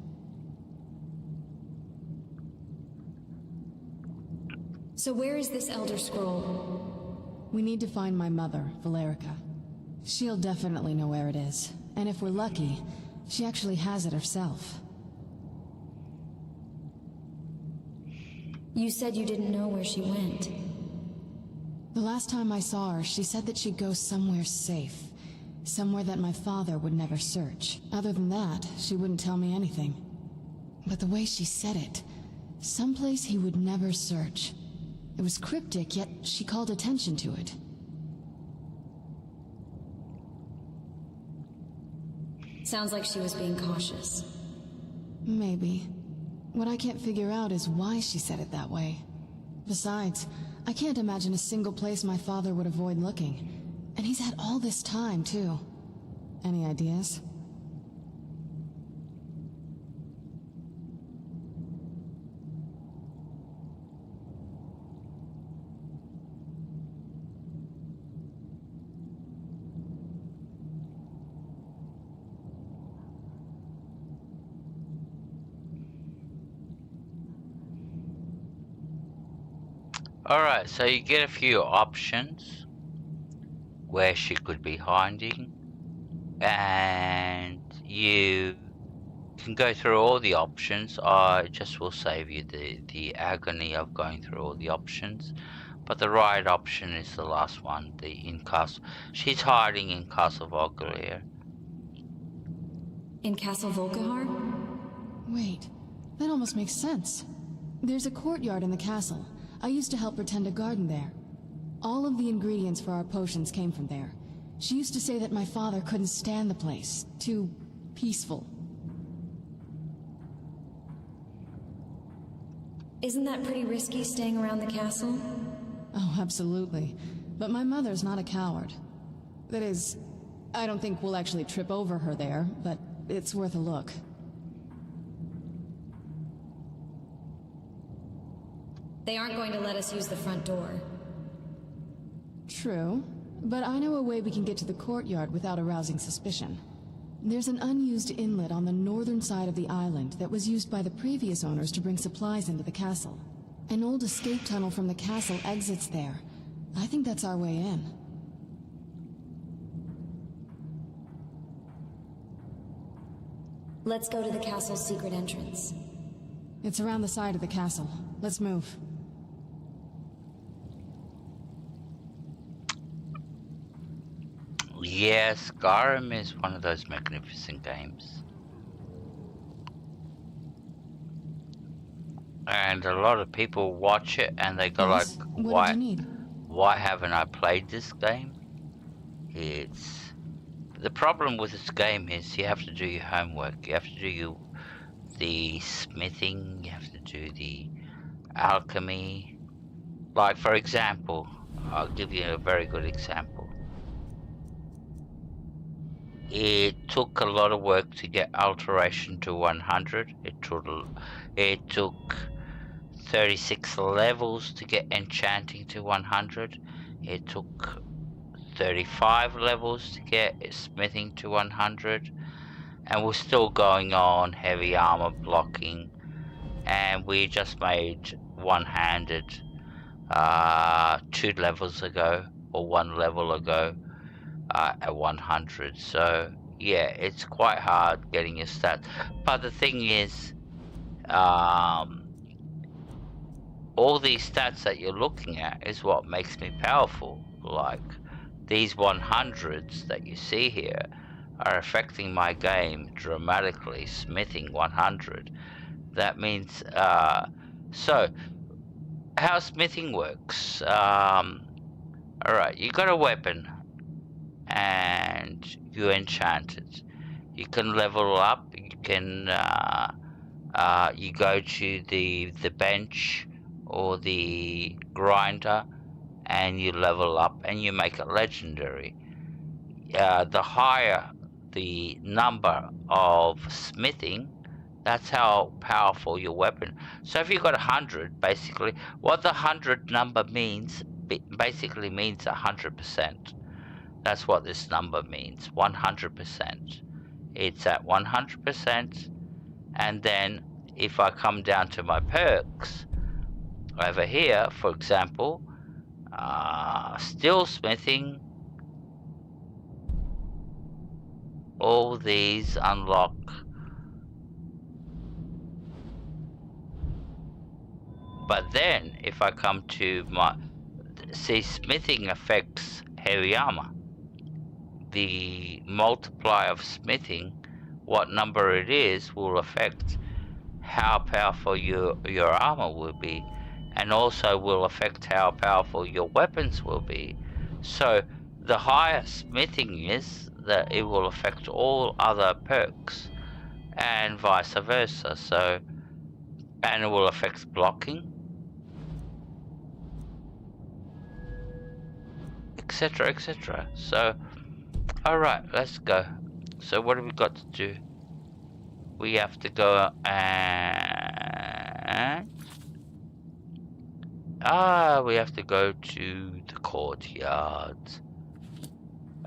So where is this Elder Scroll? We need to find my mother, Valerica. She'll definitely know where it is. And if we're lucky, she actually has it herself. You said you didn't know where she went. The last time I saw her, she said that she'd go somewhere safe. Somewhere that my father would never search. Other than that, she wouldn't tell me anything. But the way she said it, someplace he would never search. It was cryptic, yet she called attention to it. Sounds like she was being cautious. Maybe. What I can't figure out is why she said it that way. Besides, I can't imagine a single place my father would avoid looking. And he's had all this time, too. Any ideas? Alright, so you get a few options where she could be hiding, and you can go through all the options. I just will save you the agony of going through all the options, but the right option is the last one, the in castle. She's hiding in Castle Volkalier. In Castle Volkahar? Wait, that almost makes sense. There's a courtyard in the castle. I used to help her tend a garden there. All of the ingredients for our potions came from there. She used to say that my father couldn't stand the place. Too peaceful. Isn't that pretty risky, staying around the castle? Oh, absolutely. But my mother's not a coward. That is, I don't think we'll actually trip over her there, but it's worth a look. They aren't going to let us use the front door. True, but I know a way we can get to the courtyard without arousing suspicion. There's an unused inlet on the northern side of the island that was used by the previous owners to bring supplies into the castle. An old escape tunnel from the castle exits there. I think that's our way in. Let's go to the castle's secret entrance. It's around the side of the castle. Let's move. Yes, Skyrim is one of those magnificent games. And a lot of people watch it and they go Yes? like, What did you need? why haven't I played this game? The problem with this game is you have to do your homework. You have to do the smithing, you have to do the alchemy. Like, for example, I'll give you a very good example. It took a lot of work to get alteration to 100. It took 36 levels to get enchanting to 100. It took 35 levels to get smithing to 100. And we're still going on heavy armor blocking. And we just made one-handed 2 levels ago, or 1 level ago. At 100, so yeah, it's quite hard getting your stats. But the thing is, all these stats that you're looking at is what makes me powerful. Like these 100s that you see here are affecting my game dramatically. Smithing 100. That means so how smithing works. Alright, you got a weapon and you enchant it. You can level up, you can you go to the bench or the grinder and you level up and you make it legendary. The higher the number of smithing, that's how powerful your weapon. So if you've got 100, basically, what the 100 number means, basically means 100%. That's what this number means, 100%. It's at 100%, and then if I come down to my perks, over here, for example, steel smithing, all these unlock. But then, if I come to my... See, smithing affects heavy armor. The multiplier of smithing, what number it is, will affect how powerful your armor will be, and also will affect how powerful your weapons will be. So the higher smithing is, that it will affect all other perks, and vice versa. So, and it will affect blocking, etc, etc. So, alright, let's go. So what have we got to do? We have to go and... we have to go to the courtyard.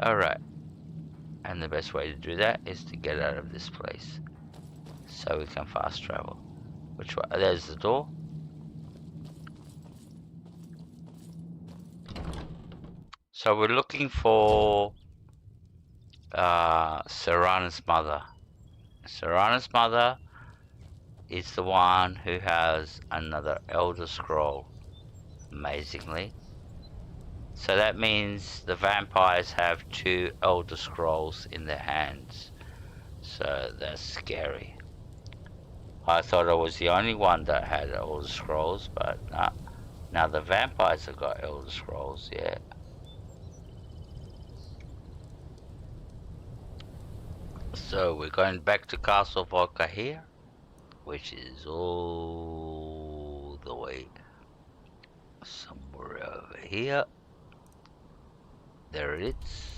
Alright. And the best way to do that is to get out of this place, so we can fast travel. Which way? There's the door. So we're looking for Serana's mother. Serana's mother is the one who has another Elder Scroll, amazingly. So that means the vampires have 2 Elder Scrolls in their hands. So that's scary. I thought I was the only one that had Elder Scrolls, but nah. Now the vampires have got Elder Scrolls, yeah. So we're going back to Castle Vodka here, which is all the way somewhere over here. There it is.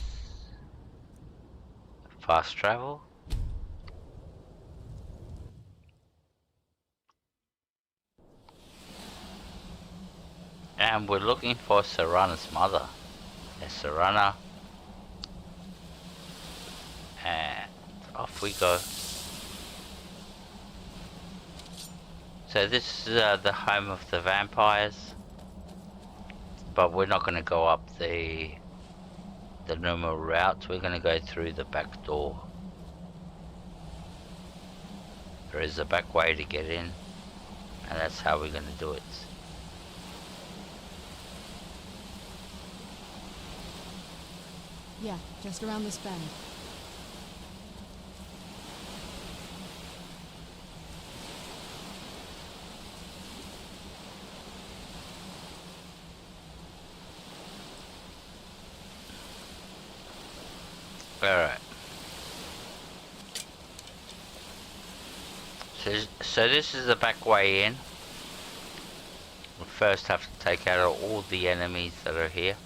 Fast travel. And we're looking for Serana's mother. There's Serana. And off we go. So this is the home of the vampires. But we're not going to go up the normal route. We're going to go through the back door. There is a back way to get in, and that's how we're going to do it. Yeah, just around this bend. Alright. So this is the back way in. We first have to take out all the enemies that are here.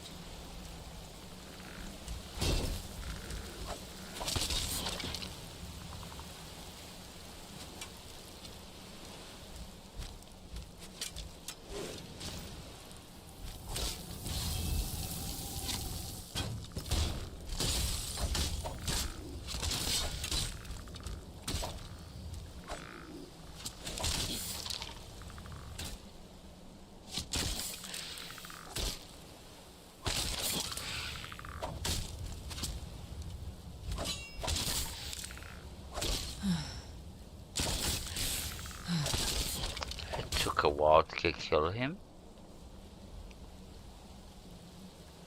Took a while to kill him.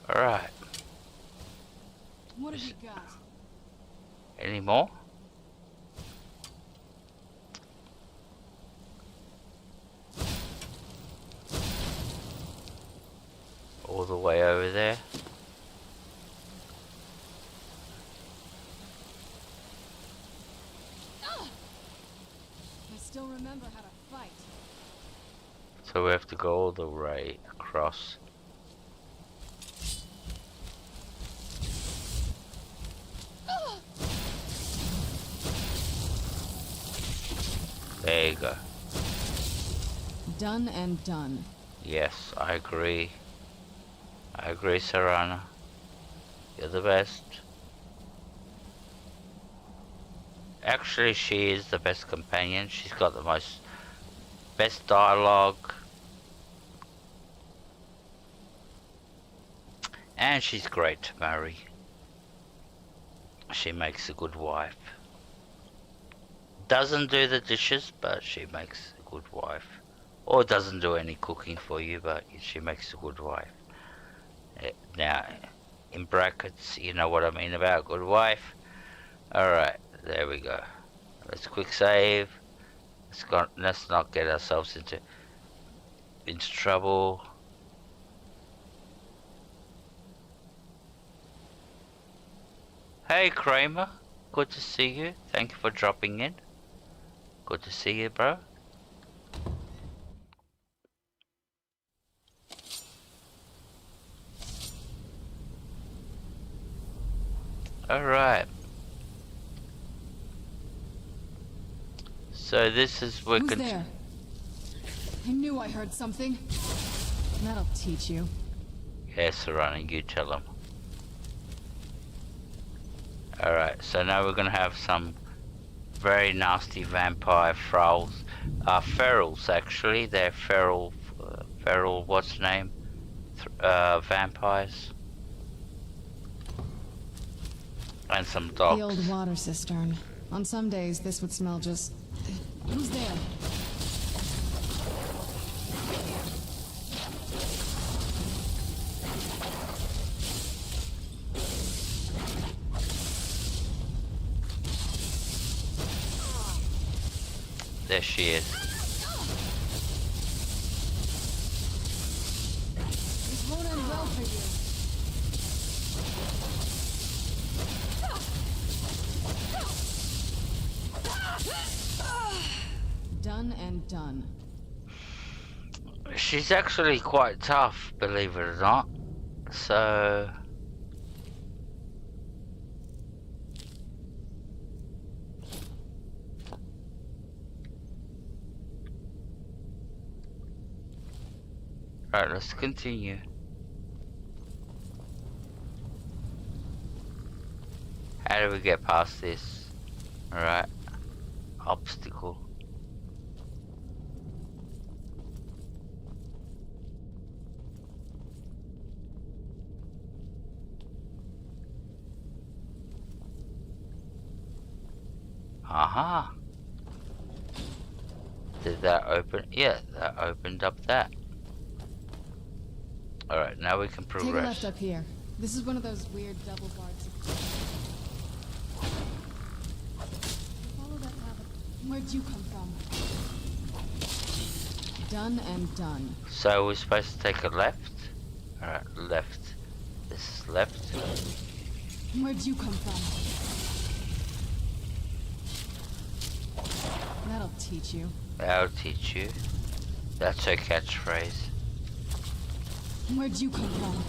Alright. What have you got? Any more? All the way over there. I still remember remember how to fight. So we have to go all the way across. There you go. Done and done. Yes, I agree. I agree, Serana. You're the best. Actually, she is the best companion. She's got the best dialogue. And she's great to marry. She makes a good wife. Doesn't do the dishes, but she makes a good wife. Or doesn't do any cooking for you, but she makes a good wife. Now, in brackets, you know what I mean about good wife. Alright, there we go. Let's quick save. Let's not get ourselves into trouble. Hey Kramer, good to see you. Thank you for dropping in. Good to see you, bro. Alright. So this is where... Who's there? I knew I heard something. That'll teach you. Yes, Serana, you tell him. Alright, so now we're gonna have some very nasty vampire ferals actually. They're feral, what's the name? Vampires. And some dogs. The old water cistern. On some days, this would smell just... Who's there? There she is. This won't end well for you. Done and done. She's actually quite tough, believe it or not. So... Right, let's continue. How do we get past this? Alright. Obstacle. Aha. Did that open? Yeah, that opened up that. Alright, now we can progress. Take a left up here. This is one of those weird double bars. Follow that path. Where'd you come from? Done and done. So we're supposed to take a left? Alright, left. This is left. Where'd you come from? That'll teach you. That'll teach you. That's her catchphrase. Where'd you come from?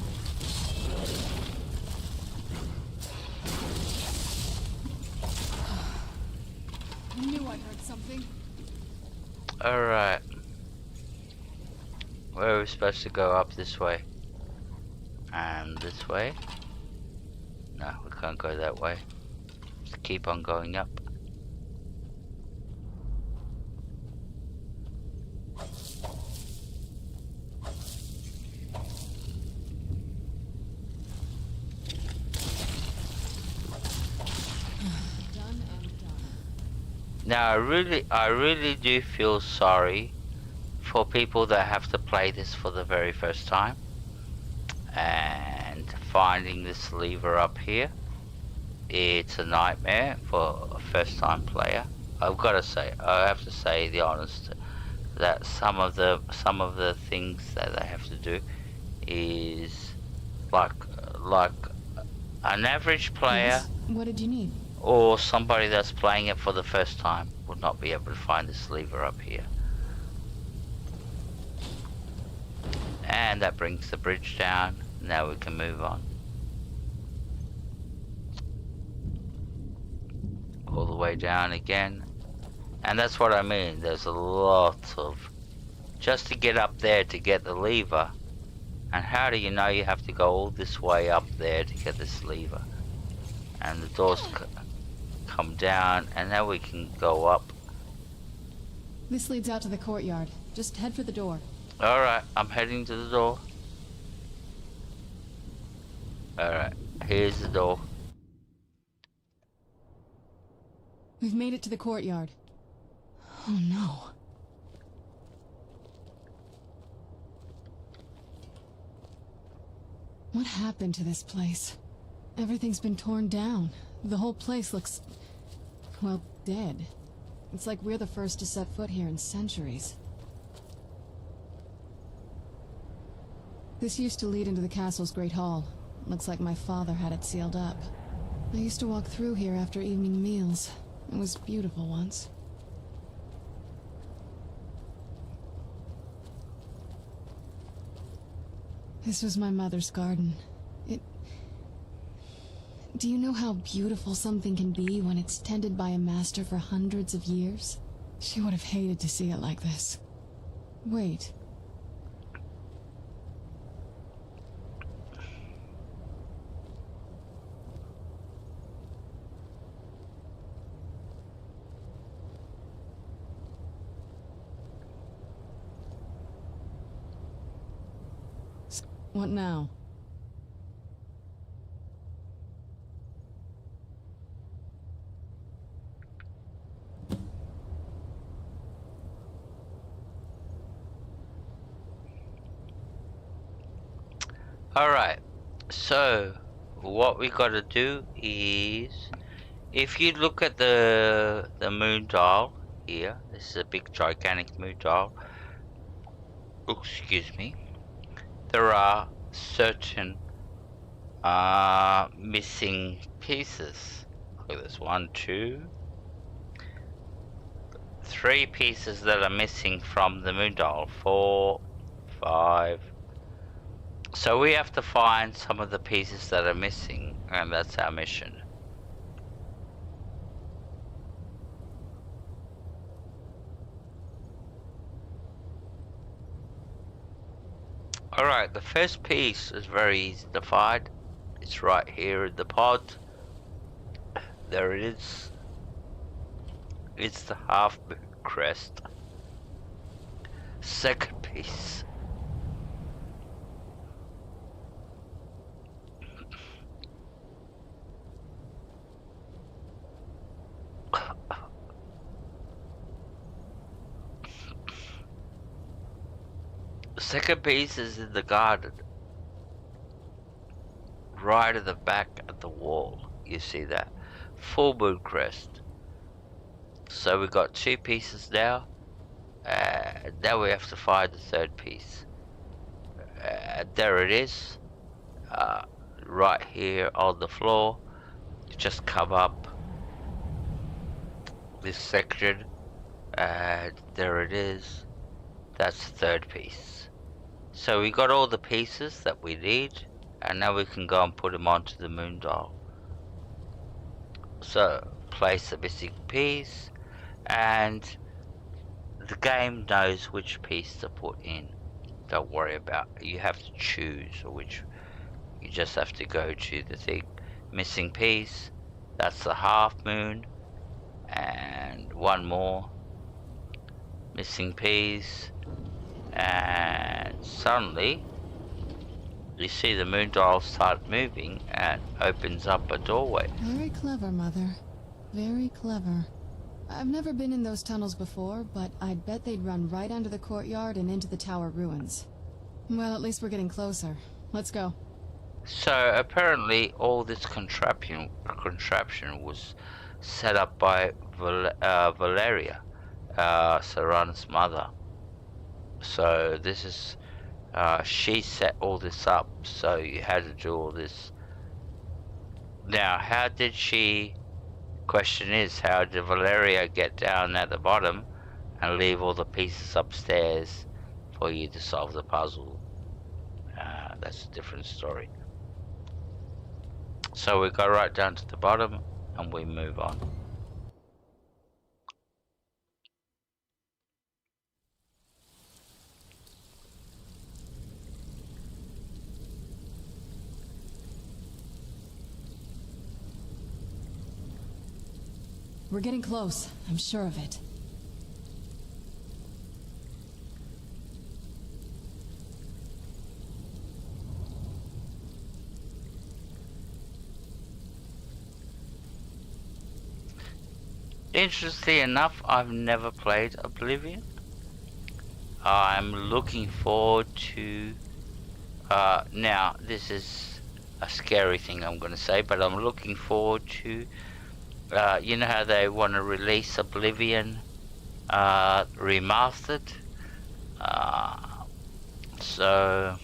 I knew I heard something. Alright. Where are we supposed to go? Up this way? And this way? No, we can't go that way. Just keep on going up. Now I really do feel sorry for people that have to play this for the very first time and finding this lever up here. It's a nightmare for a first time player. I have to say the honest that some of the things that they have to do is like an average player. Yes. What did you need? or somebody that's playing it for the first time would not be able to find this lever up here. And that brings the bridge down. Now we can move on. All the way down again. And that's what I mean, there's a lot of... Just to get up there to get the lever. And how do you know you have to go all this way up there to get this lever? And the doors come down, and now we can go up. This leads out to the courtyard. Just head for the door. Alright, I'm heading to the door. Alright, here's the door. We've made it to the courtyard. Oh no. What happened to this place? Everything's been torn down. The whole place looks... well, dead. It's like we're the first to set foot here in centuries. This used to lead into the castle's great hall. Looks like my father had it sealed up. I used to walk through here after evening meals. It was beautiful once. This was my mother's garden. Do you know how beautiful something can be when it's tended by a master for hundreds of years? She would have hated to see it like this. Wait. What now? Alright, so what we gotta do is, if you look at the moon dial here, this is a big gigantic moon dial. Excuse me. There are certain missing pieces. Look, there's 1, 2, 3 pieces that are missing from the moon dial. 4, 5. So we have to find some of the pieces that are missing, and that's our mission. Alright, the first piece is very easy to find. It's right here in the pod. There it is. It's the half-moon crest. Second piece. Second piece is in the garden, right at the back of the wall. You see that full moon crest. So we got 2 pieces now. Now we have to find the third piece. There it is, right here on the floor. You just come up this section, and there it is. That's the third piece. So we got all the pieces that we need, and now we can go and put them onto the moon dial. So place the missing piece, and the game knows which piece to put in. Don't worry about it. You have to choose which. You just have to go to the thing. Missing piece, that's the half moon, and 1 more. Missing piece. And suddenly you see the moon dial start moving and opens up a doorway. Very clever, Mother. Very clever. I've never been in those tunnels before, but I'd bet they'd run right under the courtyard and into the tower ruins. Well, at least we're getting closer. Let's go. So apparently all this contraption was set up by Valeria, Serana's mother. So this is, she set all this up, so you had to do all this. Now, how did she Question is, how did Valeria get down at the bottom and leave all the pieces upstairs for you to solve the puzzle? That's a different story. So we go right down to the bottom and we move on. We're getting close. I'm sure of it. Interestingly enough, I've never played Oblivion. I'm looking forward to... now, this is a scary thing I'm going to say, but I'm looking forward to... you know how they want to release Oblivion remastered? So...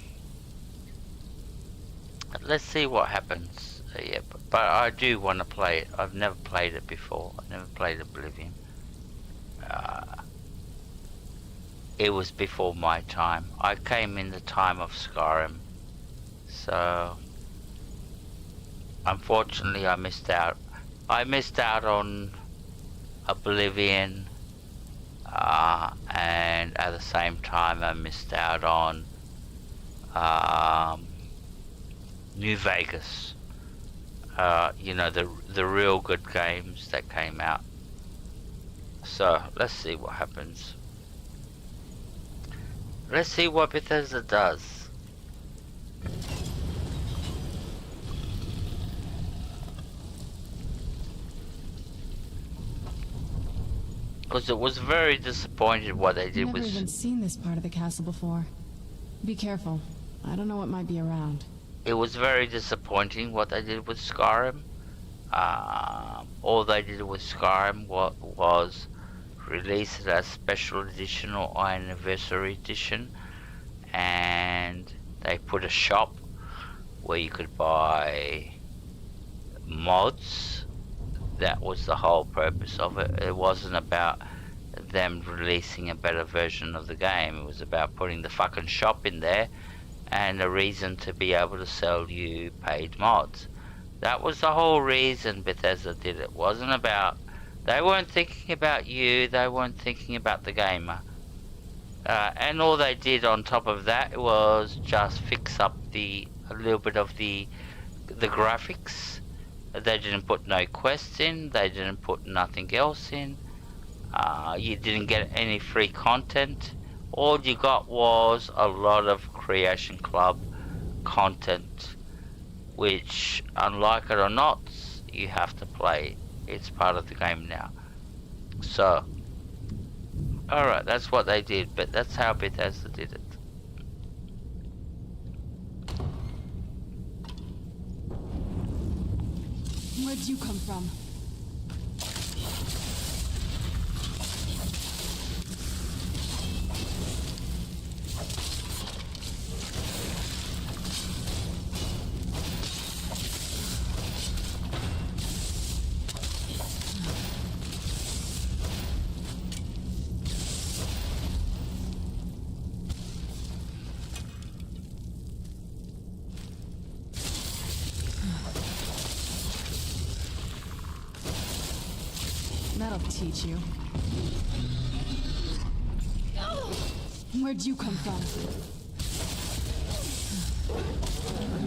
let's see what happens. Yeah, but I do want to play it. I've never played it before. I've never played Oblivion. It was before my time. I came in the time of Skyrim. So... unfortunately I missed out. I missed out on Oblivion. And at the same time I missed out on New Vegas. You know, the real good games that came out. So let's see what happens. Let's see what Bethesda does. Because it was very disappointed what they did I've with... never even seen this part of the castle before. Be careful. I don't know what might be around. It was very disappointing what they did with Skyrim. All they did with Skyrim was release it as special edition or anniversary edition, and they put a shop where you could buy mods. That was the whole purpose of it. It wasn't about them releasing a better version of the game. It was about putting the fucking shop in there and a reason to be able to sell you paid mods. That was the whole reason Bethesda did it. Wasn't about... they weren't thinking about you, they weren't thinking about the gamer. And all they did on top of that was just fix up a little bit of the graphics. They didn't put no quests in, they didn't put nothing else in. You didn't get any free content. All you got was a lot of Creation Club content, which, unlike it or not, you have to play. It's part of the game now. So, alright, that's what they did, but that's how Bethesda did it. Where'd you come from? That'll teach you. Where'd you come from?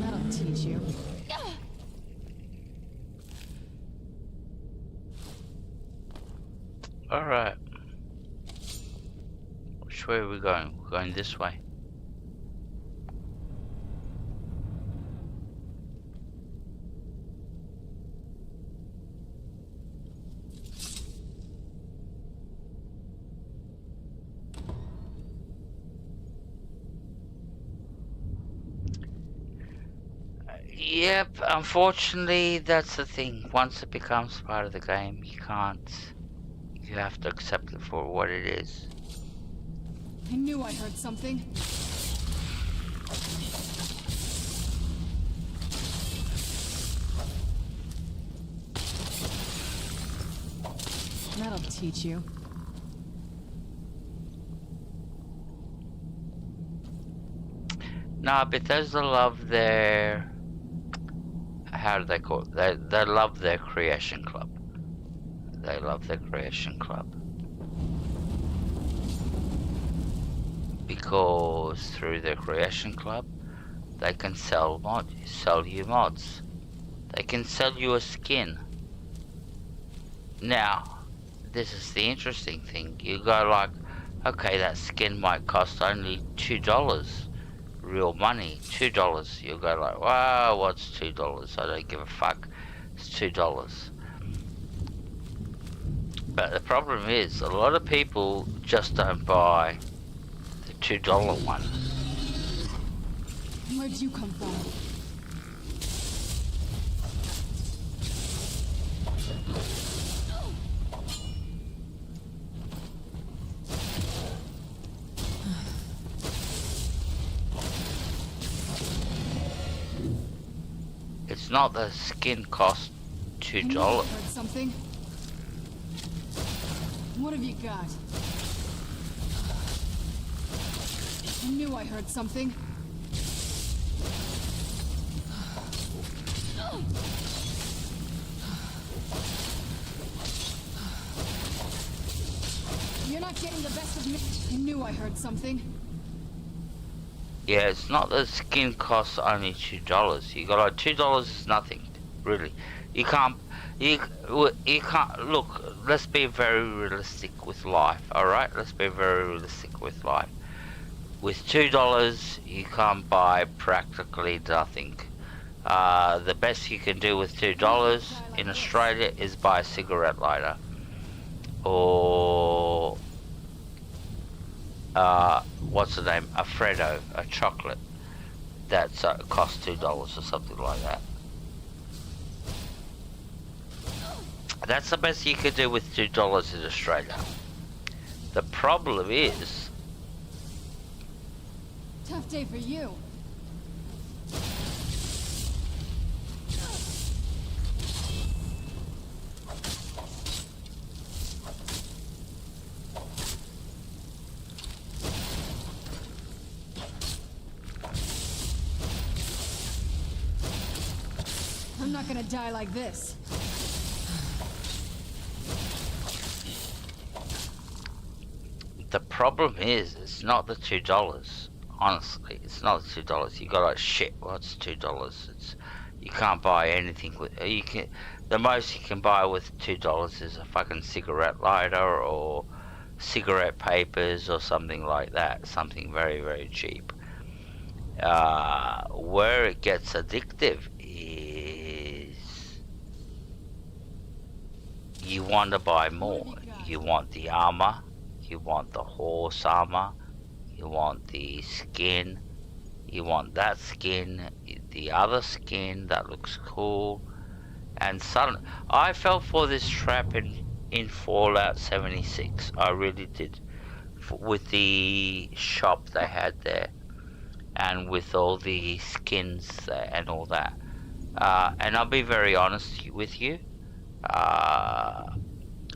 That'll teach you. Alright. Which way are we going? We're going this way. Yep, unfortunately that's the thing. Once it becomes part of the game, you can't. You have to accept it for what it is. I knew I heard something. teach you. No, Bethesda love their... How do they call it? They love their creation club. They love their creation club. Because through their creation club, they can sell you mods. They can sell you a skin. Now, this is the interesting thing. You go like, okay, that skin might cost only $2. Real money, $2. You go like, wow, what's $2? I don't give a fuck. It's $2. But the problem is, a lot of people just don't buy the $2 one. Where'd you come from? It's not the skin cost $2. Heard something? What have you got? I knew I heard something. You're not getting the best of me. I knew I heard something. Yeah, it's not the skin costs only $2. You got like $2 is nothing, really. You can't look. Let's be very realistic with life. All right, let's be very realistic with life. With $2, you can't buy practically nothing. The best you can do with $2 in Australia is buy a cigarette lighter, or what's the name? A Freddo, a chocolate that costs $2 or something like that. That's the best you could do with $2 in Australia. The problem is, Tough day for you. I'm not gonna die like this. the problem is, it's not the $2. Honestly, it's not the $2. You go like, shit, what's $2? It's, you can't buy anything with, you can, the most you can buy with $2 is a fucking cigarette lighter or cigarette papers or something like that, something very, very cheap. Where it gets addictive is you want to buy more. You want the armor, you want the horse armor, you want the skin, you want that skin, the other skin that looks cool. And suddenly, I fell for this trap in Fallout 76. I really did, with the shop they had there, and with all the skins there and all that. And I'll be very honest with you.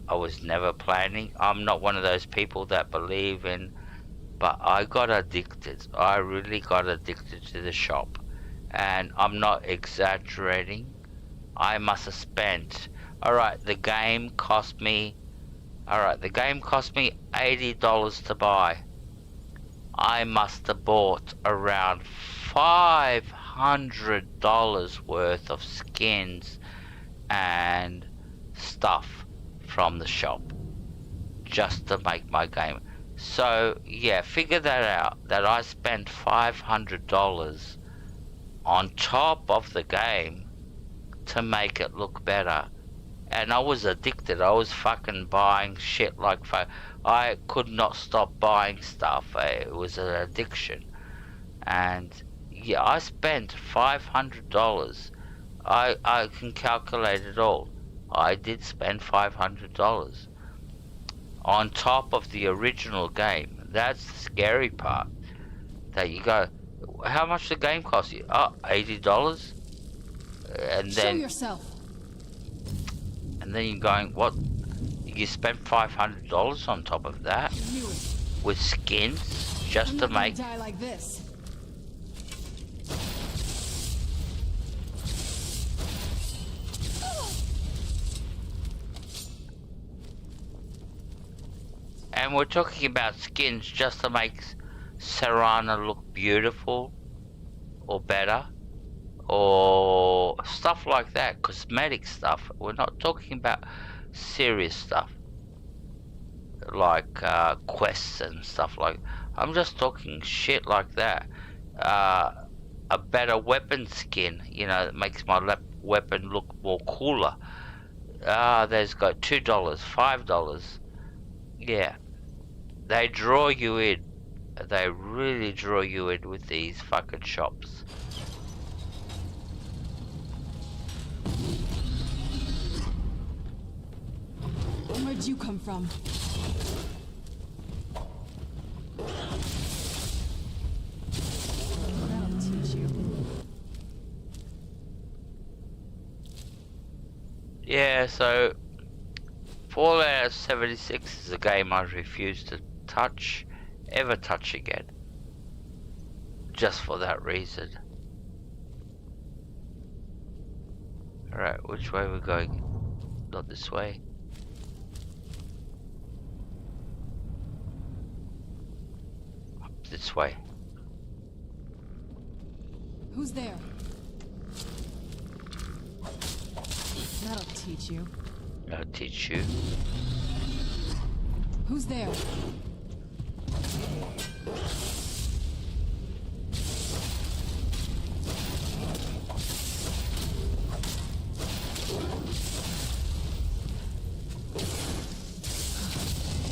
I was never planning. I'm not one of those people that believe in, but I got addicted. I really got addicted to the shop, and I'm not exaggerating. I must have spent, alright, the game cost me $80 to buy. I must have bought around $500 worth of skins and stuff from the shop just to make my game. So yeah, figure that out, that I spent $500 on top of the game to make it look better. And I was addicted. I was fucking buying shit like I could not stop buying stuff. It was an addiction. And yeah, I spent $500. I can calculate it all. I did spend $500 on top of the original game. That's the scary part. That you go, how much the game cost you? Oh, $80. And then show yourself. And then you're going, what? you spent $500 on top of that with skins just to make. Die like this. And we're talking about skins just to make Serana look beautiful or better or stuff like that, cosmetic stuff. We're not talking about serious stuff like quests and stuff like. I'm just talking shit like that. A better weapon skin, you know, that makes my weapon look more cooler. There's got $2, $5. Yeah, they draw you in. They really draw you in with these fucking shops. Where'd you come from? That'll teach you. Yeah, so Fallout 76 is a game I refuse to touch, ever touch again. Just for that reason. Alright, which way are we going? Not this way. Up this way. Who's there? That'll teach you. I'll teach you. Who's there?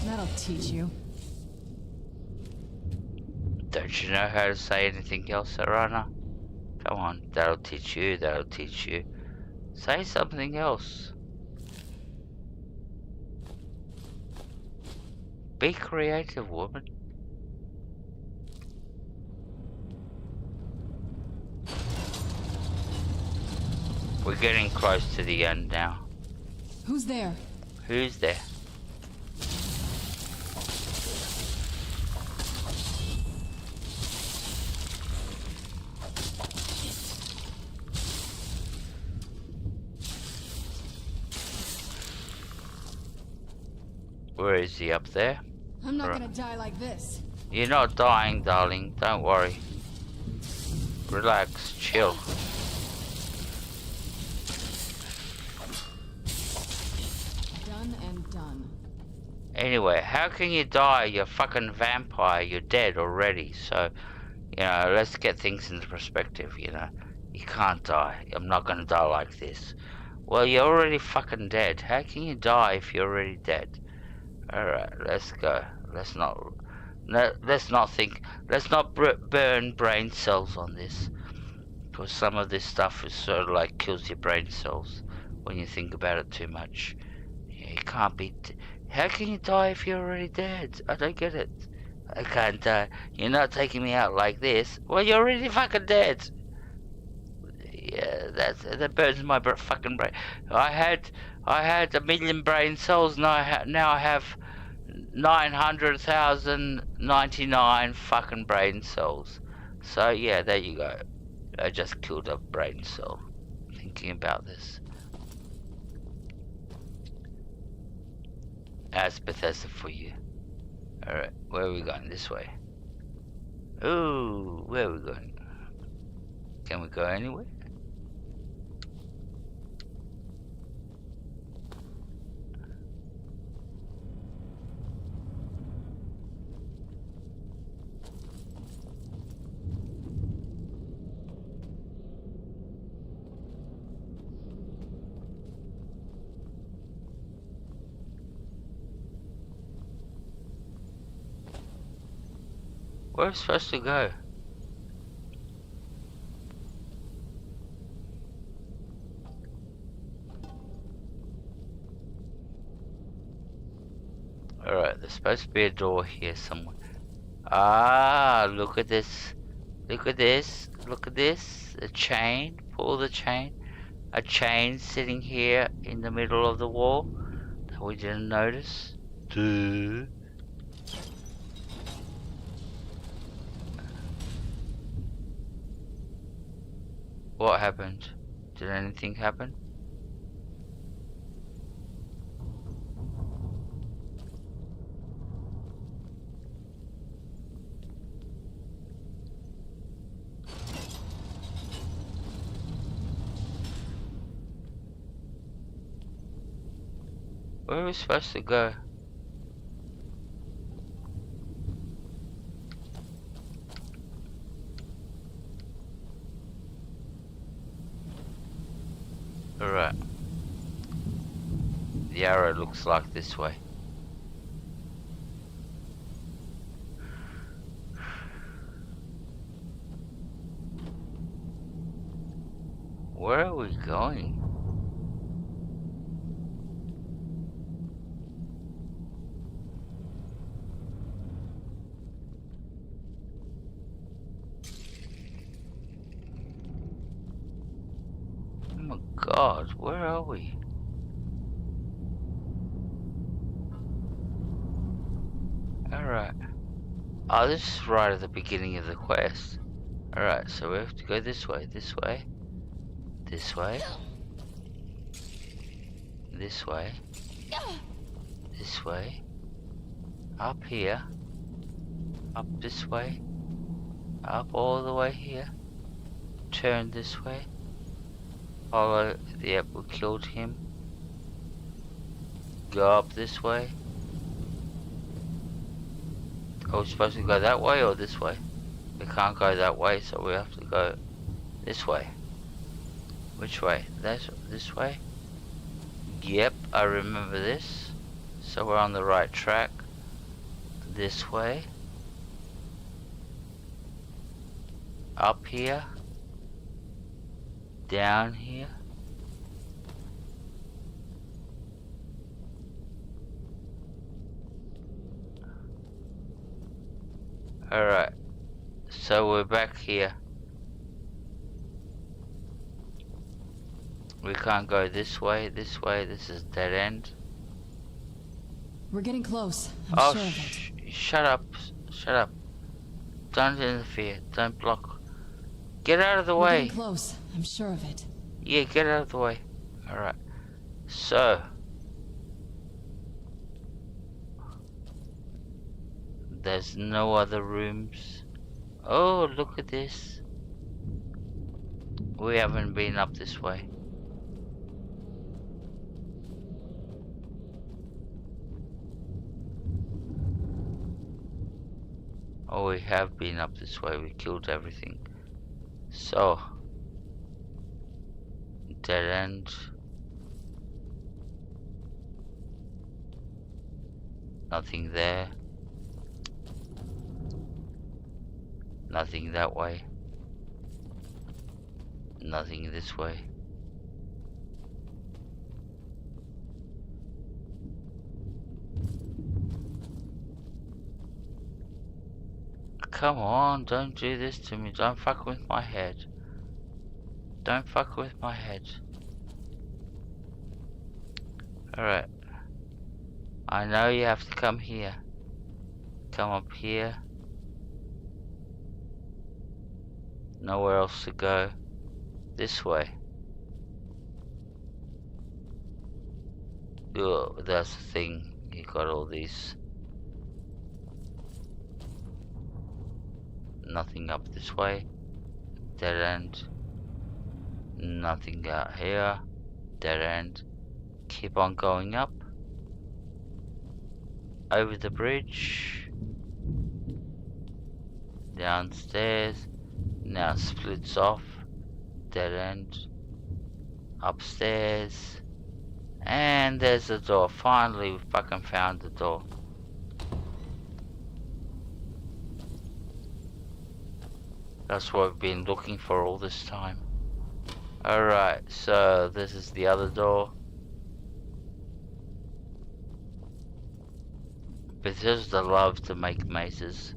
That'll teach you. Don't you know how to say anything else, Serana? Come on, that'll teach you, that'll teach you. Say something else. Be creative, woman. We're getting close to the end now. Who's there? Who's there? Where is he? Up there? I'm not gonna die like this. You're not dying, darling. Don't worry. Relax, chill. Done and done. Anyway, how can you die? You're a fucking vampire. You're dead already. So, you know, let's get things into perspective, you know. You can't die. I'm not gonna die like this. Well, you're already fucking dead. How can you die if you're already dead? Alright, let's go. Let's not think. Let's not burn brain cells on this. Because some of this stuff is sort of like kills your brain cells when you think about it too much. You can't be... How can you die if you're already dead? I don't get it. I can't die. You're not taking me out like this. Well, you're already fucking dead. Yeah, that burns my fucking brain. I had 1 million brain cells. Now I have 900,099 fucking brain cells. So yeah, there you go. I just killed a brain cell thinking about this. That's Bethesda for you. Alright, where are we going? This way. Ooh, where are we going? Can we go anywhere? Where are we supposed to go? Alright, there's supposed to be a door here somewhere. Ah, look at this. Look at this. Look at this. A chain. Pull the chain. A chain sitting here in the middle of the wall. We didn't notice. Duh. What happened? Did anything happen? Where are we supposed to go? Alright. The arrow looks like this way. Where are we going? Oh my god, where are we? Alright. Oh, this is right at the beginning of the quest. Alright, so we have to go this way, this way, this way, this way, this way, up here, up this way, up all the way here, turn this way, follow, yep, we killed him, go up this way. Are we supposed to go that way or this way? We can't go that way, so we have to go this way. Which way? This way? Yep, I remember this. So we're on the right track. This way. Up here. Down here. Alright. So we're back here. We can't go this way, this is dead end. We're getting close. Oh, I'm sure of it. shut up. Don't interfere, don't block. Get out of the We're way. getting close. I'm sure of it. Yeah, get out of the way. Alright. So. There's no other rooms. Oh, look at this. We haven't been up this way. Oh, we have been up this way. We killed everything. So. Dead end. Nothing there. Nothing that way. Nothing this way. Come on, don't do this to me. Don't fuck with my head. Don't fuck with my head. Alright. I know you have to come here. Come up here. Nowhere else to go. This way. Oh, that's the thing. You got all these. Nothing up this way. Dead end. Nothing out here. Dead end. Keep on going up. Over the bridge. Downstairs. Now splits off. Dead end. Upstairs. And there's the door. Finally we fucking found the door. That's what we've been looking for all this time. Alright, so this is the other door. Bethesda love to make mazes.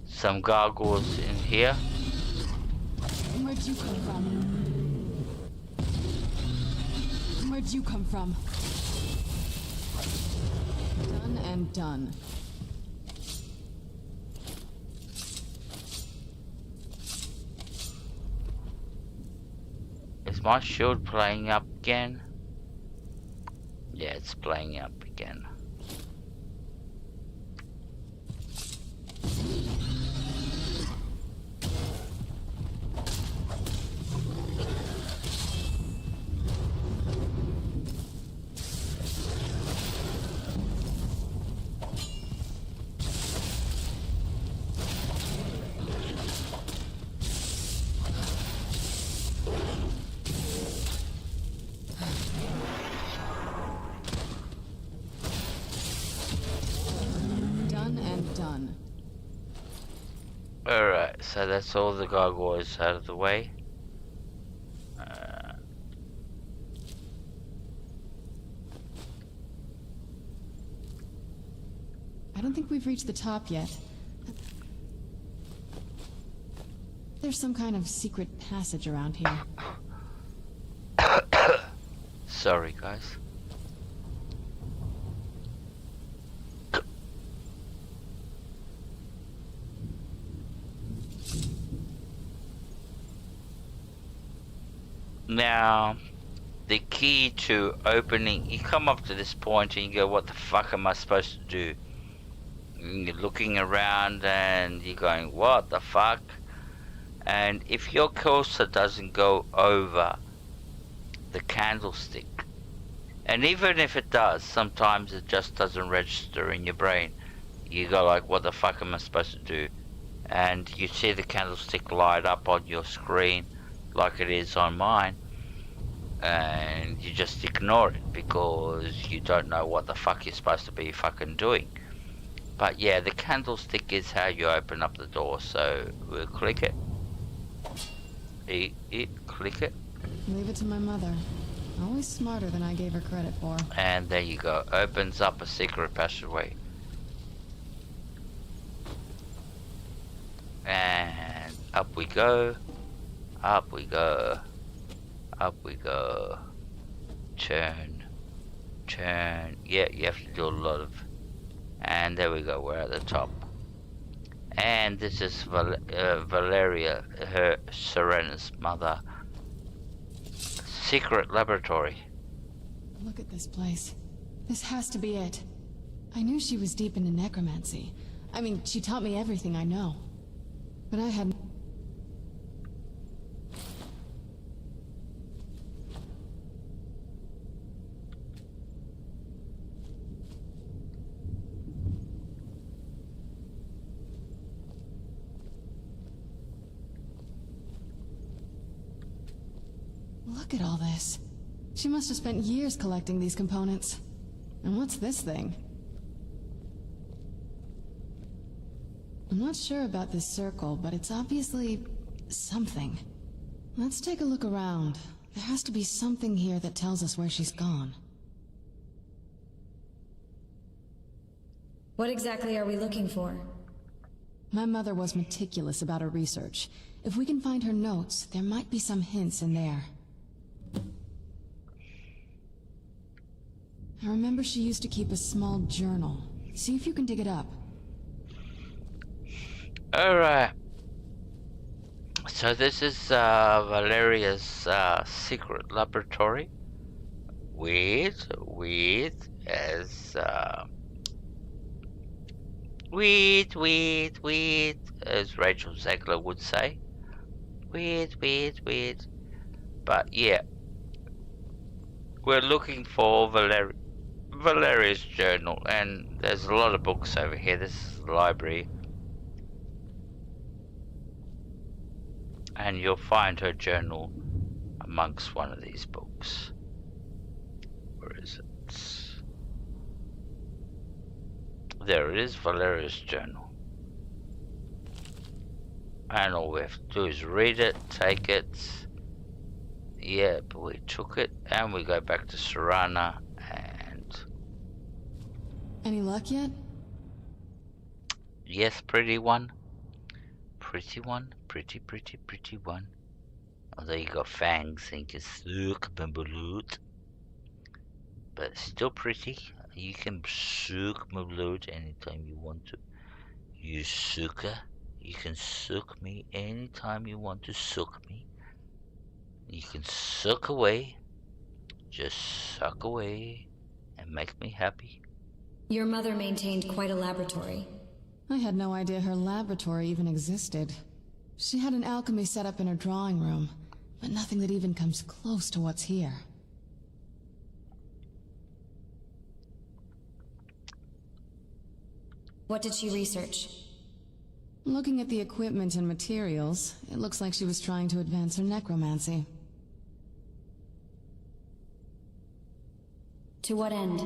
Some gargoyles in here. Where'd you come from? did you come from? Done and done. Is my shield playing up again? Yeah, it's playing up again. Alright, so that's all the gargoyles out of the way. I don't think we've reached the top yet. There's some kind of secret passage around here. Sorry, guys. Now, the key to opening, you come up to this point and you go, what the fuck am I supposed to do? And you're looking around and you're going, what the fuck? And if your cursor doesn't go over the candlestick, and even if it does, sometimes it just doesn't register in your brain. You go like, what the fuck am I supposed to do? And you see the candlestick light up on your screen like it is on mine, and you just ignore it because you don't know what the fuck you're supposed to be fucking doing. But yeah, the candlestick is how you open up the door, so we'll click it. Click it. Leave it to my mother. Always smarter than I gave her credit for. And there you go. Opens up a secret passageway. And up we go. Up we go. Up we go. Turn. Turn. Yeah, you have to do a lot of... And there we go. We're at the top. And this is Valeria, her Serena's mother. Secret laboratory. Look at this place. This has to be it. I knew she was deep into necromancy. I mean, she taught me everything I know. But I had... Look at all this. She must have spent years collecting these components. And what's this thing? I'm not sure about this circle, but it's obviously... something. Let's take a look around. There has to be something here that tells us where she's gone. What exactly are we looking for? My mother was meticulous about her research. If we can find her notes, there might be some hints in there. I remember she used to keep a small journal. See if you can dig it up. Alright. So this is Valeria's secret laboratory. Weird as weird, as Rachel Zegler would say. Weird. But yeah, we're looking for Valeria's journal, and there's a lot of books over here. This is the library. And you'll find her journal amongst one of these books. Where is it? There it is, Valeria's journal. And all we have to do is read it, take it. Yeah, but we took it, and we go back to Serana, and... Any luck yet? Yes, pretty one. Pretty one. Oh, there you got fangs, and you can look them loot. but still pretty. You can suck my blood anytime you want to. You sucker. You can suck me anytime you want to suck me. You can suck away. Just suck away and make me happy. Your mother maintained quite a laboratory. I had no idea her laboratory even existed. She had an alchemy set up in her drawing room, but nothing that even comes close to what's here. What did she research? Looking at the equipment and materials, it looks like she was trying to advance her necromancy. To what end?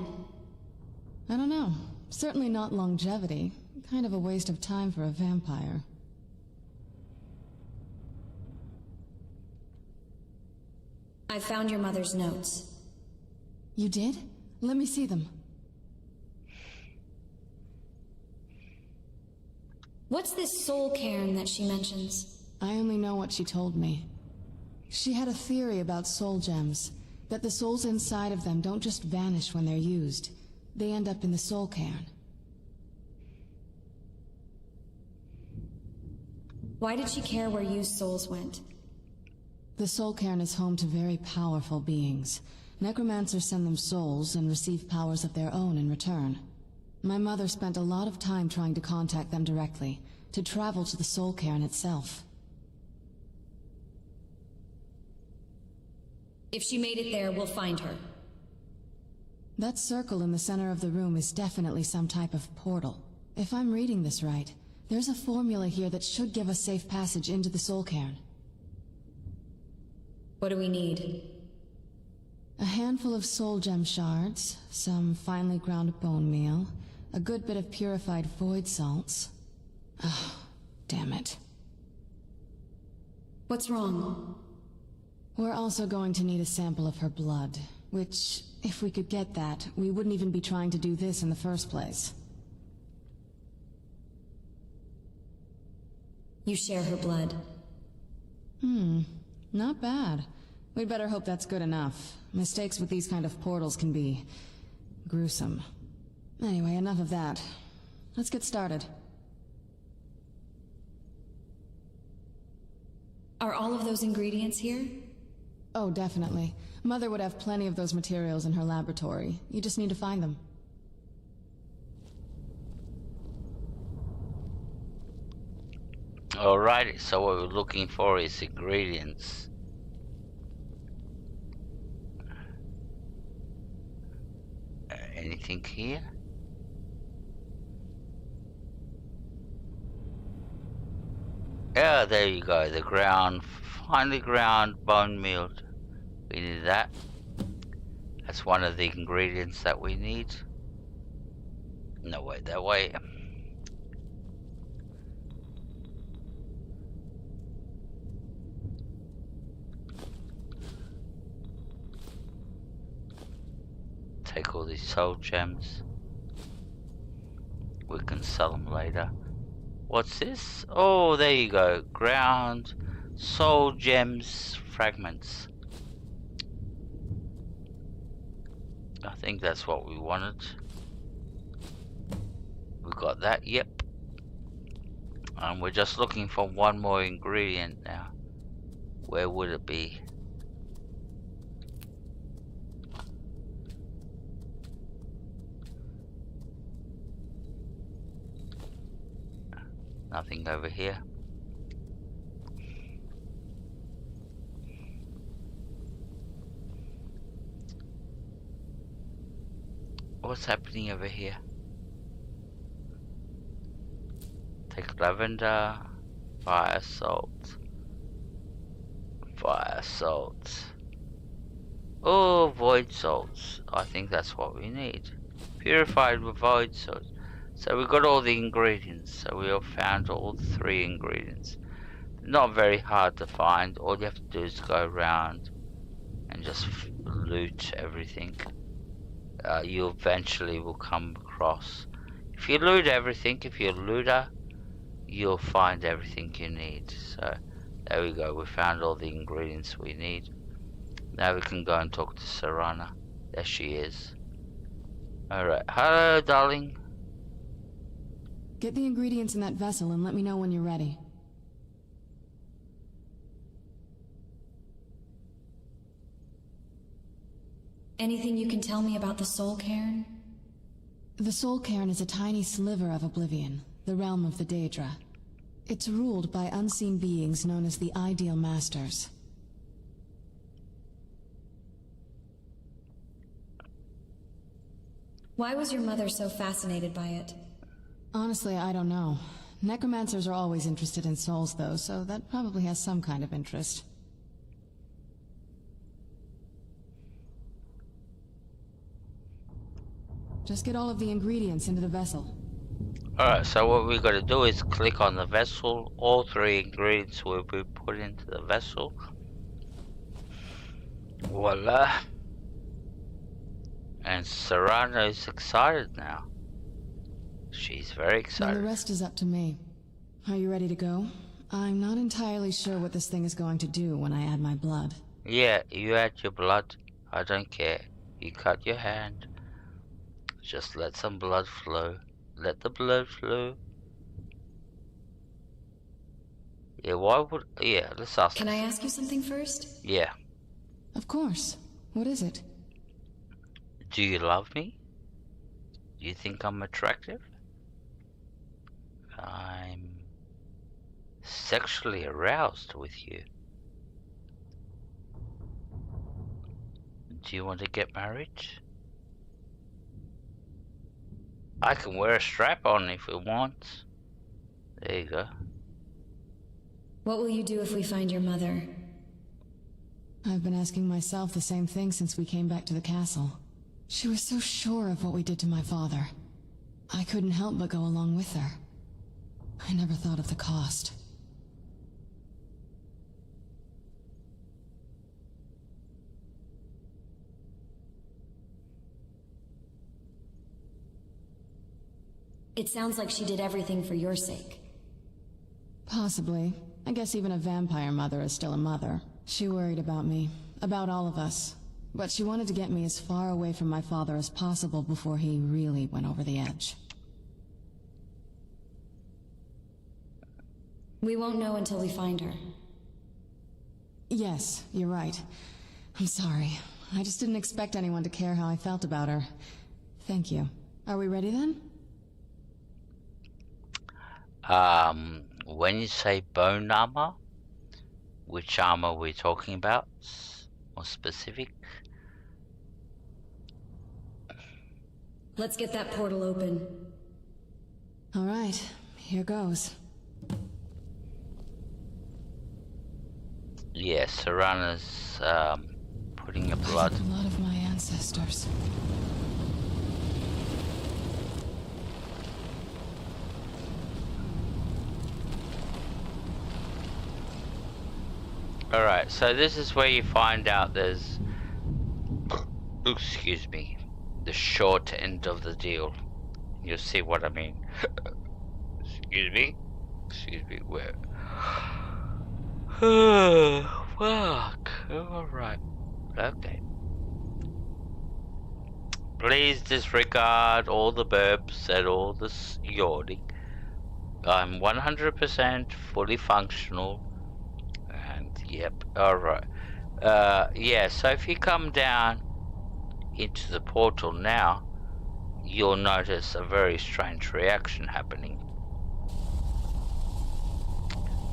I don't know. Certainly not longevity. Kind of a waste of time for a vampire. I found your mother's notes. You did? Let me see them. What's this soul cairn that she mentions? I only know what she told me. She had a theory about soul gems, that the souls inside of them don't just vanish when they're used. They end up in the soul cairn. Why did she care where used souls went? The soul cairn is home to very powerful beings. Necromancers send them souls and receive powers of their own in return. My mother spent a lot of time trying to contact them directly, to travel to the soul cairn itself. If she made it there, we'll find her. That circle in the center of the room is definitely some type of portal. If I'm reading this right, there's a formula here that should give us safe passage into the soul cairn. What do we need? A handful of soul gem shards, some finely ground bone meal, a good bit of purified void salts. Oh, damn it. What's wrong? We're also going to need a sample of her blood, which, if we could get that, we wouldn't even be trying to do this in the first place. You share her blood. Not bad. We'd better hope that's good enough. Mistakes with these kind of portals can be gruesome. Anyway, enough of that. Let's get started. Are all of those ingredients here? Oh, definitely. Mother would have plenty of those materials in her laboratory. You just need to find them. Alrighty, so what we're looking for is ingredients. Anything here? Yeah, there you go. The finely ground bone meal. We need that. That's one of the ingredients that we need. No, wait, that way. Take all these soul gems. We can sell them later. What's this? Oh, there you go. Ground soul gems fragments. I think that's what we wanted. We got that, yep. And we're just looking for one more ingredient now. Where would it be? Nothing over here. What's happening over here? Take lavender, fire salt. Fire salt. Oh, void salts. I think that's what we need. Purified with void salts. So we got all the ingredients. So we have found all 3 ingredients. Not very hard to find. All you have to do is go around and just loot everything. You eventually will come across. If you loot everything, if you're a looter, you'll find everything you need. So there we go. We found all the ingredients we need. Now we can go and talk to Serana. There she is. Alright, hello, darling. Get the ingredients in that vessel and let me know when you're ready. Anything you can tell me about the Soul Cairn? The Soul Cairn is a tiny sliver of Oblivion, the realm of the Daedra. It's ruled by unseen beings known as the Ideal Masters. Why was your mother so fascinated by it? Honestly, I don't know. Necromancers are always interested in souls, though, so that probably has some kind of interest. Just get all of the ingredients into the vessel. Alright, so what we gotta do is click on the vessel. All 3 ingredients will be put into the vessel. Voila. And Serrano is excited now. She's very Then excited. the rest is up to me. Are you ready to go? I'm not entirely sure what this thing is going to do when I add my blood. Yeah, you add your blood. I don't care. You cut your hand. Just let some blood flow. Let the blood flow. Yeah, why would... Yeah, let's ask. Can I ask you something first? Yeah. Of course. What is it? Do you love me? Do you think I'm attractive? I'm sexually aroused with you. Do you want to get married? I can wear a strap on if you want. There you go. What will you do if we find your mother? I've been asking myself the same thing since we came back to the castle. She was so sure of what we did to my father. I couldn't help but go along with her. I never thought of the cost. It sounds like she did everything for your sake. Possibly. I guess even a vampire mother is still a mother. She worried about me, about all of us. But she wanted to get me as far away from my father as possible before he really went over the edge. We won't know until we find her. Yes, you're right. I'm sorry. I just didn't expect anyone to care how I felt about her. Thank you. Are we ready then? When you say bone armor, which armor are we talking about? More specific? Let's get that portal open. All right, here goes. Yeah, Serrana's putting a blood. The blood of my ancestors. Alright, so this is where you find out there's... Excuse me. The short end of the deal. You'll see what I mean. Excuse me? Excuse me, where? Fuck. Alright. Okay. Please disregard all the burps and all this yawning. I'm 100% fully functional. Yep, alright. Yeah, so if you come down into the portal now, you'll notice a very strange reaction happening.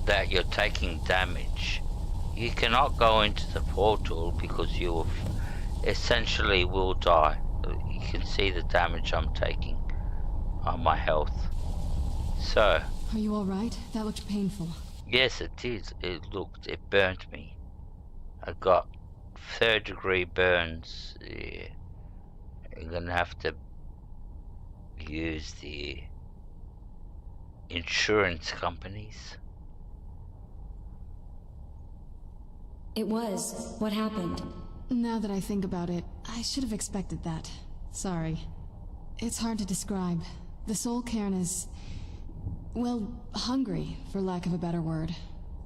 That you're taking damage. You cannot go into the portal because you essentially will die. You can see the damage I'm taking on my health. So... Are you alright? That looked painful. Yes, it is. It burnt me. I got 3rd-degree burns. Yeah. I'm gonna have to use the insurance companies. It was. What happened? Now that I think about it, I should have expected that. Sorry. It's hard to describe. The Soul Cairn is... well, hungry, for lack of a better word.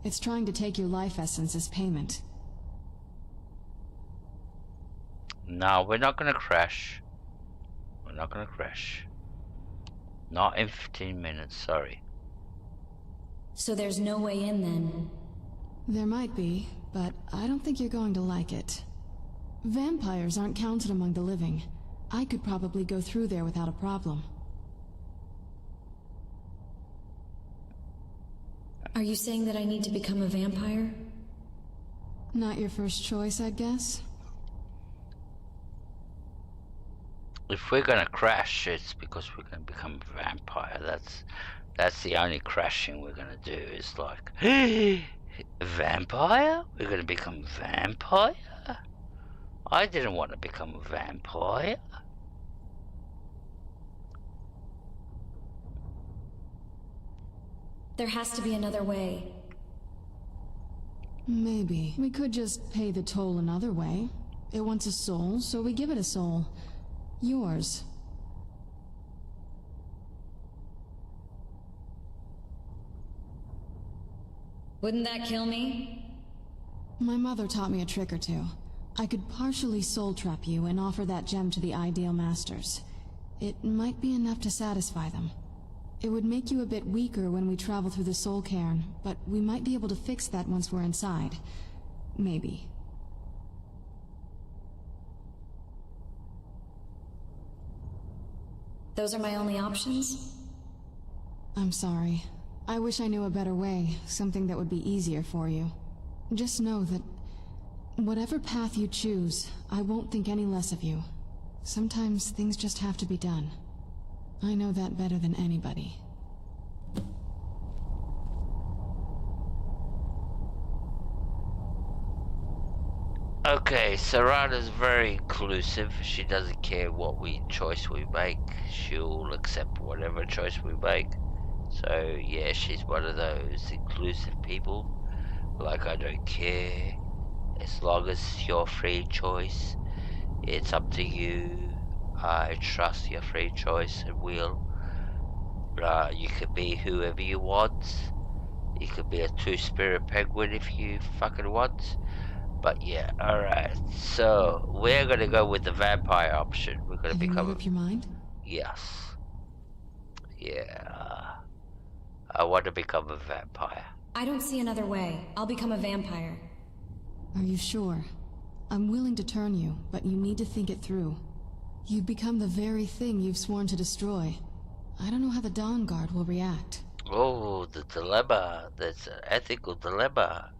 It's trying to take your life essence as payment. No, we're not gonna crash. We're We're not gonna crash. Not in 15 minutes, sorry. So there's no way in then? There might be, but I don't think you're going to like it. Vampires aren't counted among the living. I could probably go through there without a problem. Are you saying that I need to become a vampire? Not your first choice, I'd guess? If we're gonna crash, it's because we're gonna become a vampire. That's the only crashing we're gonna do. Is like, vampire? We're gonna become vampire? I didn't want to become a vampire. There has to be another way. Maybe. We could just pay the toll another way. It wants a soul, so we give it a soul. Yours. Wouldn't that kill me? My mother taught me a trick or two. I could partially soul trap you and offer that gem to the ideal masters. It might be enough to satisfy them. It would make you a bit weaker when we travel through the soul cairn, but we might be able to fix that once we're inside. Maybe. Those are my only options? I'm sorry. I wish I knew a better way, something that would be easier for you. Just know that whatever path you choose, I won't think any less of you. Sometimes things just have to be done. I know that better than anybody. Okay, Serrata's very inclusive. She doesn't care what choice we make. She'll accept whatever choice we make. So yeah, she's one of those inclusive people. Like, I don't care. As long as it's your free choice, it's up to you. I trust your free choice and will. You could be whoever you want. You could be a two-spirit penguin if you fucking want. But yeah, alright. So, we're gonna go with the vampire option. We're gonna become... Have you made up your mind? Yes. Yeah. I want to become a vampire. I don't see another way. I'll become a vampire. Are you sure? I'm willing to turn you, but you need to think it through. You've become the very thing you've sworn to destroy. I don't know how the Dawnguard will react. Oh, the dilemma. That's an ethical dilemma.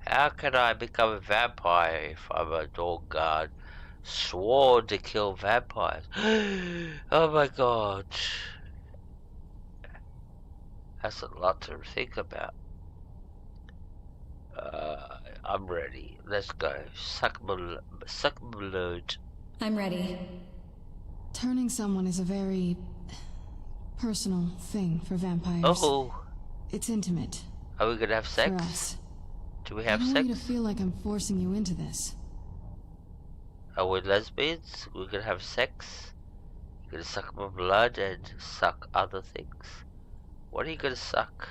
How can I become a vampire if I'm a Dawnguard sworn to kill vampires? Oh my god. That's a lot to think about. I'm ready. Let's go. Suck my blood. I'm ready. Turning someone is a very personal thing for vampires. Oh. It's intimate. Are we gonna have sex? For us. Do we have I don't sex? want you to feel like I'm forcing you into this. Are we lesbians? We're gonna have sex? You're gonna suck my blood and suck other things. What are you gonna suck?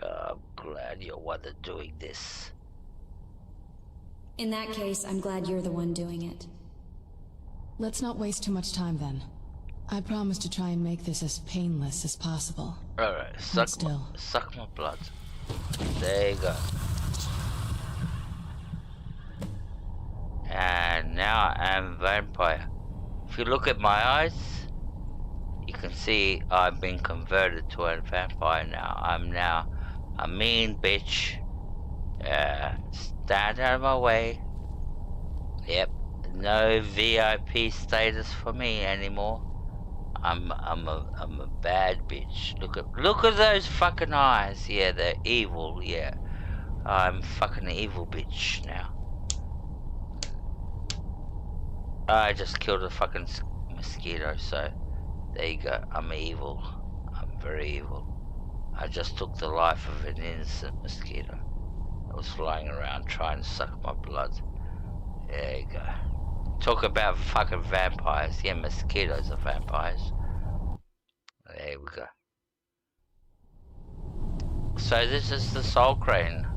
I'm glad you're one that's doing this. In that case, I'm glad you're the one doing it. Let's not waste too much time then. I promise to try and make this as painless as possible. Alright, suck my blood. There you go. And now I'm vampire. If you look at my eyes, you can see I've been converted to a vampire now. I'm now a mean bitch. Stand out of my way. Yep, no VIP status for me anymore. I'm a bad bitch. Look at those fucking eyes. Yeah, they're evil. Yeah, I'm fucking evil bitch now. I just killed a fucking mosquito, so there you go. I'm evil. I'm very evil. I just took the life of an innocent mosquito that was flying around trying to suck my blood. There you go. Talk about fucking vampires. Yeah, mosquitoes are vampires. There we go. So this is the Soul Crane.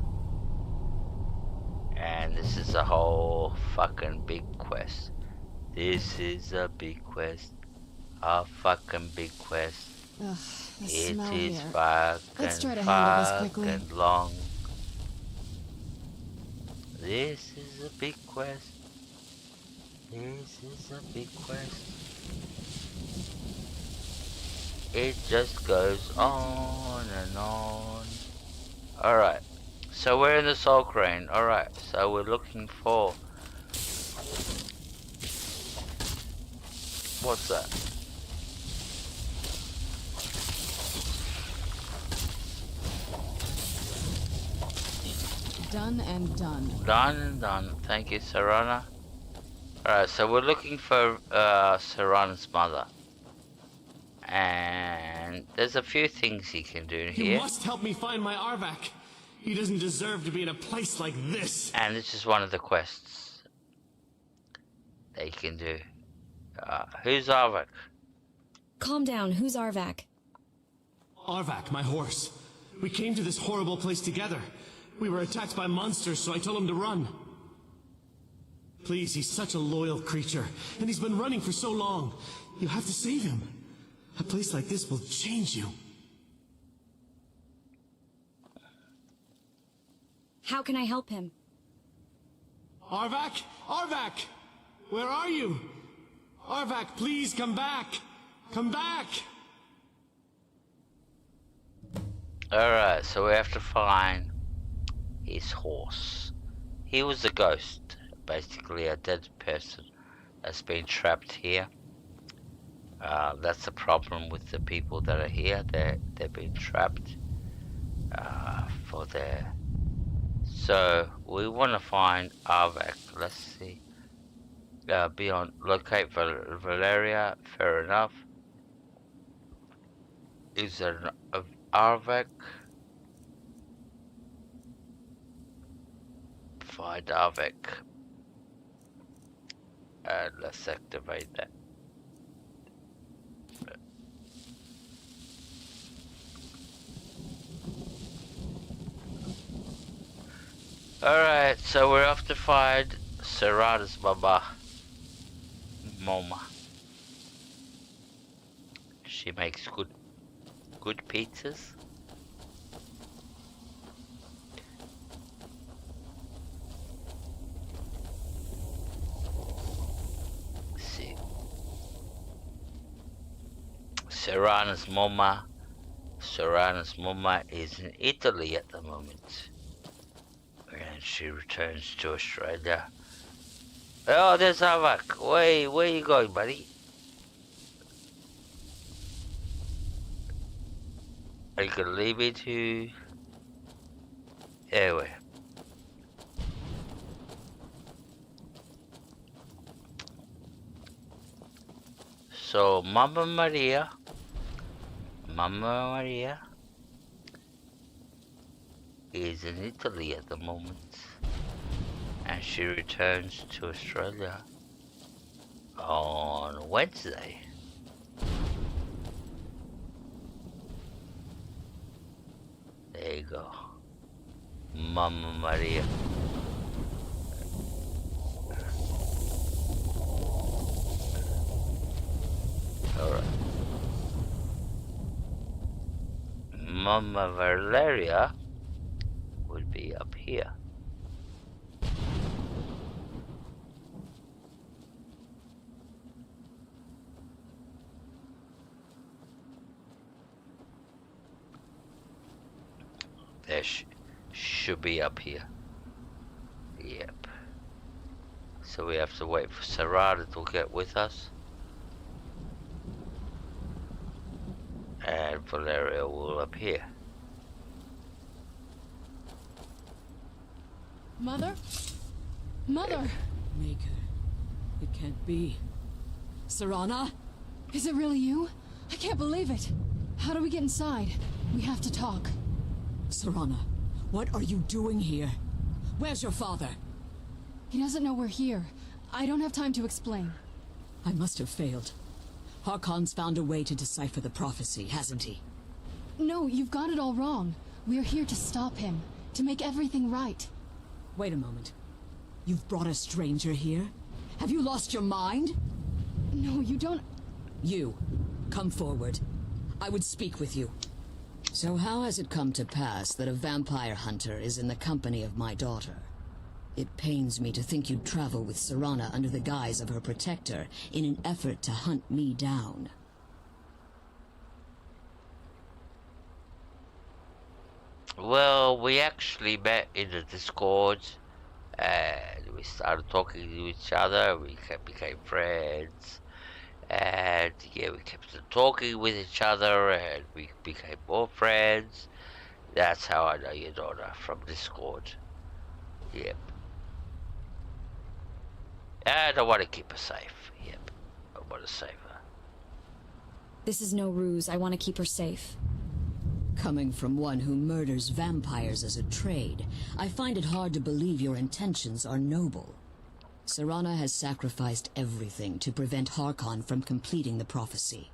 And this is a whole fucking big quest. This is a big quest. A fucking big quest. Ugh, the It smell is here. Let's try fucking to handle this quickly. fucking long. This is a big quest. This is a big quest. It just goes on and on. Alright. So we're in the Soul Crane. Alright. So we're looking for... What's that? Done and done. Done and done. Thank you, Serana. Alright, so we're looking for Serana's mother. And there's a few things he can do here. You must help me find my Arvak. He doesn't deserve to be in a place like this. And this is one of the quests they can do. Who's Arvak? Calm down, who's Arvak? Arvak, my horse. We came to this horrible place together. We were attacked by monsters, so I told him to run. Please, he's such a loyal creature, and he's been running for so long. You have to save him. A place like this will change you. How can I help him? Arvak? Arvak! Where are you? Arvak, please come back! Come back! Alright, so we have to find his horse. He was a ghost, basically a dead person that's been trapped here. That's the problem with the people that are here. They've been trapped for their... So we want to find Arvak. Let's see. Beyond locate Valeria. Fair enough. Is there an Arvak? Find Arvak. And let's activate that. Alright, so we're off to find Serana's Mama. She makes good pizzas. Let's see. Serana's Mama is in Italy at the moment. And she returns to Australia. Oh, there's Arvak. Where you going, buddy? Are you gonna leave me to... Anyway. So, Mama Maria is in Italy at the moment, and she returns to Australia on Wednesday. There you go, Mama Maria. Alright. Mama Valeria would be up here. There should be up here. Yep. So we have to wait for Serana to get with us. And Valeria will appear. Mother? Mother! Maker, it can't be. Serana? Is it really you? I can't believe it. How do we get inside? We have to talk. Serana, what are you doing here? Where's your father? He doesn't know we're here. I don't have time to explain. I must have failed. Harkon's found a way to decipher the prophecy, hasn't he? No, you've got it all wrong. We're here to stop him, to make everything right. Wait a moment. You've brought a stranger here? Have you lost your mind? No, you don't... You, come forward. I would speak with you. So how has it come to pass that a vampire hunter is in the company of my daughter? It pains me to think you'd travel with Serana under the guise of her protector in an effort to hunt me down. Well, we actually met in the Discord, and we started talking to each other. We became friends, and yeah, we kept on talking with each other, and we became more friends. That's how I know your daughter, from Discord. Yep. And I want to keep her safe. Yep. I want to save her. This is no ruse. I want to keep her safe. Coming from one who murders vampires as a trade, I find it hard to believe your intentions are noble. Serana has sacrificed everything to prevent Harkon from completing the prophecy.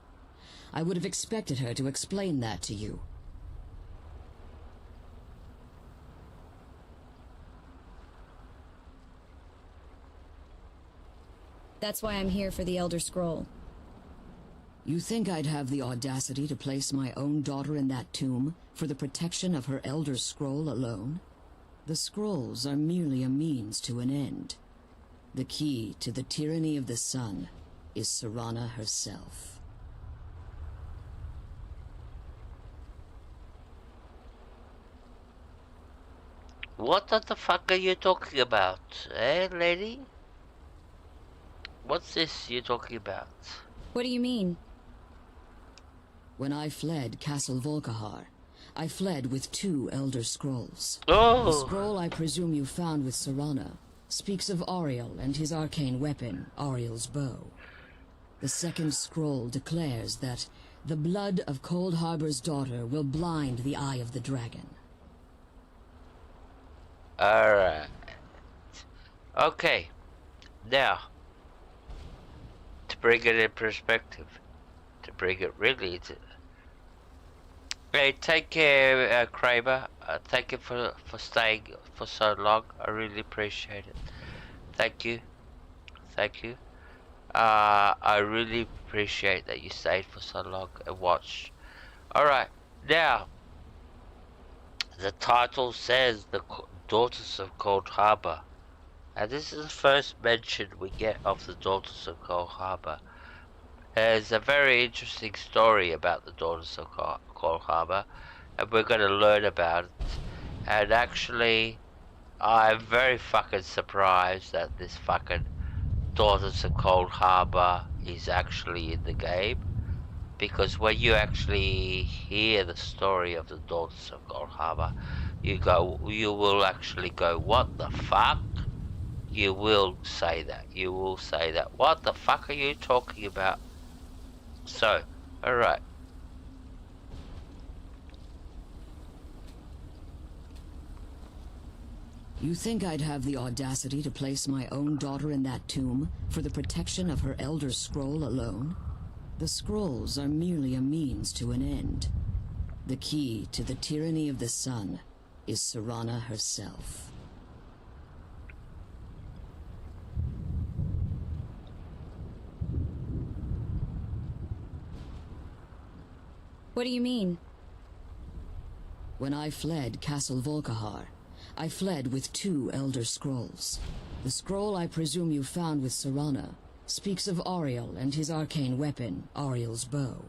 I would have expected her to explain that to you. That's why I'm here for the Elder Scroll. You think I'd have the audacity to place my own daughter in that tomb for the protection of her Elder Scroll alone? The scrolls are merely a means to an end. The key to the tyranny of the sun is Serana herself. What the fuck are you talking about, eh, lady? What's this you're talking about? What do you mean? When I fled Castle Volkihar, I fled with 2 Elder Scrolls. Oh! The scroll I presume you found with Serana speaks of Ariel and his arcane weapon, Ariel's bow. The second scroll declares that the blood of Coldharbour's daughter will blind the eye of the dragon. Alright. Okay. Now, to bring it in perspective, to bring it really to... Hey, take care, Kramer. Thank you for staying for so long. I really appreciate it. Thank you. Thank you. I really appreciate that you stayed for so long and watched. Alright, now, the title says the Daughters of Coldharbour. And this is the first mention we get of the Daughters of Coldharbour. There's a very interesting story about the Daughters of Coldharbour, and we're going to learn about it. And actually, I'm very fucking surprised that this fucking Daughters of Coldharbour is actually in the game, because when you actually hear the story of the Daughters of Coldharbour, you will actually go, what the fuck? You will say that. You will say that. What the fuck are you talking about? So, alright. You think I'd have the audacity to place my own daughter in that tomb for the protection of her Elder Scroll alone? The scrolls are merely a means to an end. The key to the tyranny of the sun is Serana herself. What do you mean? When I fled Castle Volkihar, I fled with 2 Elder Scrolls. The scroll I presume you found with Serana speaks of Ariel and his arcane weapon, Ariel's bow.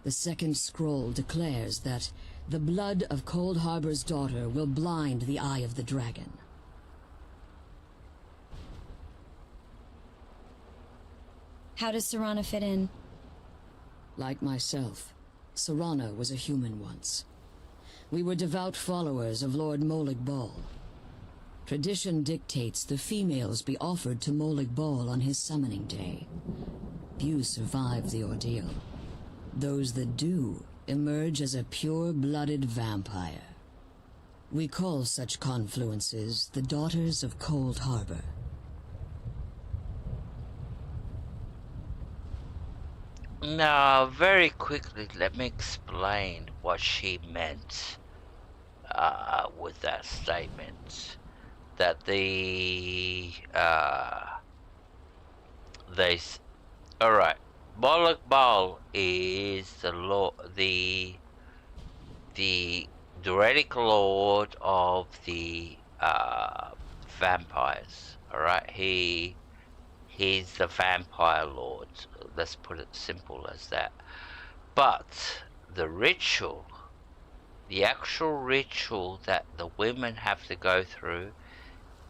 The second scroll declares that the blood of Coldharbour's daughter will blind the eye of the dragon. How does Serana fit in? Like myself, Serana was a human once. We were devout followers of Lord Molig Bal. Tradition dictates the females be offered to Molig Bal on his summoning day. Few survive the ordeal. Those that do emerge as a pure-blooded vampire. We call such confluences the Daughters of Coldharbour. Now, very quickly, let me explain what she meant with that statement. That the Alright. Molag Bal is the Druidic lord of the vampires. Alright, he's the vampire lord. Let's put it simple as that. But the ritual, the actual ritual that the women have to go through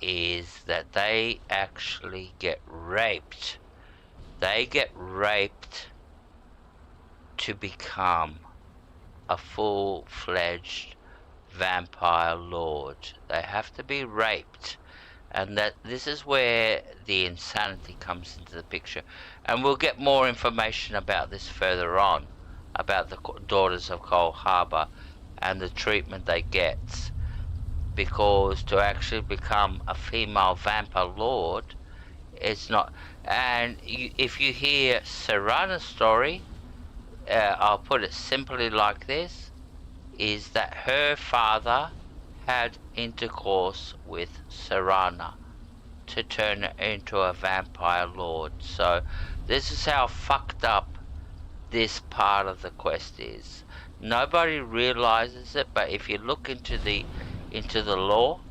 is that they actually get raped. They get raped to become a full-fledged vampire lord. They have to be raped, and that this is where the insanity comes into the picture. And we'll get more information about this further on, about the daughters of Coldharbour and the treatment they get, because to actually become a female vampire lord, it's not. And if you hear Serana's story, I'll put it simply like this, is that her father had intercourse with Serana to turn her into a vampire lord. So this is how fucked up this part of the quest is. Nobody realizes it, but if you look into the lore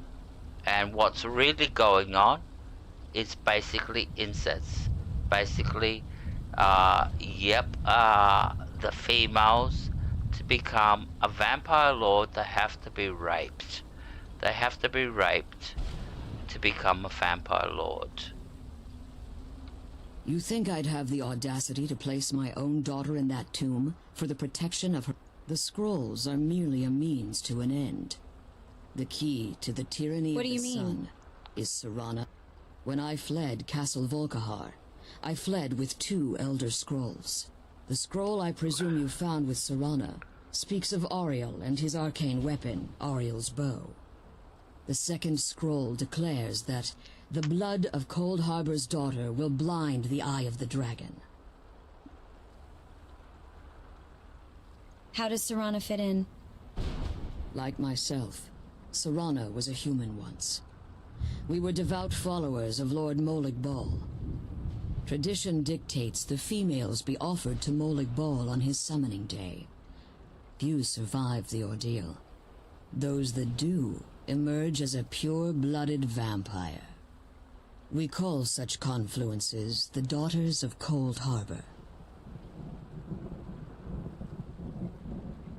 and what's really going on, it's basically incest. Basically, the females, to become a vampire lord, they have to be raped. They have to be raped to become a vampire lord. You think I'd have the audacity to place my own daughter in that tomb for the protection of her? The scrolls are merely a means to an end. The key to the tyranny of the sun is Serana. When I fled Castle Volkihar, I fled with 2 Elder Scrolls. The scroll I presume you found with Serana speaks of Auriel and his arcane weapon, Auriel's bow. The second scroll declares that the blood of Coldharbour's daughter will blind the eye of the dragon. How does Serana fit in? Like myself, Serana was a human once. We were devout followers of Lord Molag Bal. Tradition dictates the females be offered to Molag Bal on his summoning day. Few survive the ordeal. Those that do emerge as a pure-blooded vampire. We call such confluences the Daughters of Coldharbour.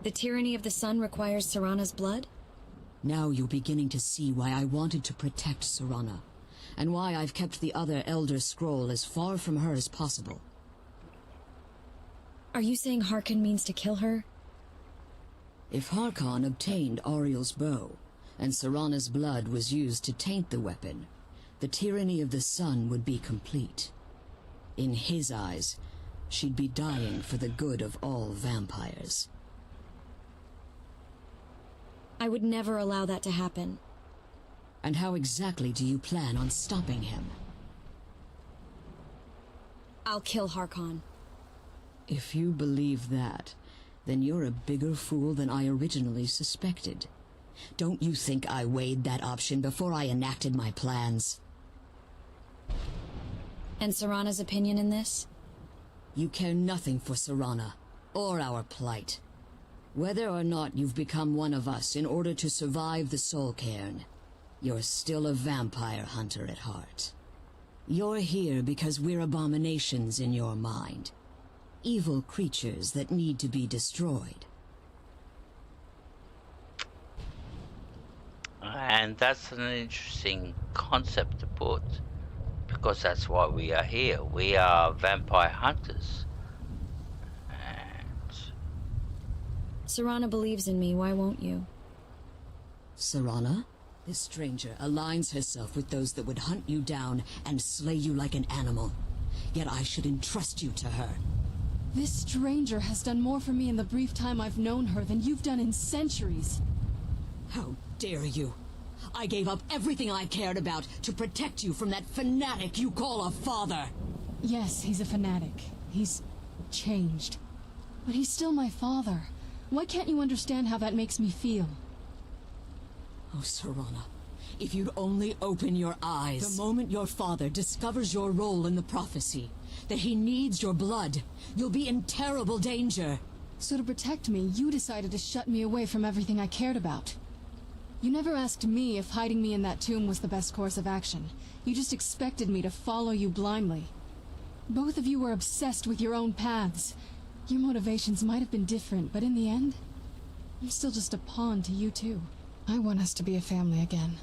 The tyranny of the sun requires Serana's blood? Now you're beginning to see why I wanted to protect Serana, and why I've kept the other Elder Scroll as far from her as possible. Are you saying Harkon means to kill her? If Harkon obtained Auriel's bow, and Serana's blood was used to taint the weapon, the tyranny of the sun would be complete. In his eyes, she'd be dying for the good of all vampires. I would never allow that to happen. And how exactly do you plan on stopping him? I'll kill Harkon. If you believe that, then you're a bigger fool than I originally suspected. Don't you think I weighed that option before I enacted my plans? And Serana's opinion in this? You care nothing for Serana, or our plight. Whether or not you've become one of us in order to survive the Soul Cairn, you're still a vampire hunter at heart. You're here because we're abominations in your mind. Evil creatures that need to be destroyed. And that's an interesting concept to put, because that's why we are here. We are vampire hunters. And Serana believes in me, why won't you? Serana? This stranger aligns herself with those that would hunt you down and slay you like an animal. Yet I should entrust you to her. This stranger has done more for me in the brief time I've known her than you've done in centuries. How dare you? I gave up everything I cared about to protect you from that fanatic you call a father. Yes, he's a fanatic. He's changed. But he's still my father. Why can't you understand how that makes me feel? Oh, Serana, If you'd only open your eyes. The moment your father discovers your role in the prophecy, that he needs your blood, you'll be in terrible danger. So to protect me, you decided to shut me away from everything I cared about. You never asked me if hiding me in that tomb was the best course of action. You just expected me to follow you blindly. Both of you were obsessed with your own paths. Your motivations might have been different, but in the end, I'm still just a pawn to you two. I want us to be a family again.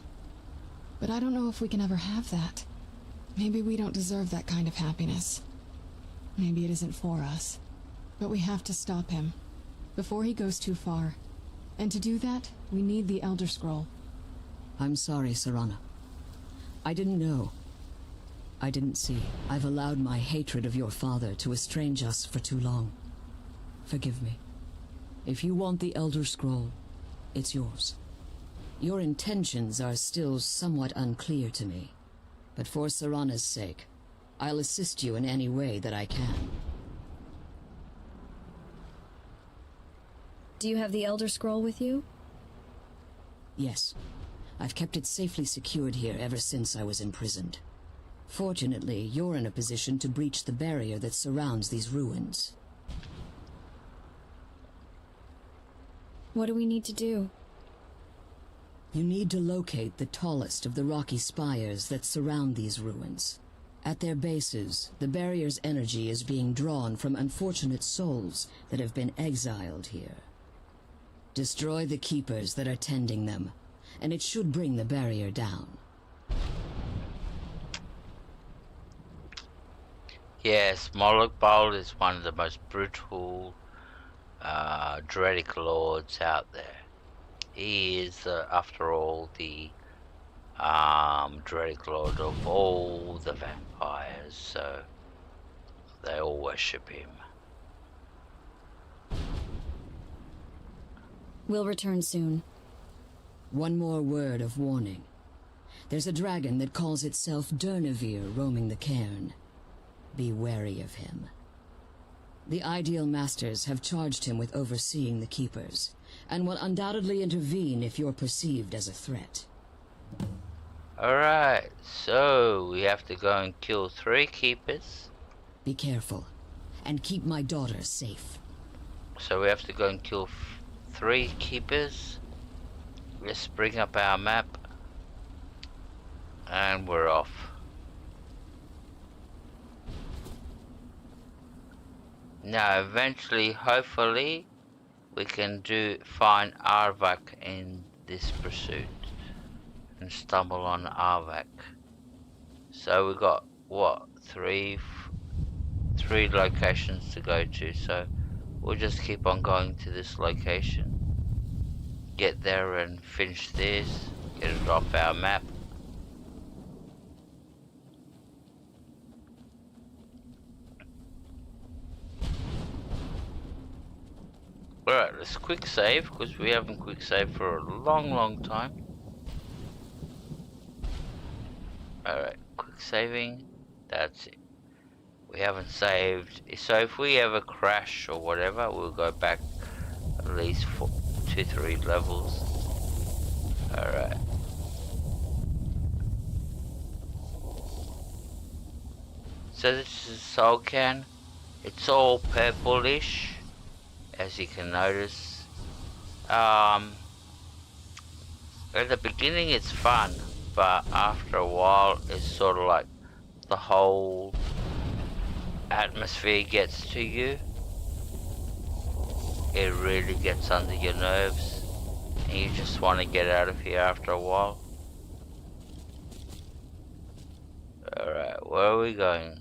But I don't know if we can ever have that. Maybe we don't deserve that kind of happiness. Maybe it isn't for us. But we have to stop him, before he goes too far. And to do that, we need the Elder Scroll. I'm sorry, Serana. I didn't know. I didn't see. I've allowed my hatred of your father to estrange us for too long. Forgive me. If you want the Elder Scroll, it's yours. Your intentions are still somewhat unclear to me, but for Serana's sake, I'll assist you in any way that I can. Do you have the Elder Scroll with you? Yes. I've kept it safely secured here ever since I was imprisoned. Fortunately, you're in a position to breach the barrier that surrounds these ruins. What do we need to do? You need to locate the tallest of the rocky spires that surround these ruins. At their bases, the barrier's energy is being drawn from unfortunate souls that have been exiled here. Destroy the keepers that are tending them, and it should bring the barrier down. Yes, Moloch Bold is one of the most brutal Dredic lords out there. He is, after all, the Dredic lord of all the vampires, so they all worship him. We'll return soon. One more word of warning. There's a dragon that calls itself Durnevere roaming the cairn. Be wary of him. The Ideal Masters have charged him with overseeing the Keepers, and will undoubtedly intervene if you're perceived as a threat. Alright, so we have to go and kill 3 Keepers. Be careful, and keep my daughter safe. So we have to go and kill 3 Keepers. Let's bring up our map. And we're off. Now eventually, hopefully, we can find Arvak in this pursuit. And stumble on Arvak. So we got, what, 3 locations to go to, so we'll just keep on going to this location. Get there and finish this, get it off our map. Alright, let's quick save, because we haven't quick saved for a long time. Alright, quick saving, that's it. We haven't saved, so if we ever crash or whatever, we'll go back at least 2-3 levels. Alright. So this is Soul Can. It's all purplish, as you can notice. At the beginning it's fun, but after a while it's sort of like the whole atmosphere gets to you. It really gets under your nerves, and you just want to get out of here after a while. Alright, where are we going?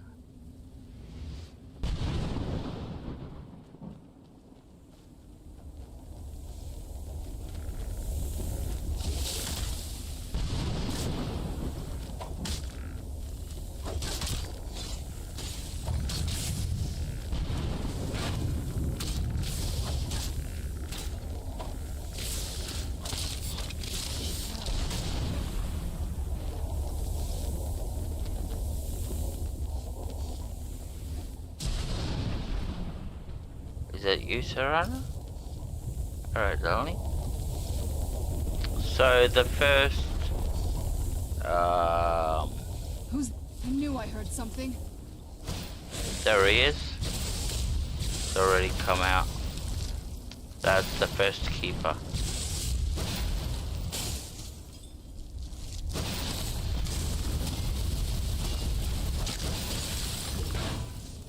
Is that you, Serana? Alright, darling. So the first Who's... I knew I heard something. There he is. It's already come out. That's the first keeper.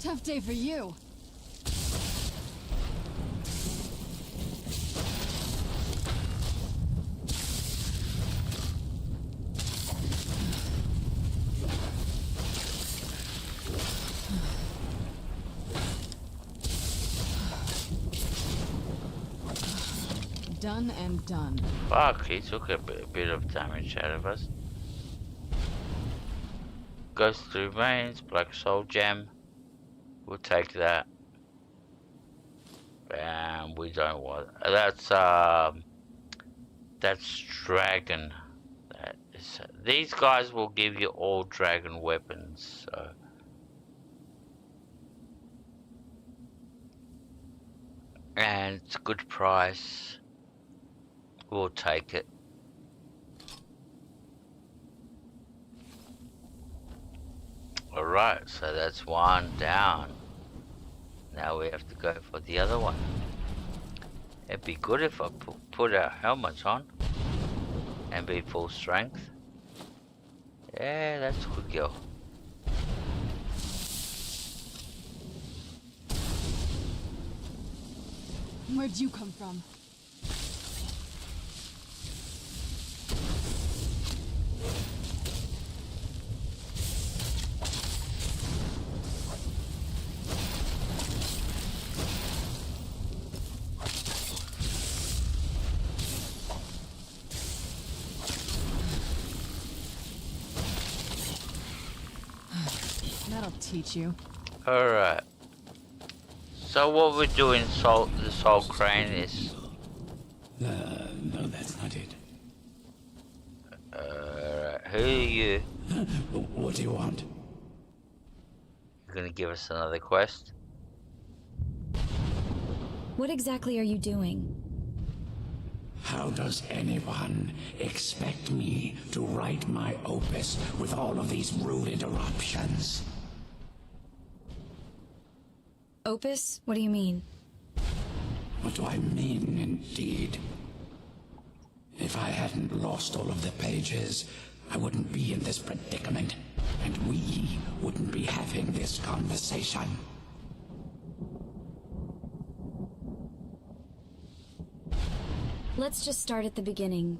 Tough day for you. Done and done. Fuck, he took a bit of damage out of us. Goes through veins, black soul gem. We'll take that. And we don't want that's dragon. That is, these guys will give you all dragon weapons, so and it's a good price. We'll take it. Alright, so that's one down. Now we have to go for the other one. It'd be good if I put our helmets on and be full strength. Yeah, that's a good girl. Where'd you come from? That'll teach you. Alright. So what we're doing, the Soul Crane is... No, that's not it. Who are you? What do you want? You're gonna give us another quest? What exactly are you doing? How does anyone expect me to write my opus with all of these rude interruptions? Opus? What do you mean? What do I mean, indeed? If I hadn't lost all of the pages, I wouldn't be in this predicament, and we wouldn't be having this conversation. Let's just start at the beginning.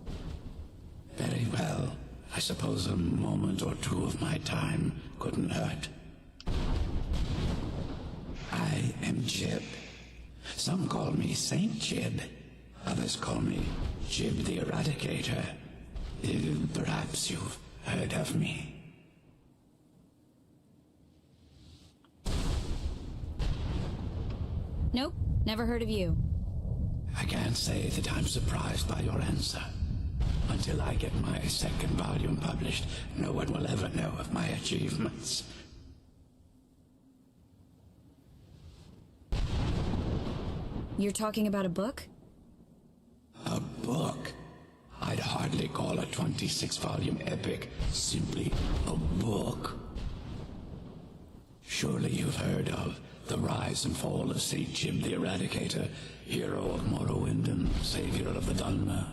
Very well. I suppose a moment or two of my time couldn't hurt. I am Jib. Some call me Saint Jib. Others call me Jib the Eradicator. Perhaps you've heard of me. Nope, never heard of you. I can't say that I'm surprised by your answer. Until I get my second volume published, no one will ever know of my achievements. You're talking about a book? A book? I'd hardly call a 26-volume epic simply a book. Surely you've heard of the rise and fall of St. Jim the Eradicator, hero of Morrowind and savior of the Dunmer.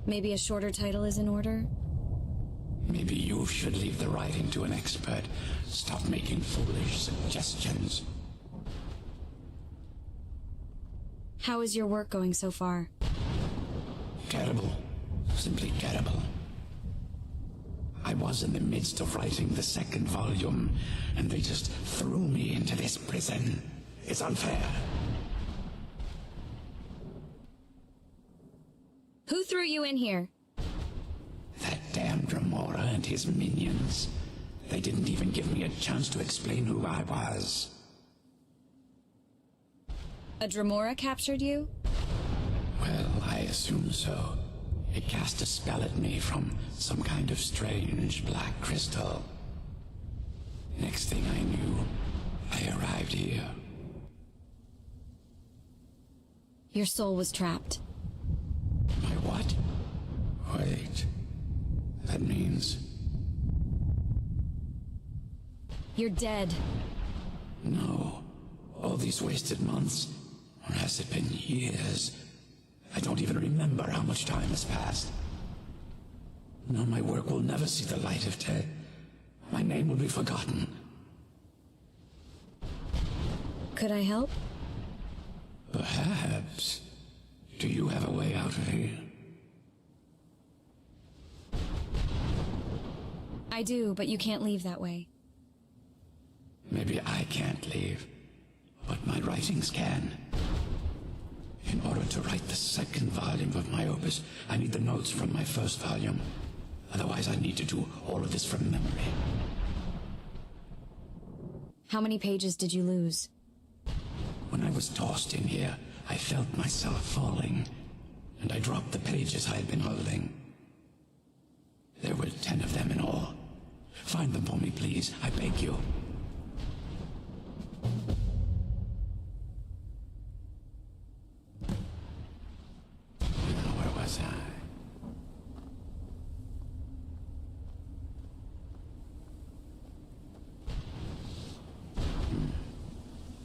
Maybe a shorter title is in order? Maybe you should leave the writing to an expert. Stop making foolish suggestions. How is your work going so far? Terrible. Simply terrible. I was in the midst of writing the second volume, and they just threw me into this prison. It's unfair. Who threw you in here? That damn Dremora and his minions. They didn't even give me a chance to explain who I was. A Dremora captured you? Well, I assume so. It cast a spell at me from some kind of strange black crystal. Next thing I knew, I arrived here. Your soul was trapped. My what? Wait. That means... You're dead. No. All these wasted months. Or has it been years? I don't even remember how much time has passed. No, my work will never see the light of day. My name will be forgotten. Could I help? Perhaps. Do you have a way out of here? I do, but you can't leave that way. Maybe I can't leave, but my writings can. In order to write the second volume of my opus, I need the notes from my first volume. Otherwise, I need to do all of this from memory. How many pages did you lose? When I was tossed in here, I felt myself falling, and I dropped the pages I had been holding. There were 10 of them in all. Find them for me, please. I beg you. Now, where was I?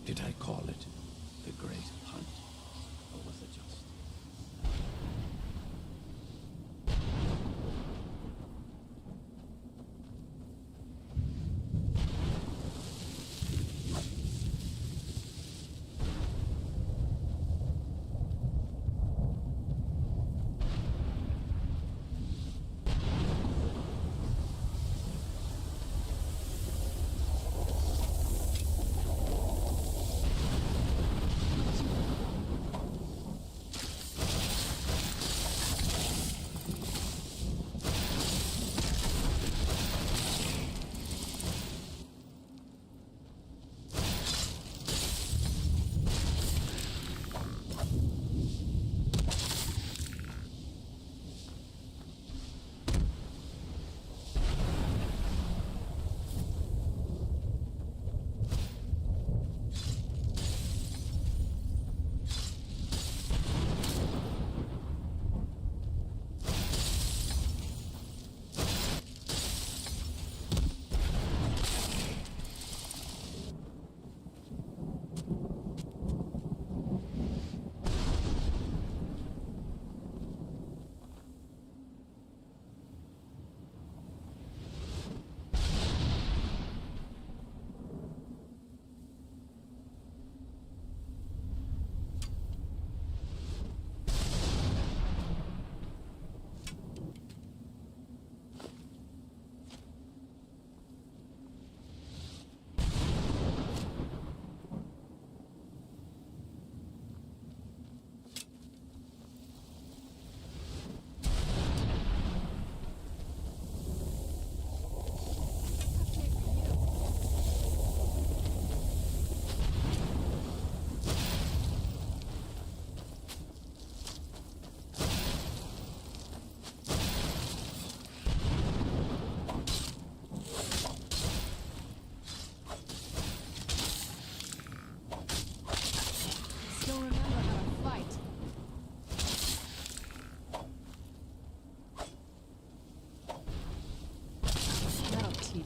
Did I call it the Great Hunt? Or was it just...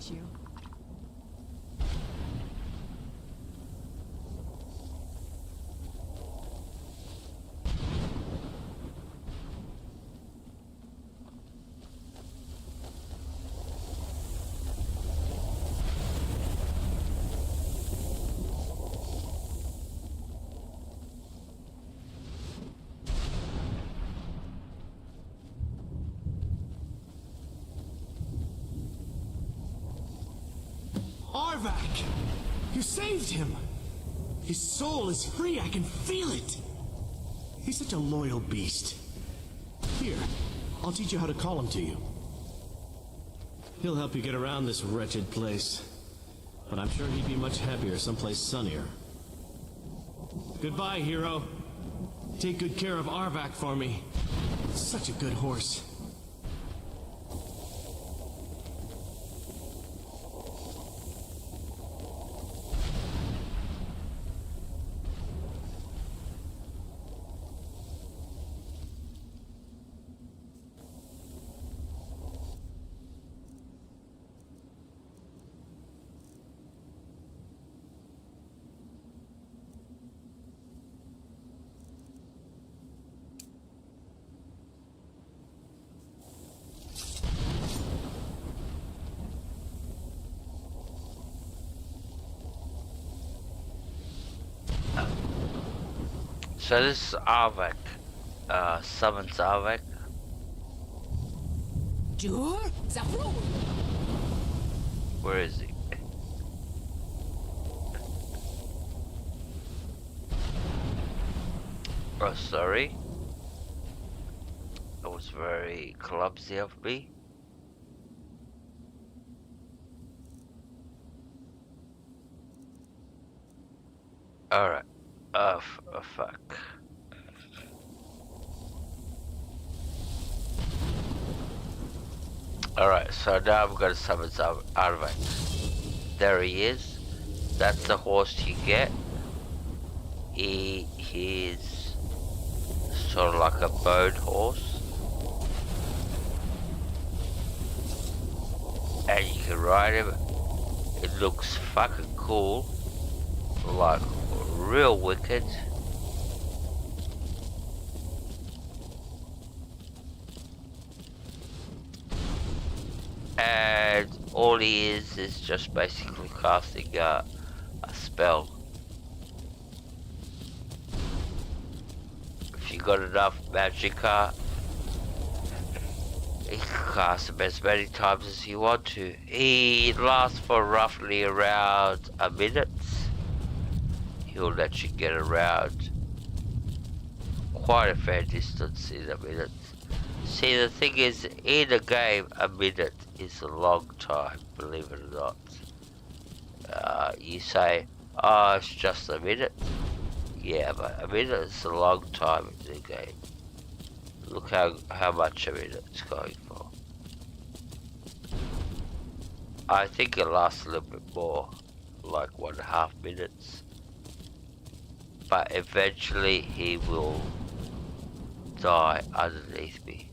you. Arvak! You saved him! His soul is free, I can feel it! He's such a loyal beast. Here, I'll teach you how to call him to you. He'll help you get around this wretched place. But I'm sure he'd be much happier someplace sunnier. Goodbye, hero. Take good care of Arvak for me. Such a good horse. so this is Arvak. Summons Arvak. Where is he? Oh, sorry. That was very clumsy of me. Alright. Oh, fuck. Alright, so now I'm gonna summon Arvak. There he is. That's the horse you get. He's sort of like a bone horse. And you can ride him. It looks fucking cool. Like, real wicked. And all he is just basically casting a spell. If you got enough magicka, you can cast him as many times as you want to. He lasts for roughly around a minute. He'll let you get around quite a fair distance in a minute. See, the thing is, in a game, a minute is a long time, believe it or not. You say, oh, it's just a minute. Yeah, but a minute is a long time in the game. Look how much a minute it's going for. I think it lasts a little bit more, like 1.5 minutes. But eventually he will die underneath me.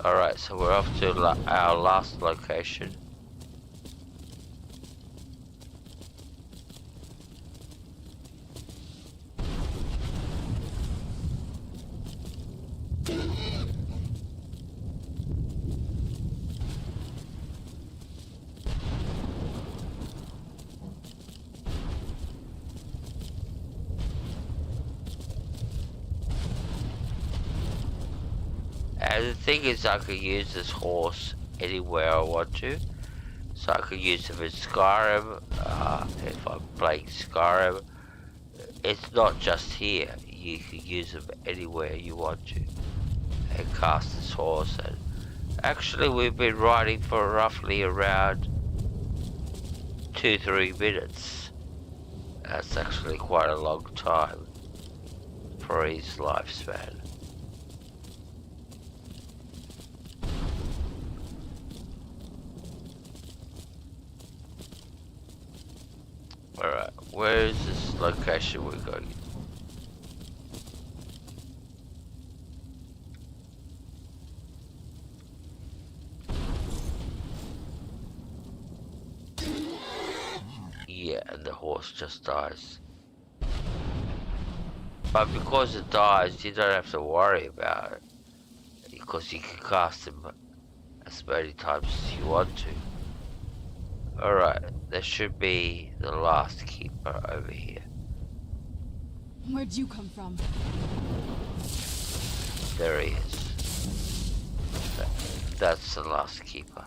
Alright, so we're off to our last location. And the thing is, I could use this horse anywhere I want to. So I could use him in Skyrim, if I'm playing Skyrim. It's not just here, you can use him anywhere you want to. And cast this horse. And actually we've been riding for roughly around 2-3 minutes. That's actually quite a long time for his lifespan. Alright, where is this location we're going? Yeah, and the horse just dies. But because it dies, you don't have to worry about it. Because you can cast him as many times as you want to. Alright, there should be the last keeper over here. Where'd you come from? There he is. That's the last keeper.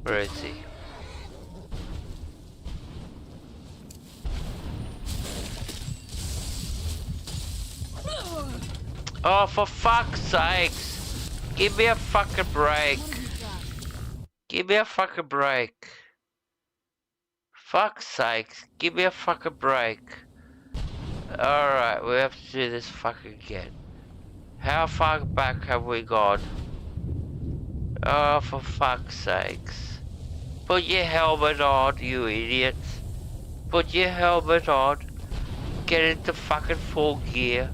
Where is he? Oh, for fuck's sakes! Give me a fucking break! Give me a fucking break! Fuck's sakes, give me a fucking break. Alright, we have to do this fucking again. How far back have we gone? Oh, for fuck's sakes. Put your helmet on, you idiots. Put your helmet on. Get into fucking full gear.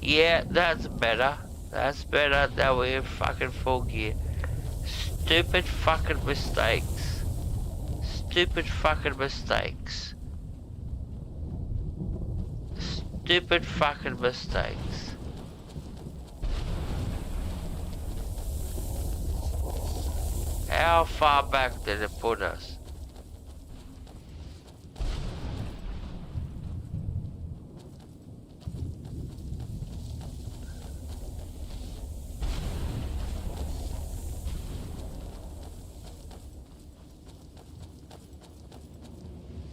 Yeah, that's better. That's better. Now we're in fucking full gear. Stupid fucking mistakes. Stupid fucking mistakes. Stupid fucking mistakes. How far back did it put us?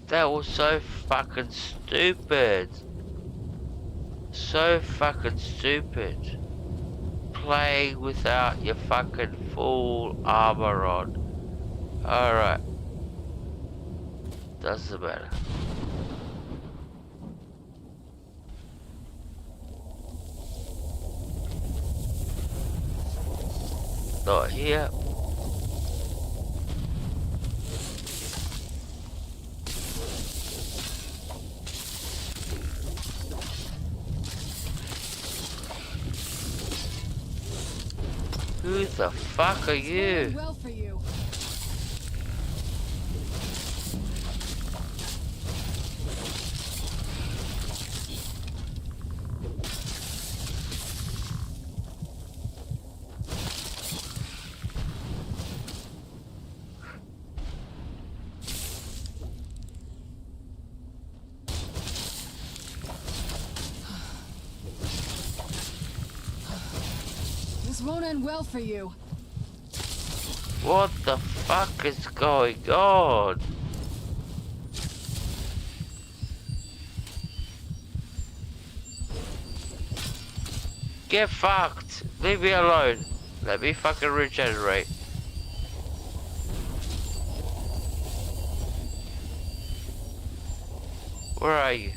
That was so fucking stupid. So fucking stupid. Playing without your fucking full armor on. Alright. Doesn't matter. Not here. Who the fuck are you? Well for you. This won't end well for you. What the fuck is going on? Get fucked. Leave me alone. Let me fucking regenerate. Where are you?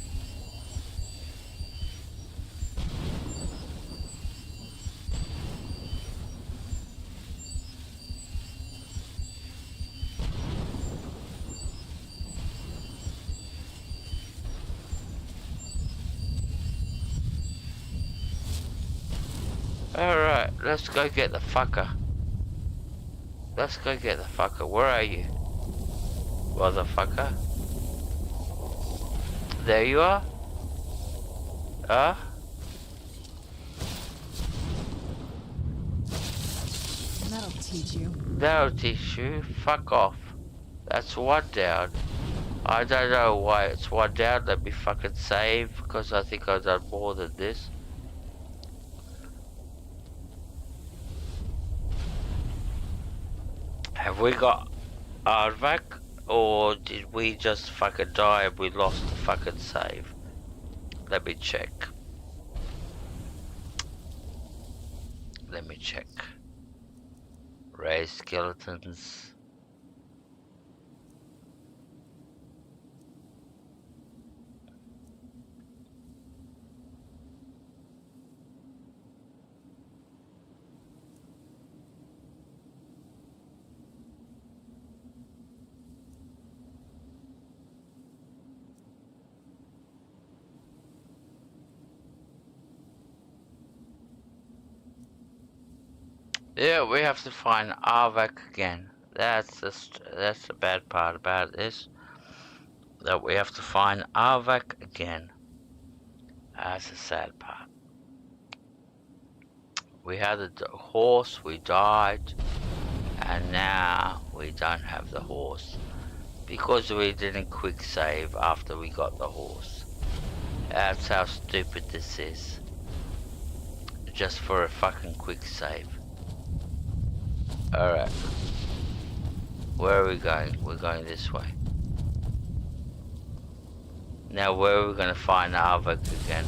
Alright, let's go get the fucker. Let's go get the fucker. Where are you? Motherfucker. There you are. That'll teach you. That'll teach you. Fuck off. That's one down. I don't know why it's one down. Let me fucking save, because I think I've done more than this. Have we got Arvak, or did we just fucking die and we lost the fucking save? Let me check. Let me check. Raise skeletons. Yeah, we have to find Arvak again. That's the bad part about this. That we have to find Arvak again. That's the sad part. We had a horse, we died, and now we don't have the horse. Because we didn't quick save after we got the horse. That's how stupid this is. Just for a fucking quick save. Alright. Where are we going? We're going this way. Now where are we going to find Arvak again?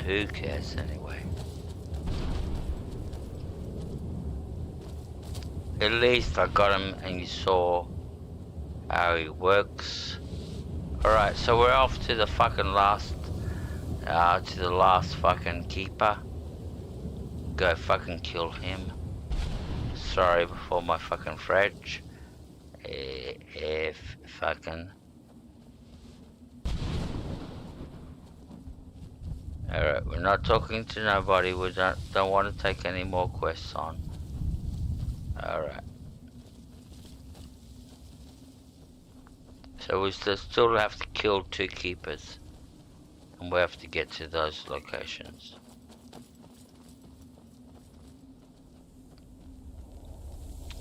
who cares anyway? At least I got him and you saw how he works. Alright, so we're off to the fucking last, fucking keeper. Go fucking kill him. Sorry before my fucking French. If fucking... Alright, we're not talking to nobody. We don't want to take any more quests on. Alright. So we still have to kill 2 keepers. And we have to get to those locations.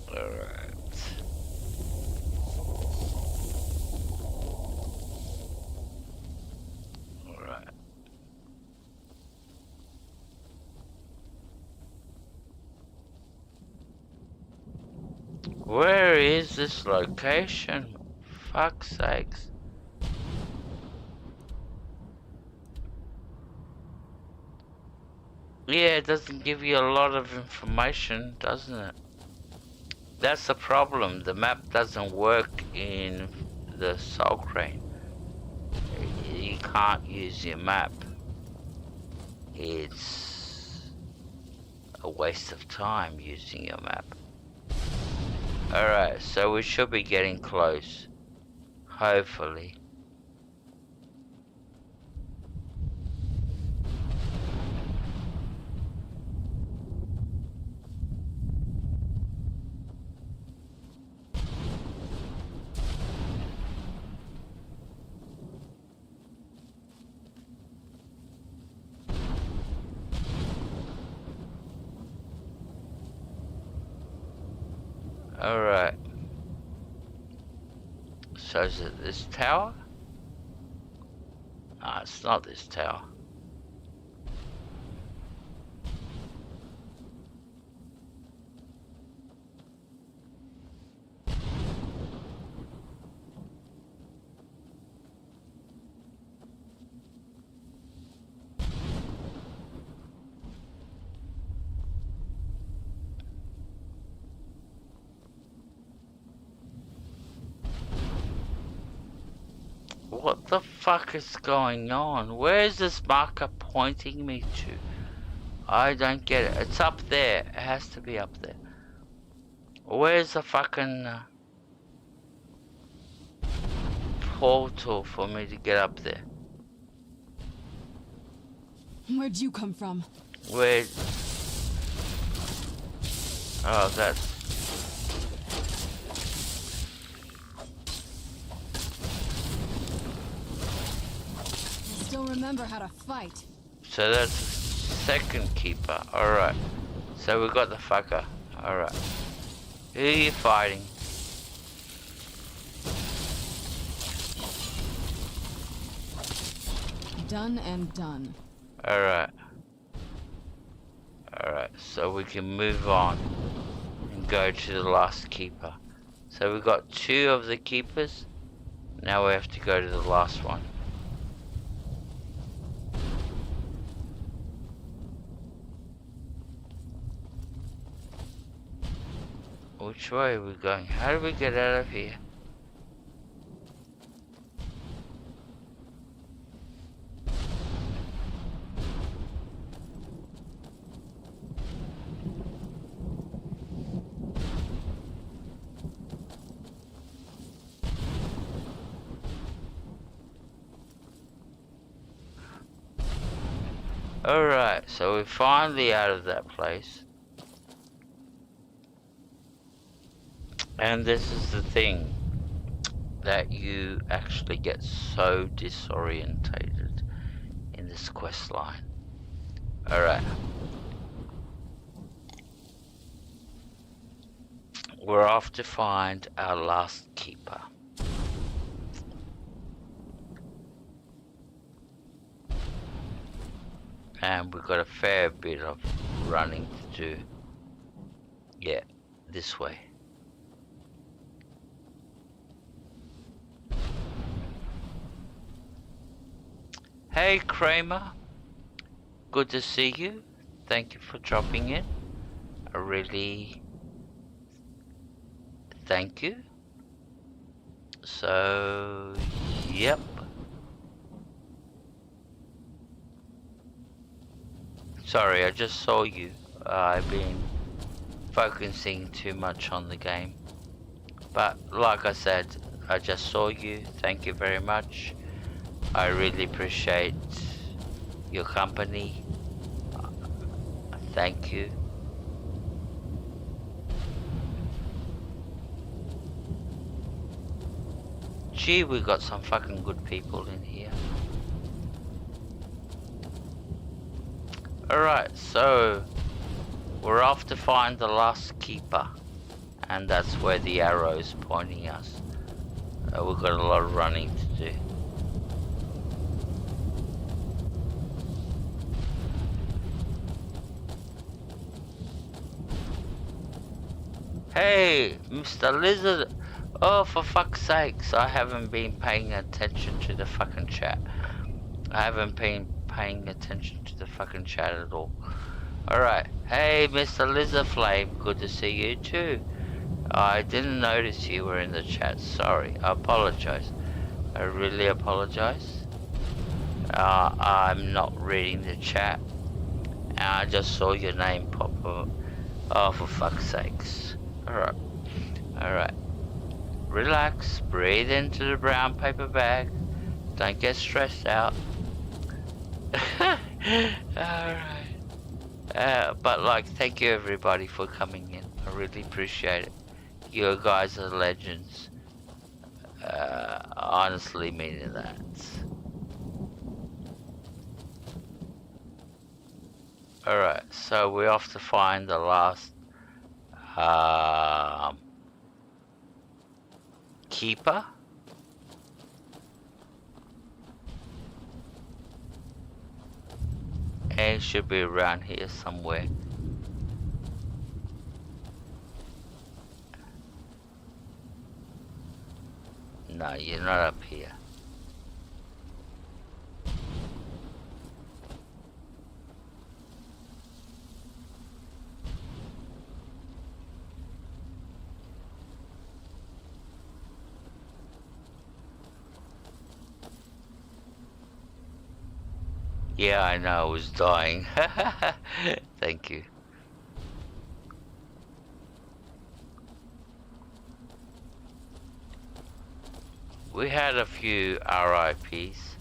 Alright. Alright. Where is this location? Fuck's sakes. Yeah, it doesn't give you a lot of information, doesn't it? That's the problem. The map doesn't work in the Soul Crane. You can't use your map. It's a waste of time using your map. Alright, so we should be getting close. Hopefully. Alright. So is it this tower? Ah, it's not this tower. What the fuck is going on? Where is this marker pointing me to? I don't get it. It's up there. It has to be up there. Where's the fucking portal for me to get up there? Where'd you come from? Where? Oh, that's... Still remember how to fight. So that's the second keeper. Alright. So we got the fucker. Alright. Who are you fighting? Done and done. Alright. Alright, so we can move on and go to the last keeper. So we got 2 of the keepers. Now we have to go to the last one. Which way are we going? How do we get out of here? Alright, so we're finally out of that place. And this is the thing, that you actually get so disorientated in this quest line. Alright. We're off to find our last keeper. And we've got a fair bit of running to do. Yeah, this way. Hey Kramer, good to see you. Thank you for dropping in. I really thank you. So, yep. Sorry, I just saw you. I've been focusing too much on the game. But like I said, I just saw you. Thank you very much. I really appreciate your company. Thank you. Gee, we got some fucking good people in here. Alright, so we're off to find the last keeper, and that's where the arrow is pointing us. We've got a lot of running to do. Hey, Mr. Lizard. Oh, for fuck's sakes, I haven't been paying attention to the fucking chat. I haven't been paying attention to the fucking chat at all. Alright, hey Mr. Lizard Flame, good to see you too. I didn't notice you were in the chat, sorry, I apologize. I really apologize. I'm not reading the chat. And I just saw your name pop up. Oh, for fuck's sakes. Alright, alright. Relax, breathe into the brown paper bag. Don't get stressed out. Alright. But like, thank you everybody for coming in. I really appreciate it. You guys are legends. Honestly meaning that. Alright, so we're off to find the last keeper. And it should be around here somewhere. No, you're not up here. Yeah, I know, I was dying. Thank you. We had a few RIPs.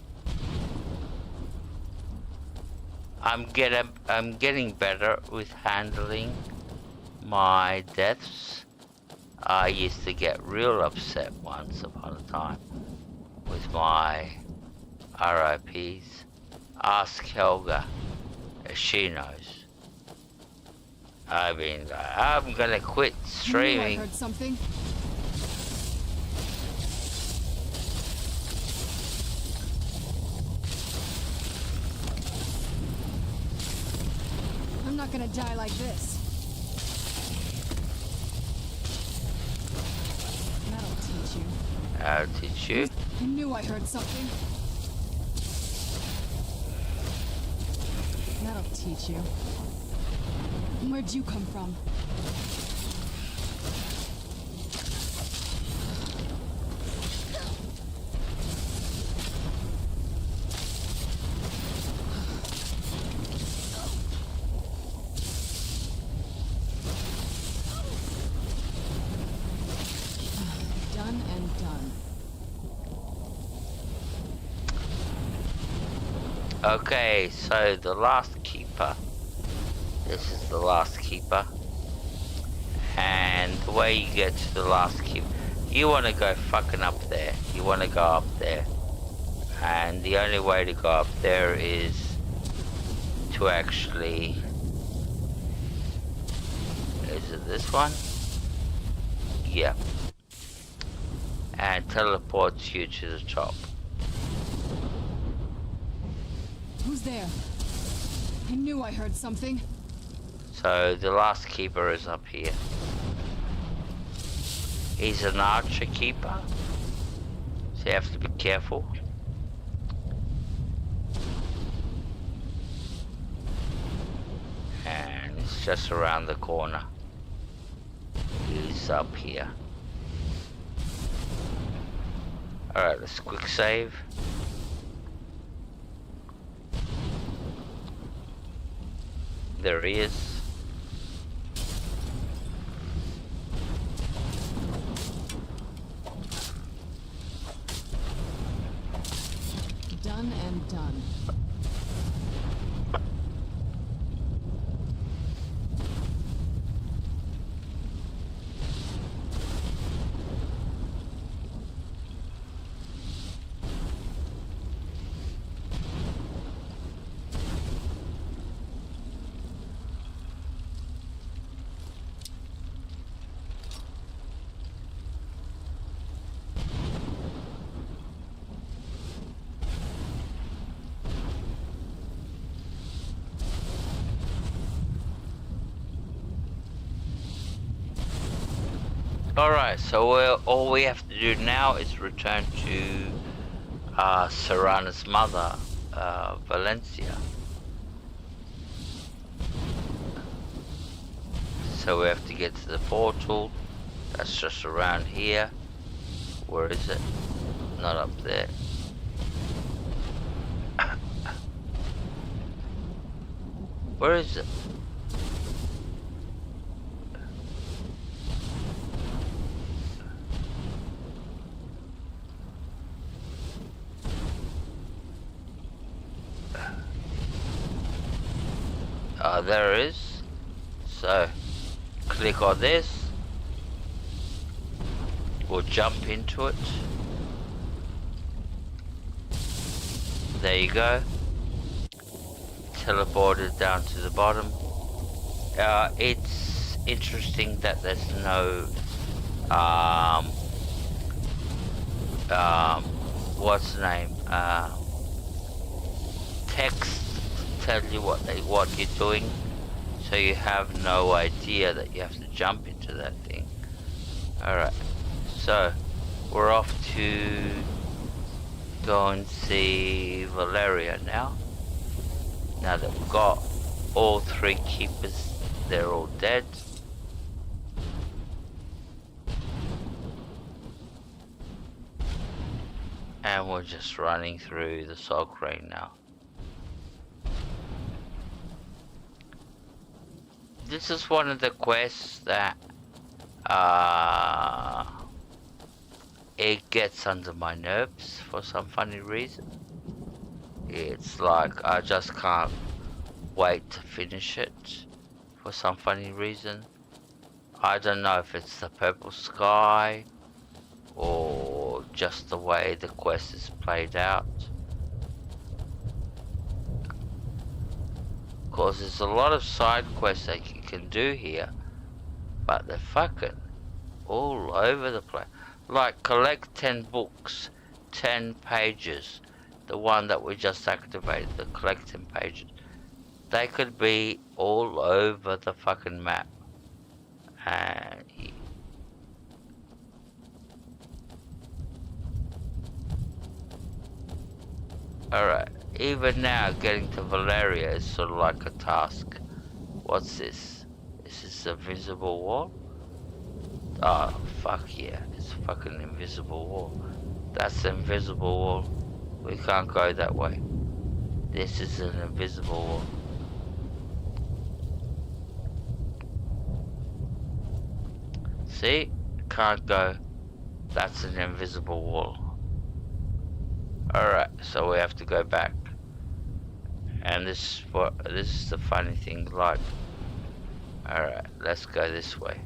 I'm getting better with handling my deaths. I used to get real upset once upon a time with my RIPs. Ask Helga, she knows. I mean, I'm gonna quit streaming. I heard something. I'm not gonna die like this. That'll teach you. I'll teach you. I knew I heard something. That'll teach you. Where'd you come from? Done and done. Okay, so the last keeper. This is the last keeper. And the way you get to the last keeper, you want to go fucking up there. You want to go up there. And the only way to go up there is to actually... Is it this one? Yeah. And teleports you to the top. Who's there? I knew I heard something. So the last keeper is up here. He's an archer keeper, so you have to be careful. just around the corner. He's up here. Alright, let's quick save. There he is. Done and done. Alright, so all we have to do now is return to Serana's mother, Valencia. So we have to get to the portal. That's just around here. Where is it? Not up there. Where is it? There it is. So click on this. We'll jump into it. There you go. Teleported down to the bottom. It's interesting that there's no what's the name? Text to tell you what you're doing, so you have no idea that you have to jump into that thing. Alright, so we're off to go and see Valeria now. Now that we've got all three keepers, they're all dead. And we're just running through the Sog Rain now. This is one of the quests that it gets under my nerves for some funny reason. It's like I just can't wait to finish it for some funny reason. I don't know if it's the purple sky or just the way the quest is played out. Because there's a lot of side quests that you can do here, but they're fucking all over the place. Like collect 10 books, 10 pages. The one that we just activated, the collect 10 pages. They could be all over the fucking map. And alright, even now getting to Valeria is sort of like a task. What's this? Is this a visible wall? Oh, fuck yeah, it's a fucking invisible wall. That's an invisible wall. We can't go that way. This is an invisible wall. See? Can't go. That's an invisible wall. Alright, so we have to go back. And this is the funny thing, like, alright, let's go this way.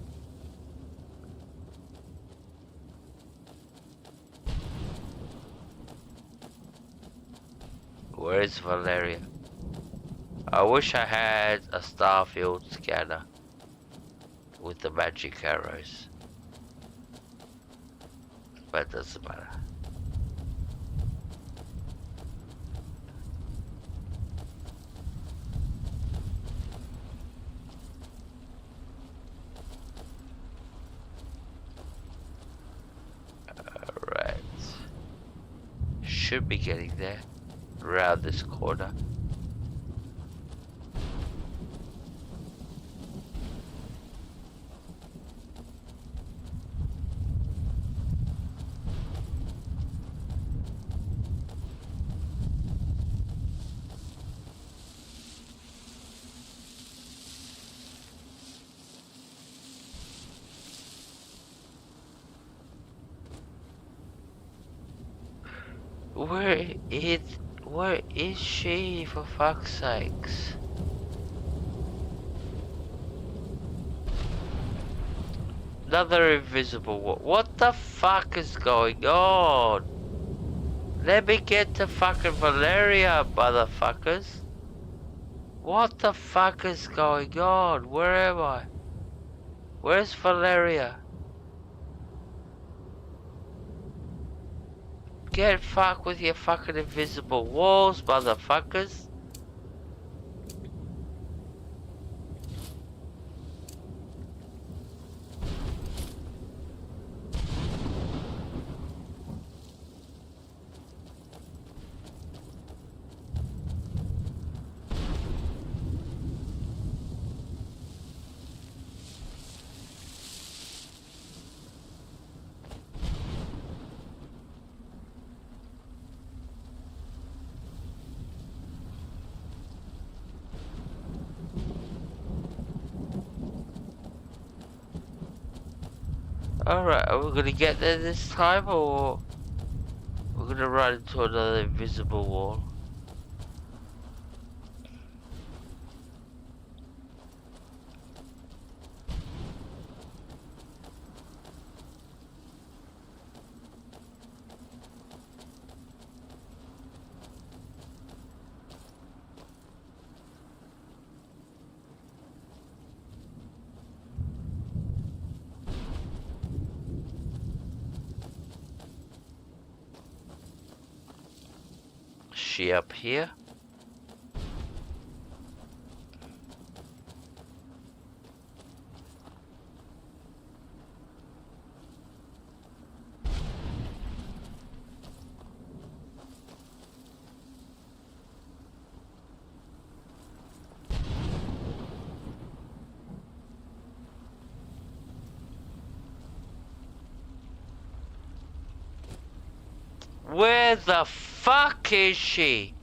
Where is Valeria? I wish I had a starfield scanner with the magic arrows, but it doesn't matter. Alright, should be getting there around this corner. Where is she, for fuck's sakes? Another invisible wall. What the fuck is going on? Let me get to fucking Valeria, motherfuckers. What the fuck is going on? Where am I? Where's Valeria? Get fucked with your fucking invisible walls, motherfuckers. Alright, are we gonna get there this time, or we're gonna run into another invisible wall? She up here? Where the fuck is she?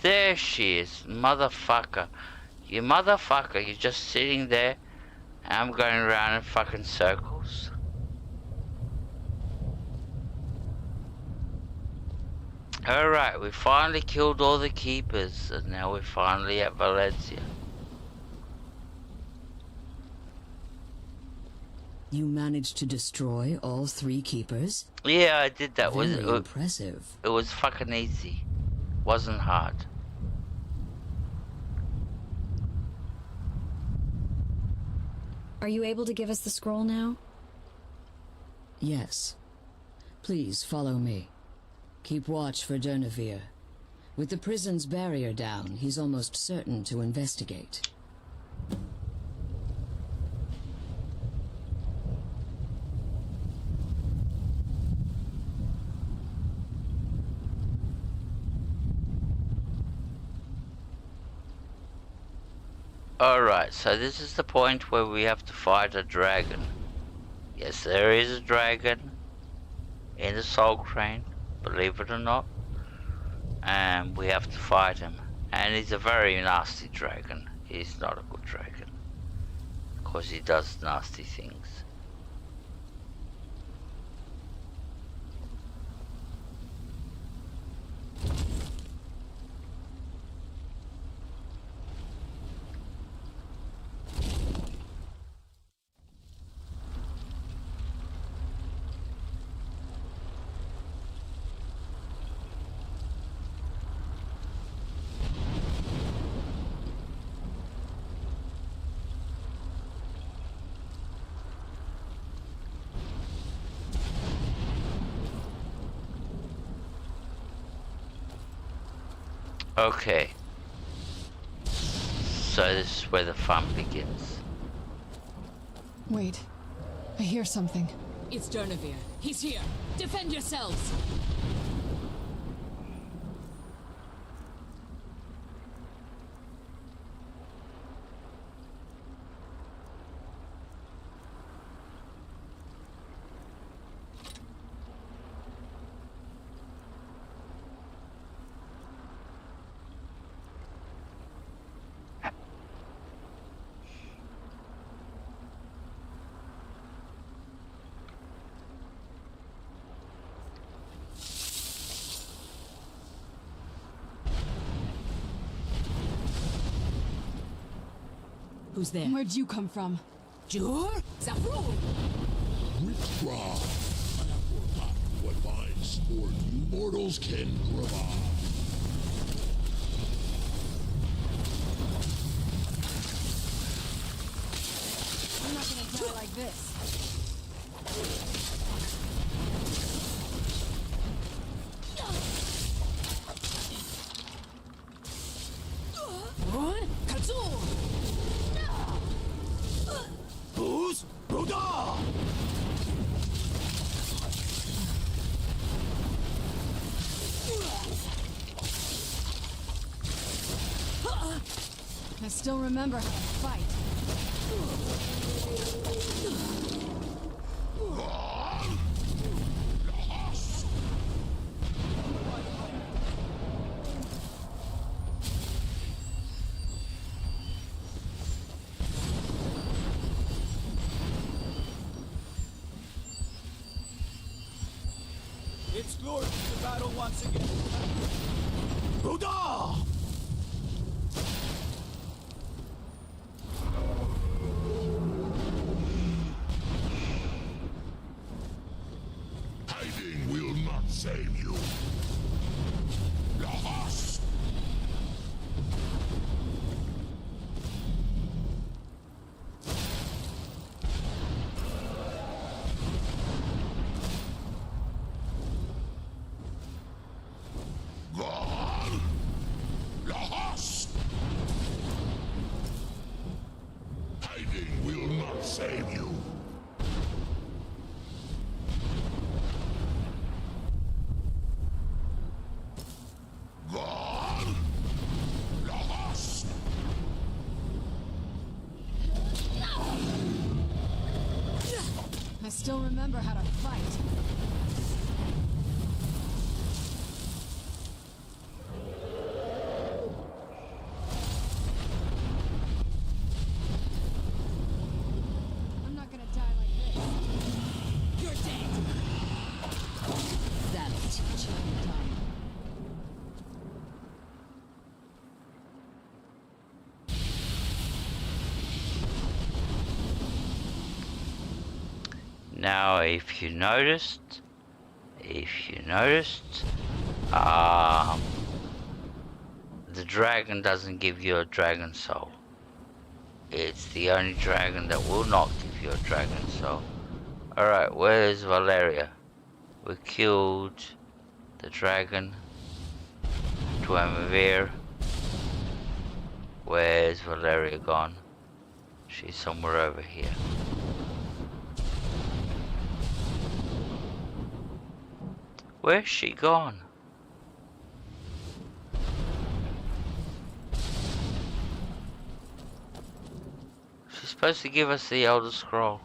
There she is, motherfucker. You motherfucker, you're just sitting there and I'm going around in fucking circles. Alright, we finally killed all the keepers and now we're finally at Valencia. You managed to destroy all 3 keepers? Yeah, I did that. Very impressive. It was fucking easy. Wasn't hard. Are you able to give us the scroll now? Yes. Please follow me. Keep watch for Durnevere. With the prison's barrier down, he's almost certain to investigate. Alright, so this is the point where we have to fight a dragon. Yes, there is a dragon in the Soul Crane, believe it or not. And we have to fight him. And he's a very nasty dragon. He's not a good dragon. Because he does nasty things. Okay. So this is where the fun begins. Wait. I hear something. It's Durnevere. He's here. Defend yourselves! Who's there? Where'd you come from? Jur? Zafru! Withdraw. I have forgotten what my sport you mortals can provide. I'm not gonna die like this. Who's Buddha? I still remember how to fight. It's glory to battle once again. Buddha! Hiding will not save you. Lahas! God! Lahas! Hiding will not save you. God! Lahas! I still remember how to fight. I'm not gonna die like this. You're dead. That'll teach you. Now, if you noticed, the dragon doesn't give you a dragon soul. It's the only dragon that will not give you a dragon soul. Alright, where's Valeria? We killed the dragon. Dwemer. Where's Valeria gone? She's somewhere over here. Where's she gone? She's supposed to give us the Elder Scroll.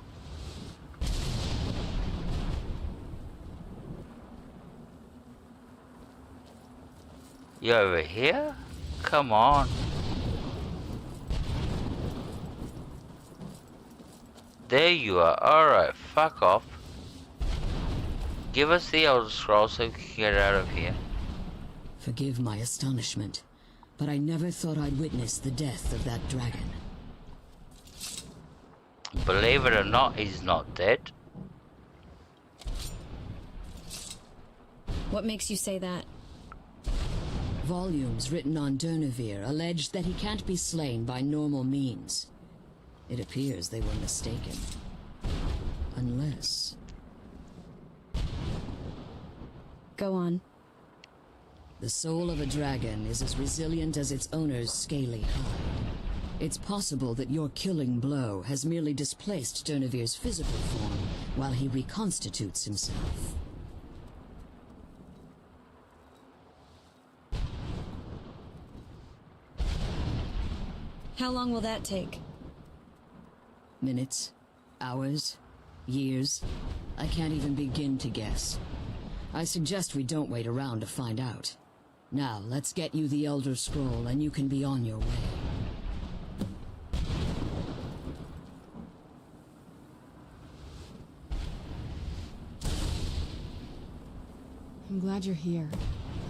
You over here? Come on. There you are. Alright, fuck off. Give us the Elder Scroll so we can get out of here. Forgive my astonishment, but I never thought I'd witness the death of that dragon. Believe it or not, he's not dead. What makes you say that? Volumes written on Durnevere allege that he can't be slain by normal means. It appears they were mistaken. Unless... Go on. The soul of a dragon is as resilient as its owner's scaly hide. It's possible that your killing blow has merely displaced Durnevere's physical form while he reconstitutes himself. How long will that take? Minutes, hours, years. I can't even begin to guess. I suggest we don't wait around to find out. Now, let's get you the Elder Scroll and you can be on your way. I'm glad you're here.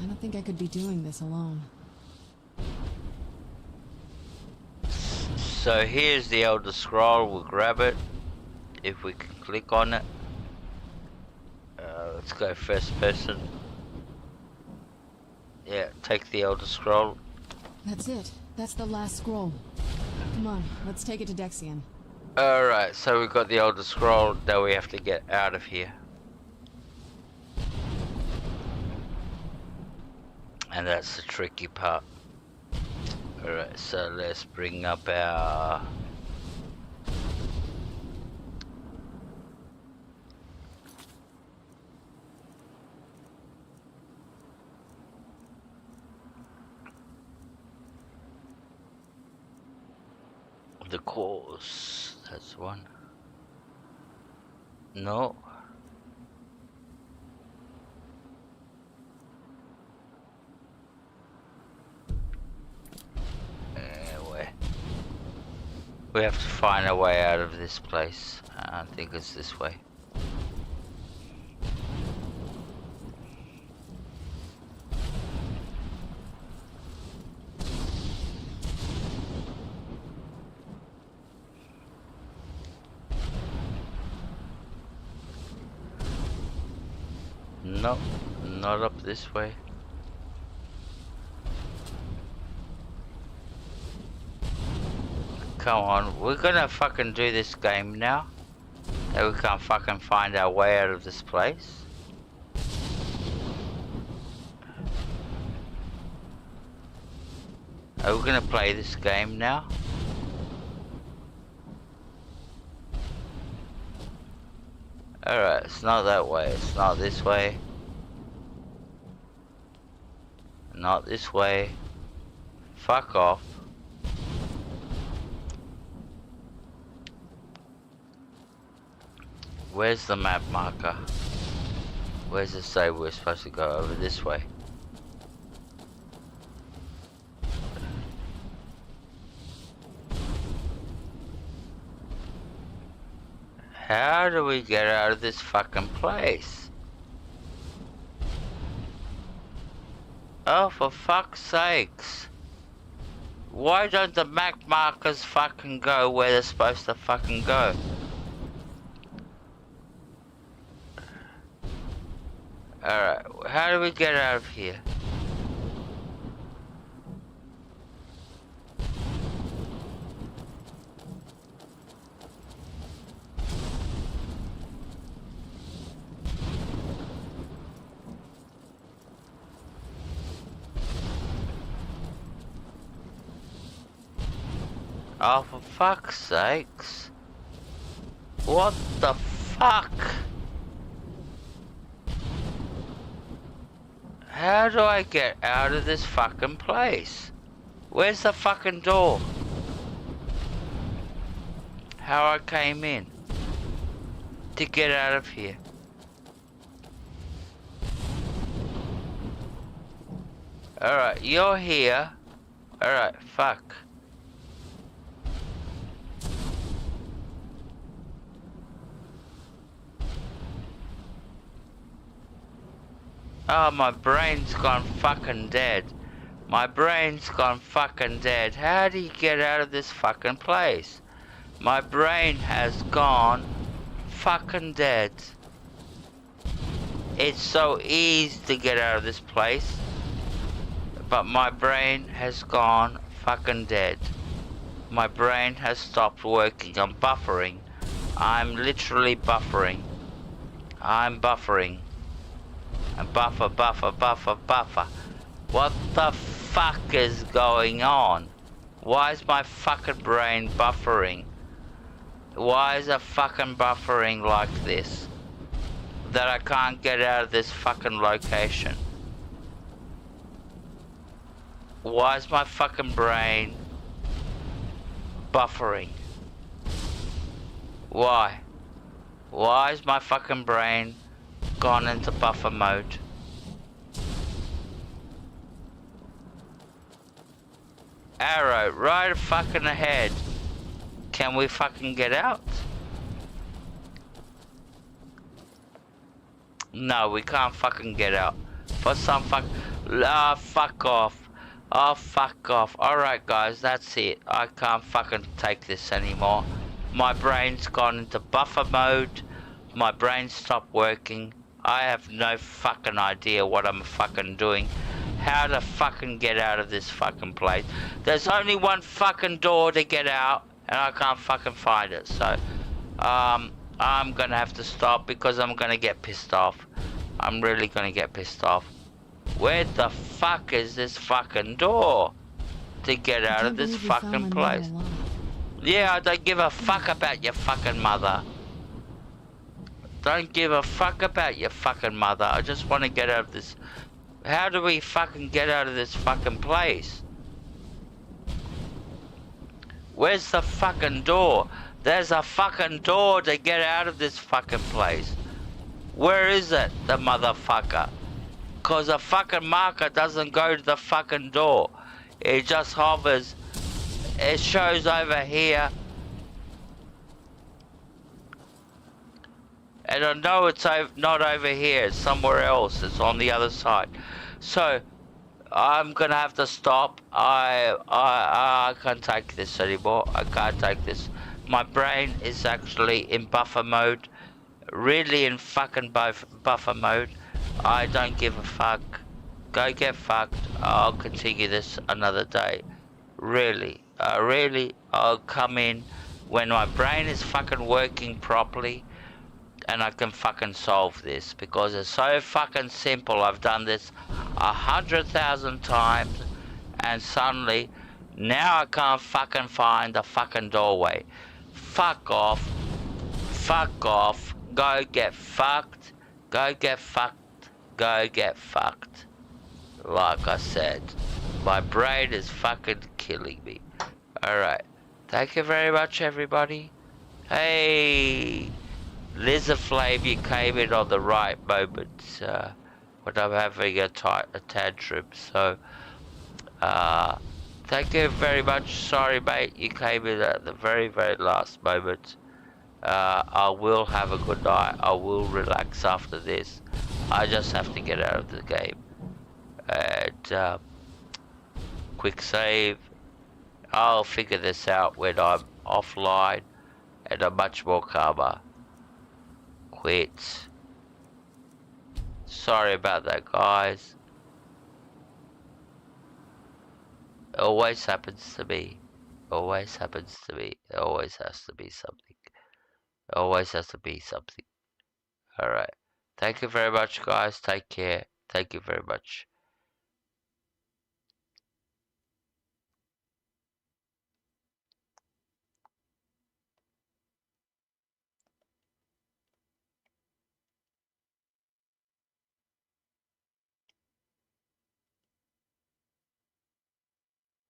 I don't think I could be doing this alone. So here's the Elder Scroll, we'll grab it. If we can click on it. Let's go first person. Yeah, take the Elder Scroll. That's it. That's the last scroll. Come on, let's take it to Dexion. Alright, so we've got the Elder Scroll, now we have to get out of here. And that's the tricky part. Alright, so let's bring up our... the course. That's one. No. Anyway, we have to find a way out of this place. I think it's this way. No, not up this way. Come on, we're gonna fucking do this game now. That we can't fucking find our way out of this place. Are we gonna play this game now? Alright, it's not that way, it's not this way. Not this way. Fuck off. Where's the map marker? Where's it say we're supposed to go? Over this way. How do we get out of this fucking place? Oh, for fuck's sakes. Why don't the map markers fucking go where they're supposed to fucking go? Alright, how do we get out of here? Oh, for fuck's sakes. What the fuck? How do I get out of this fucking place? Where's the fucking door? How I came in to get out of here. Alright, you're here. Alright, fuck. Oh, my brain's gone fucking dead. My brain's gone fucking dead. How do you get out of this fucking place? My brain has gone fucking dead. It's so easy to get out of this place. But my brain has gone fucking dead. My brain has stopped working. I'm buffering. I'm literally buffering. I'm buffering. And buffer. What the fuck is going on? Why is my fucking brain buffering? Why is it fucking buffering like this? That I can't get out of this fucking location. Why is my fucking brain buffering? Why? Why is my fucking brain gone into buffer mode? Arrow, right fucking ahead. Can we fucking get out? No, we can't fucking get out. For some fuck... Ah, fuck off. Oh, fuck off. Alright, guys, that's it. I can't fucking take this anymore. My brain's gone into buffer mode. My brain stopped working. I have no fucking idea what I'm fucking doing. How to fucking get out of this fucking place. There's only one fucking door to get out, and I can't fucking find it. So, I'm gonna have to stop because I'm gonna get pissed off. I'm really gonna get pissed off. Where the fuck is this fucking door to get out of this fucking place? Yeah, I don't give a fuck about your fucking mother. Don't give a fuck about your fucking mother. I just want to get out of this. How do we fucking get out of this fucking place? Where's the fucking door? There's a fucking door to get out of this fucking place. Where is it, the motherfucker? Cause a fucking marker doesn't go to the fucking door. It just hovers. It shows over here. And I know it's not over here. It's somewhere else. It's on the other side. So I'm gonna have to stop. I can't take this anymore. I can't take this. My brain is actually in buffer mode. Really in fucking buffer mode. I don't give a fuck. Go get fucked. I'll continue this another day. Really, I'll come in when my brain is fucking working properly and I can fucking solve this because it's so fucking simple. I've done this 100,000 times and suddenly now I can't fucking find the fucking doorway. Fuck off. Fuck off. Go get fucked. Go get fucked. Go get fucked. Like I said, my brain is fucking killing me. Alright. Thank you very much, everybody. Hey, Lizard Flame, you came in on the right moment when I'm having a tantrum. So, thank you very much. Sorry, mate, you came in at the very, very last moment. I will have a good night. I will relax after this. I just have to get out of the game. And quick save. I'll figure this out when I'm offline and I'm much more calmer. Quit. Sorry about that, guys. It always happens to me. Always happens to me. It always has to be something. It always has to be something. Alright. Thank you very much, guys. Take care. Thank you very much.